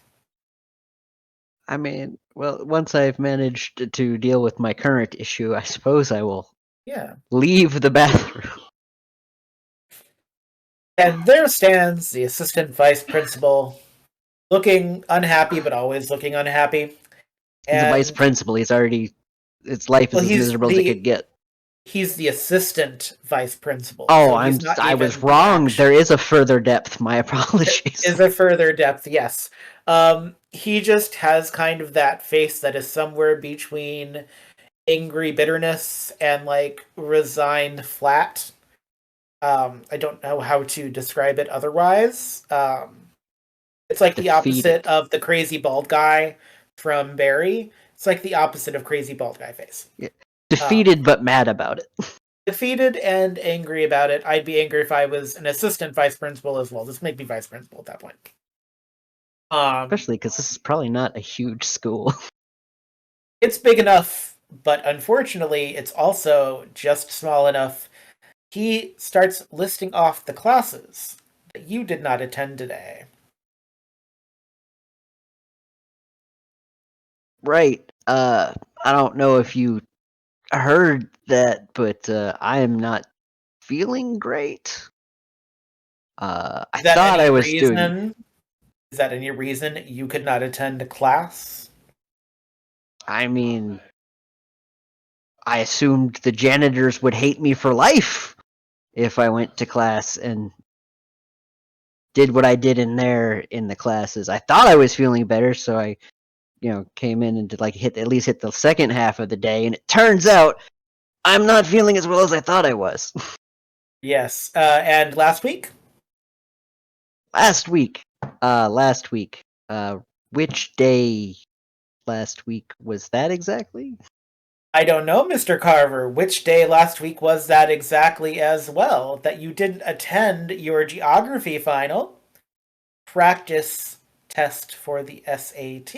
I mean, well, once I've managed to deal with my current issue, I suppose I will leave the bathroom. And there stands the assistant vice principal, looking unhappy, but always looking unhappy. He's a vice principal. He's already its life is Well, as miserable as it could get. he's the assistant vice principal. Oh, so he's not I even was wrong. actual. There is a further depth. My apologies. Is a further depth, yes. He just has kind of that face that is somewhere between angry bitterness and like resigned flat. I don't know how to describe it otherwise. It's like the opposite Defeated. of the crazy bald guy from Barry. It's like the opposite of crazy bald guy face. Yeah. Defeated but mad about it. Defeated and angry about it. I'd be angry if I was an assistant vice principal as well. Just make me vice principal at that point. Especially because this is probably not a huge school. It's big enough, but unfortunately, it's also just small enough. He starts listing off the classes that you did not attend today. Right. I don't know if you heard that, but I am not feeling great. I Is that thought any I was doing. reason? Is that any reason you could not attend a class? I mean, I assumed the janitors would hate me for life if I went to class and did what I did in there in the classes. I thought I was feeling better, so I, came in and did at least hit the second half of the day, and it turns out I'm not feeling as well as I thought I was. Yes. And last week? Last week. Which day last week was that exactly? I don't know, Mr. Carver. Which day last week was that exactly as well? That you didn't attend your geography final practice test for the SAT.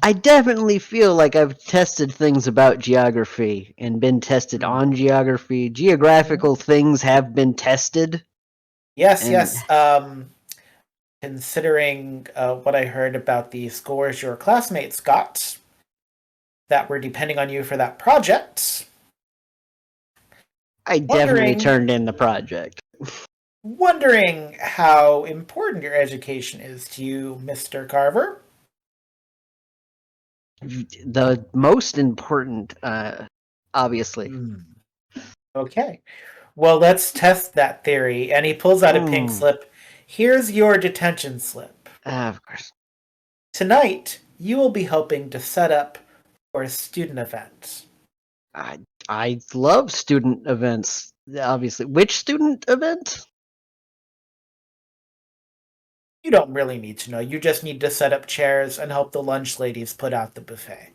I definitely feel like I've tested things about geography and been tested on geography. Geographical things have been tested. Yes, And yes. Considering what I heard about the scores your classmates got that were depending on you for that project, I definitely turned in the project. wondering how important your education is to you, Mr. Carver. The most important, obviously. Okay. Well, let's test that theory. And he pulls out a pink slip. Here's your detention slip. Of course. Tonight, you will be helping to set up for a student event. I love student events, obviously. Which student event? You don't really need to know. You just need to set up chairs and help the lunch ladies put out the buffet.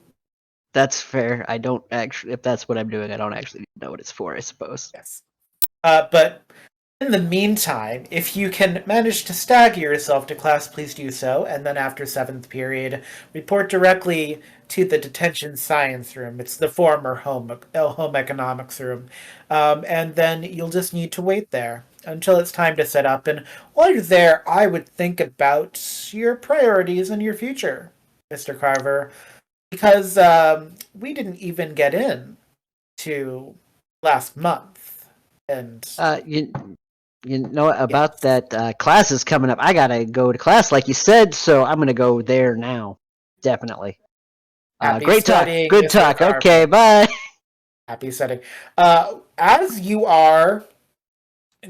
That's fair. I don't actually, if that's what I'm doing, I don't actually know what it's for, I suppose. Yes. But in the meantime, if you can manage to stagger yourself to class, please do so. And then after 7th period, report directly to the detention science room. It's the former home economics room. And then you'll just need to wait there until it's time to set up. And while you're there, I would think about your priorities and your future, Mr. Carver, because we didn't even get in to last month. And you know about that class is coming up. I gotta go to class, like you said, so I'm gonna go there now. Definitely. Great talk. Good Mr. talk. Carver. Okay, bye. Happy studying. As you are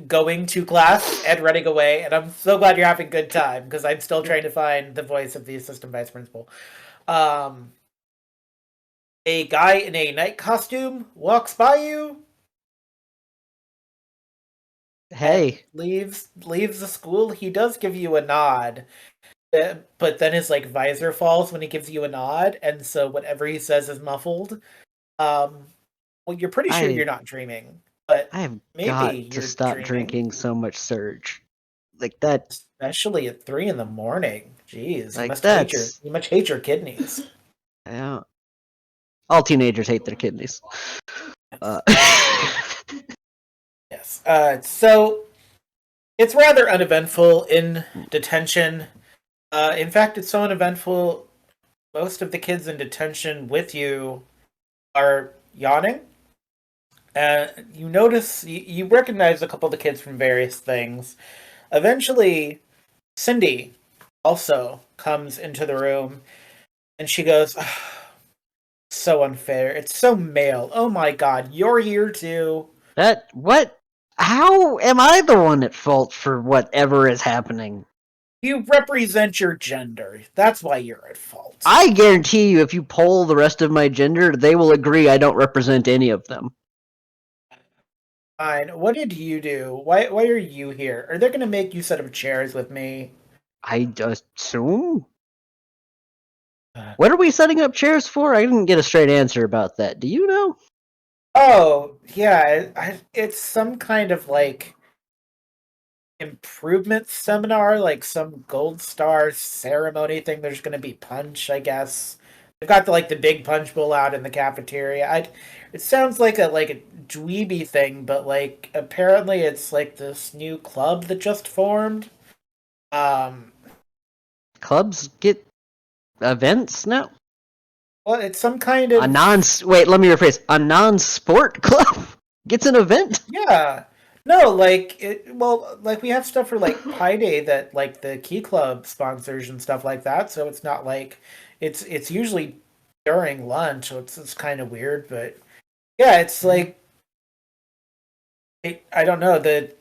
going to class and running away, and I'm so glad you're having a good time because I'm still trying to find the voice of the assistant vice principal. A guy in a night costume walks by you. Hey. Leaves the school. He does give you a nod, but then his visor falls when he gives you a nod, and so whatever he says is muffled. Well, you're pretty sure you're not dreaming, but I have maybe got you're to stop dreaming. drinking so much Surge. Like that. Especially at 3 a.m. Jeez, you must hate your kidneys. Yeah. All teenagers hate their kidneys. Yes. So it's rather uneventful in detention. In fact, it's so uneventful. Most of the kids in detention with you are yawning. You notice, you recognize a couple of the kids from various things. Eventually, Cindy also comes into the room, and she goes, So unfair. It's so male. Oh my god, you're here too. What? How am I the one at fault for whatever is happening? You represent your gender. That's why you're at fault. I guarantee you, if you poll the rest of my gender, they will agree I don't represent any of them. Fine. What did you do? Why are you here? Are they gonna make you set up chairs with me? I assume? What are we setting up chairs for? I didn't get a straight answer about that. Do you know? Oh, yeah. It's some kind of like improvement seminar, like some gold star ceremony thing. There's gonna be punch, I guess. They've got the big punch bowl out in the cafeteria. It sounds like a dweeby thing, but like apparently it's like this new club that just formed. Um, Clubs get events now? well, it's some kind of Wait, let me rephrase. A non-sport club gets an event? yeah. No, like like we have stuff for like Pi Day that like the Key Club sponsors and stuff like that. So it's not like it's usually during lunch, so it's kind of weird, but yeah, it's like I don't know the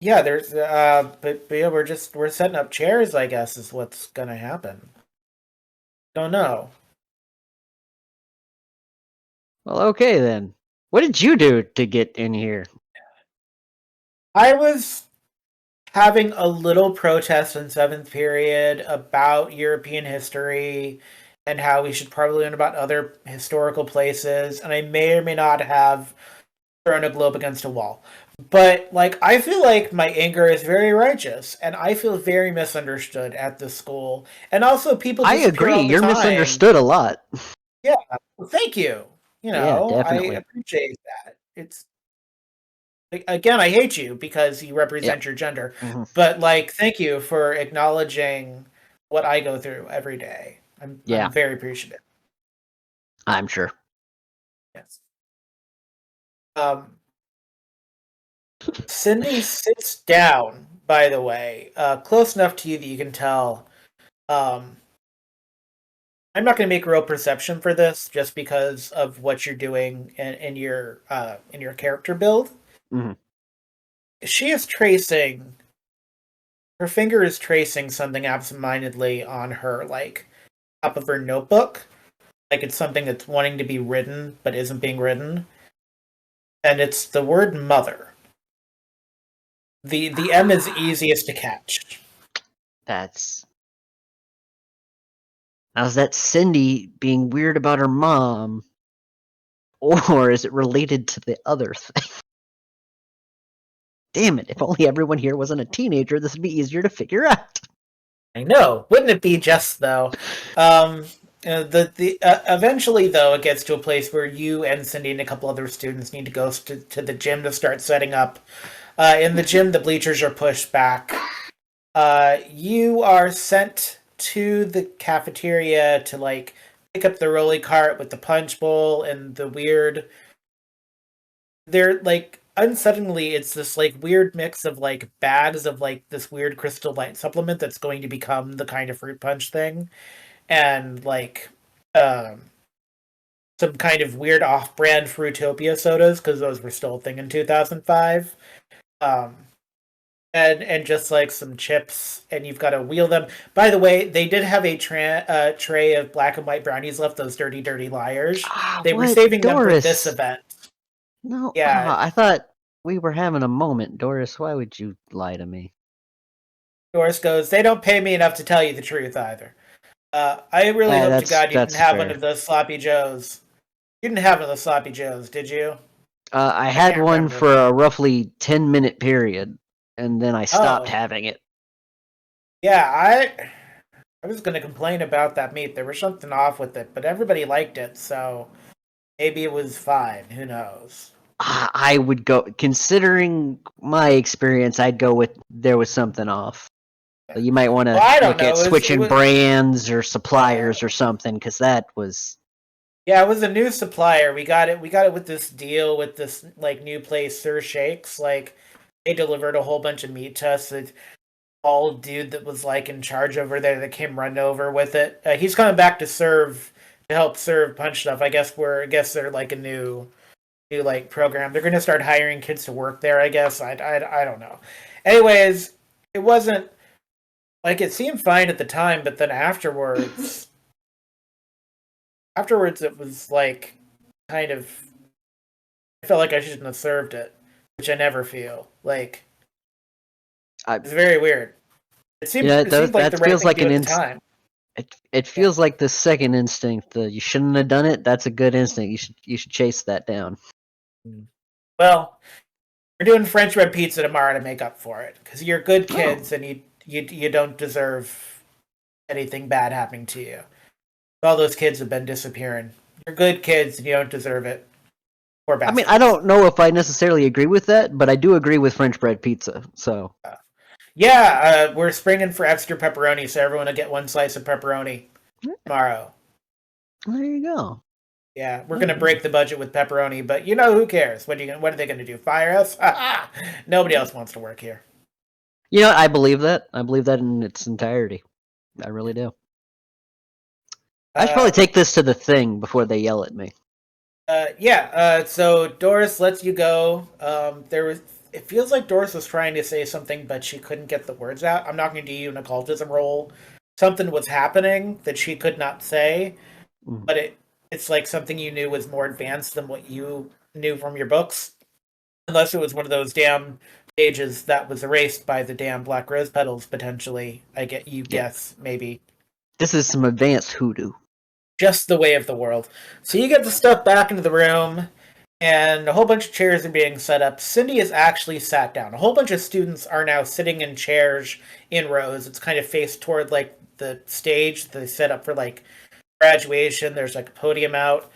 yeah, there's but yeah, we're setting up chairs, I guess is what's gonna happen. Don't know. Well, okay then. What did you do to get in here? I was having a little protest in seventh period about European history and how we should probably learn about other historical places, and I may or may not have thrown a globe against a wall. But like I feel like my anger is very righteous, and I feel very misunderstood at this school. And also people I disappear agree. all the You're time. misunderstood a lot. Yeah. Well, thank you. Yeah, I definitely. appreciate that. It's again, I hate you because you represent Yep. your gender. Mm-hmm. But like, thank you for acknowledging what I go through every day. I'm very appreciative. I'm sure. Yes. Um, Cindy sits down. By the way, close enough to you that you can tell. Um, I'm not going to make real perception for this, just because of what you're doing in your character build. Mm-hmm. She is tracing. Her finger is tracing something absentmindedly on her top of her notebook, like it's something that's wanting to be written but isn't being written, and it's the word mother. The M is easiest to catch. That's. Now, is that Cindy being weird about her mom? Or is it related to the other thing? Damn it, if only everyone here wasn't a teenager, this would be easier to figure out. I know, wouldn't it be just though? The eventually though it gets to a place where you and Cindy and a couple other students need to go to the gym to start setting up. In the gym, the bleachers are pushed back. You are sent to the cafeteria to pick up the rolly cart with the punch bowl and the weird. They're unsettlingly, it's this weird mix of bags of this weird crystal light supplement that's going to become the kind of fruit punch thing, and um some kind of weird off-brand Fruitopia sodas because those were still a thing in 2005. Um, and just some chips, and you've got to wheel them. By the way, they did have a tray of black and white brownies left. Those dirty, dirty liars. They were saving them for this event. No, Yeah, I thought we were having a moment, Doris. Why would you lie to me? Doris goes, "They don't pay me enough to tell you the truth either." I really hope to God you didn't have one of those sloppy joes. You didn't have one of those sloppy joes, did you? I had one remember. for a roughly 10-minute period, and then I stopped having it. Yeah, I was going to complain about that meat. There was something off with it, but everybody liked it, so maybe it was fine. Who knows? I would go, considering my experience, I'd go with there was something off. So you might want to look at switching brands or suppliers or something, because that was. Yeah, it was a new supplier. We got it with this deal with this new place, Sir Shakes. They delivered a whole bunch of meat to us. That all dude that was in charge over there that came running over with it. He's coming back to serve to help serve punch stuff. I guess they're like a new like program. They're going to start hiring kids to work there. I guess I don't know. Anyways, it wasn't like it seemed fine at the time, but then afterwards it was like kind of I felt like I shouldn't have served it, which I never feel. Like it's very weird. It seemed like the right feels thing like to do an at the time. It feels like the second instinct. You shouldn't have done it. That's a good instinct. You should chase that down. Well, we're doing French bread pizza tomorrow to make up for it because you're good kids and you don't deserve anything bad happening to you. All those kids have been disappearing. You're good kids and you don't deserve it. Poor bastards. I mean, I don't know if I necessarily agree with that, but I do agree with French bread pizza. So yeah, we're springing for extra pepperoni, so everyone will get one slice of pepperoni tomorrow. There you go. Yeah, we're gonna break the budget with pepperoni, but who cares? What are they gonna do? Fire us? Nobody else wants to work here. I believe that. I believe that in its entirety. I really do. I should probably take this to the thing before they yell at me. So Doris lets you go. It feels like Doris was trying to say something, but she couldn't get the words out. I'm not going to do you an occultism roll. Something was happening that she could not say, but it's like something you knew was more advanced than what you knew from your books. Unless it was one of those damn pages that was erased by the damn black rose petals, potentially. Guess, maybe. This is some advanced hoodoo. Just the way of the world. So you get the stuff back into the room, and a whole bunch of chairs are being set up. Cindy is actually sat down. A whole bunch of students are now sitting in chairs in rows. It's kind of faced toward like the stage they set up for like graduation. There's like a podium out.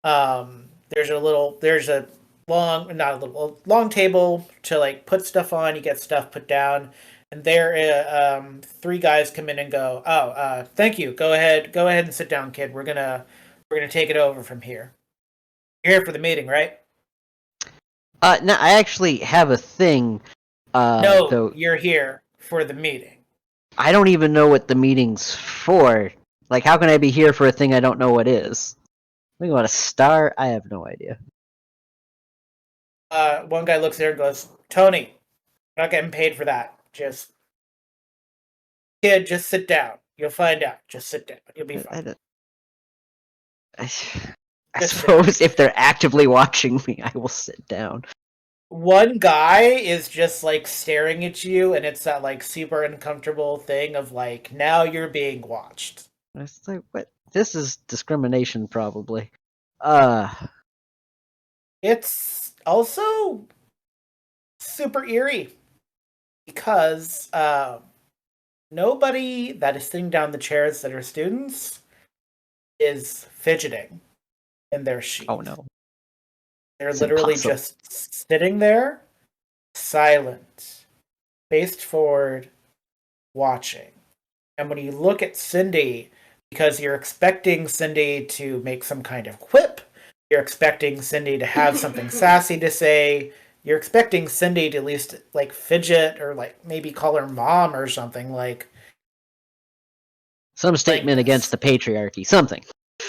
There's a long table to like put stuff on. You get stuff put down. And there, three guys come in and go, thank you. Go ahead and sit down, kid. We're gonna take it over from here. You're here for the meeting, right? No, I actually have a thing. No, though you're here for the meeting. I don't even know what the meeting's for. Like, how can I be here for a thing I don't know what is? Think about a star? I have no idea. One guy looks there and goes, Tony, I'm not getting paid for that. Just sit down. You'll find out. Just sit down. You'll be fine. I suppose if they're actively watching me, I will sit down. One guy is just like staring at you, and it's that like super uncomfortable thing of like, now you're being watched. It's like, what? This is discrimination, probably. It's also super eerie because nobody that is sitting down the chairs that are students is fidgeting in their seat. Oh no. They're literally just sitting there, silent, faced forward, watching. And when you look at Cindy, because you're expecting Cindy to make some kind of quip, you're expecting Cindy to have something sassy to say, you're expecting Cindy to at least like fidget or like maybe call her mom or something like some statement against the patriarchy, something.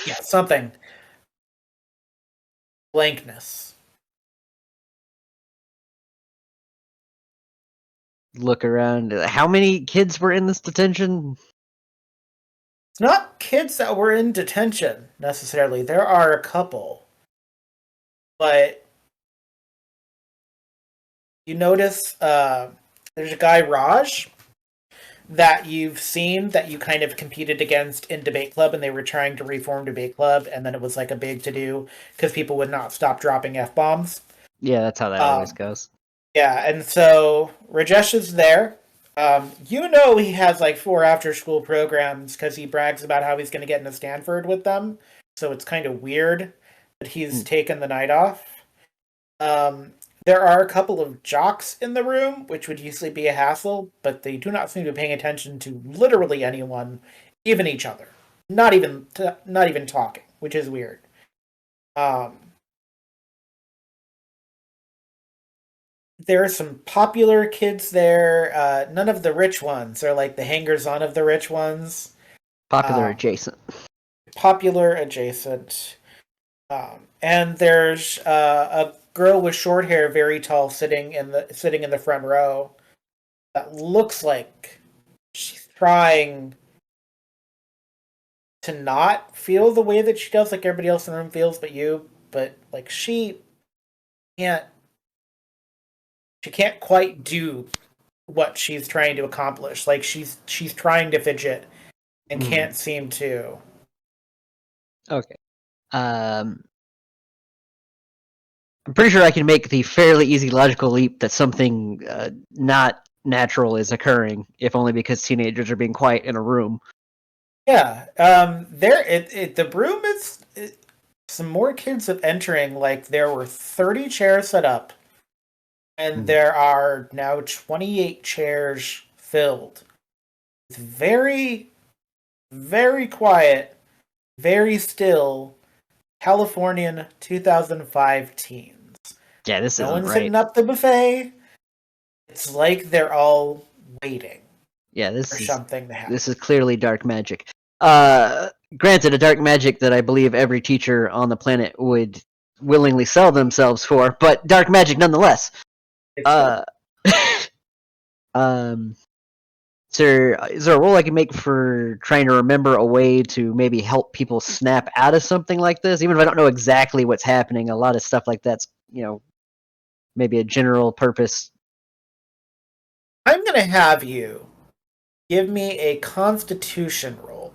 Yeah, something. Blankness. Look around. How many kids were in this detention? It's not kids that were in detention necessarily. There are a couple. But you notice there's a guy, Raj, that you've seen that you kind of competed against in Debate Club, and they were trying to reform Debate Club, and then it was like a big to-do because people would not stop dropping F-bombs. Yeah, that's how that always goes. Yeah, and so Rajesh is there. He has like 4 after-school programs because he brags about how he's going to get into Stanford with them. So it's kind of weird that he's taken the night off. There are a couple of jocks in the room, which would usually be a hassle, but they do not seem to be paying attention to literally anyone, even each other. Not even talking, which is weird. There are some popular kids there. None of the rich ones are like the hangers-on of the rich ones. Popular adjacent. popular adjacent. And there's a girl with short hair, very tall, sitting in the front row. That looks like she's trying to not feel the way that she does, like everybody else in the room feels, but like can't she can't quite do what she's trying to accomplish. Like she's trying to fidget and can't seem to. Okay. I'm pretty sure I can make the fairly easy logical leap that something not natural is occurring, if only because teenagers are being quiet in a room. Yeah. The room is. Some more kids are entering. Like there were 30 chairs set up, and there are now 28 chairs filled. It's very, very quiet, very still. Californian 2005 teens. Yeah, this No isn't one's right. hitting up the buffet. It's like they're all waiting Yeah, for something to happen. this is clearly dark magic. Granted, a dark magic that I believe every teacher on the planet would willingly sell themselves for, but dark magic nonetheless. Sir, is there a role I can make for trying to remember a way to maybe help people snap out of something like this? Even if I don't know exactly what's happening, a lot of stuff like that's, maybe a general purpose. I'm going to have you give me a constitution roll.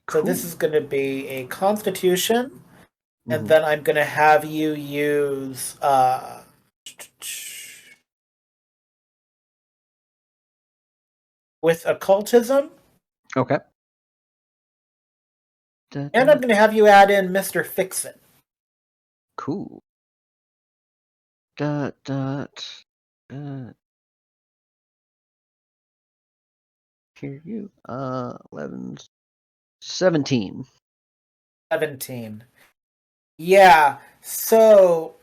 Cool. So this is going to be a constitution, and Mhm. then I'm going to have you use with occultism. Okay. And I'm going to have you add in Mr. Fix-It. Cool. Hear you. 11, 17. 17. Yeah, so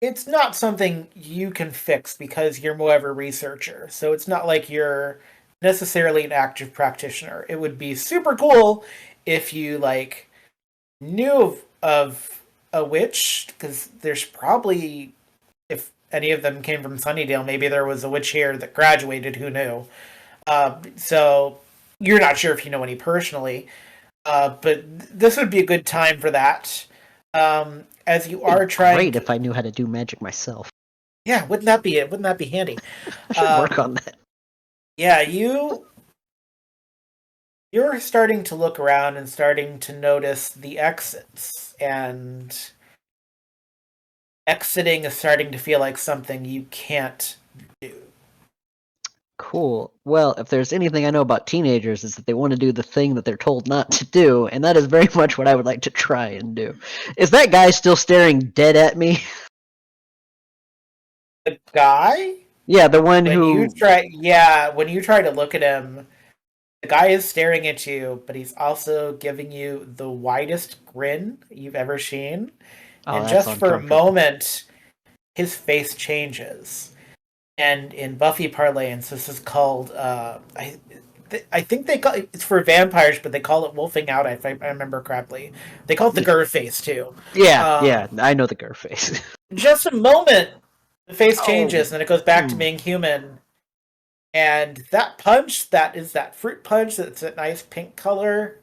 it's not something you can fix because you're more of a researcher. So it's not like you're necessarily an active practitioner. It would be super cool if you knew of a witch, because there's probably, if any of them came from Sunnydale, maybe there was a witch here that graduated. Who knew? So you're not sure if you know any personally, but this would be a good time for that. As you are trying. Great if I knew how to do magic myself. Yeah, wouldn't that be it? Wouldn't that be handy? I should work on that. Yeah, you're starting to look around and starting to notice the exits, and exiting is starting to feel like something you can't do. Cool. Well, if there's anything I know about teenagers, is that they want to do the thing that they're told not to do, and that is very much what I would like to try and do. Is that guy still staring dead at me? The guy? Yeah, the one When who. when you try to look at him, the guy is staring at you, but he's also giving you the widest grin you've ever seen. Oh, And that's just for a uncomfortable. moment, his face changes. And in Buffy parlance, this is called I think they call it's for vampires, but they call it wolfing out. If I remember correctly, they call it the Gur face too. Yeah, I know the Gur face. Just a moment, the face Oh. changes, and then it goes back to being human. And that punch, that is that fruit punch, that's a nice pink color,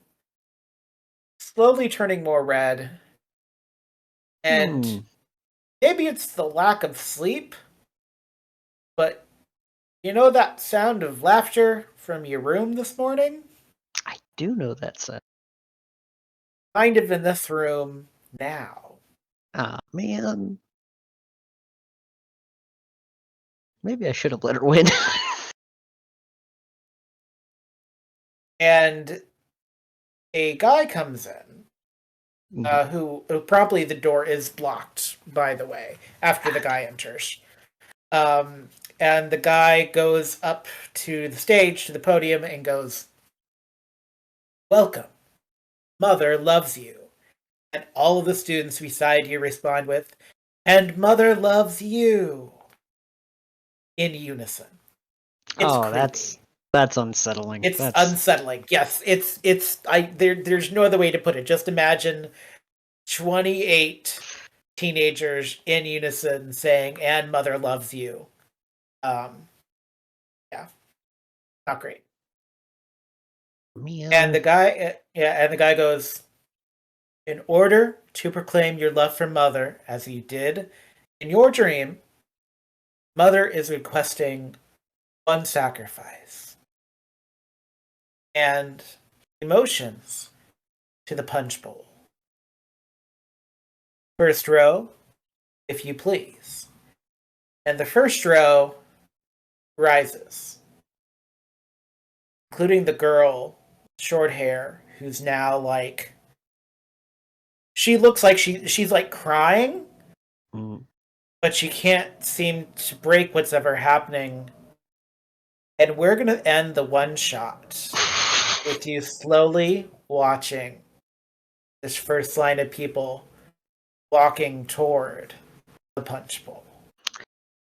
slowly turning more red. And maybe it's the lack of sleep, but you know that sound of laughter from your room this morning? I do know that sound. Kind of in this room now. Ah, man. Maybe I should have let her win. And a guy comes in, who probably the door is blocked, by the way, after the guy enters. And the guy goes up to the stage, to the podium, and goes, "Welcome. Mother loves you." And all of the students beside you respond with, "And Mother loves you." In unison. It's creepy. That's unsettling. It's That's unsettling. Yes, there's no other way to put it. Just imagine 28 teenagers in unison saying, "And mother loves you." Um, yeah, not great. And meow. the guy goes, "In order to proclaim your love for mother, as you did in your dream, mother is requesting one sacrifice." And emotions to the punch bowl. First row, if you please. And the first row rises, including the girl, short hair, who's now like she looks like she's like crying, Mm. but she can't seem to break what's ever happening. And we're gonna end the one shot with you slowly watching this first line of people walking toward the punch bowl.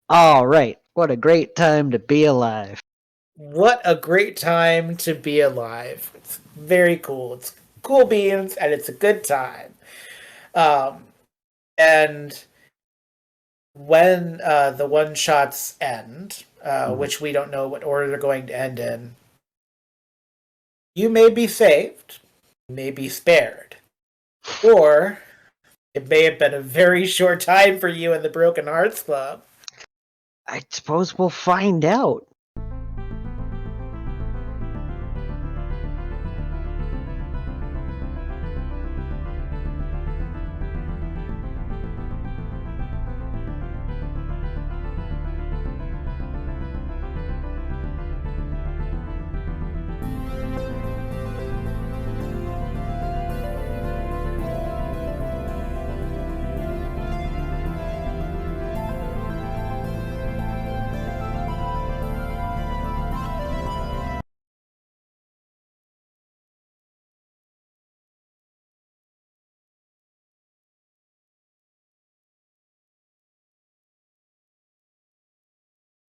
All right. What a great time to be alive. What a great time to be alive. It's very cool. It's cool beans and it's a good time. Um, and when the one shots end, which we don't know what order they're going to end in, you may be saved, you may be spared, or it may have been a very short time for you in the Broken Hearts Club. I suppose we'll find out.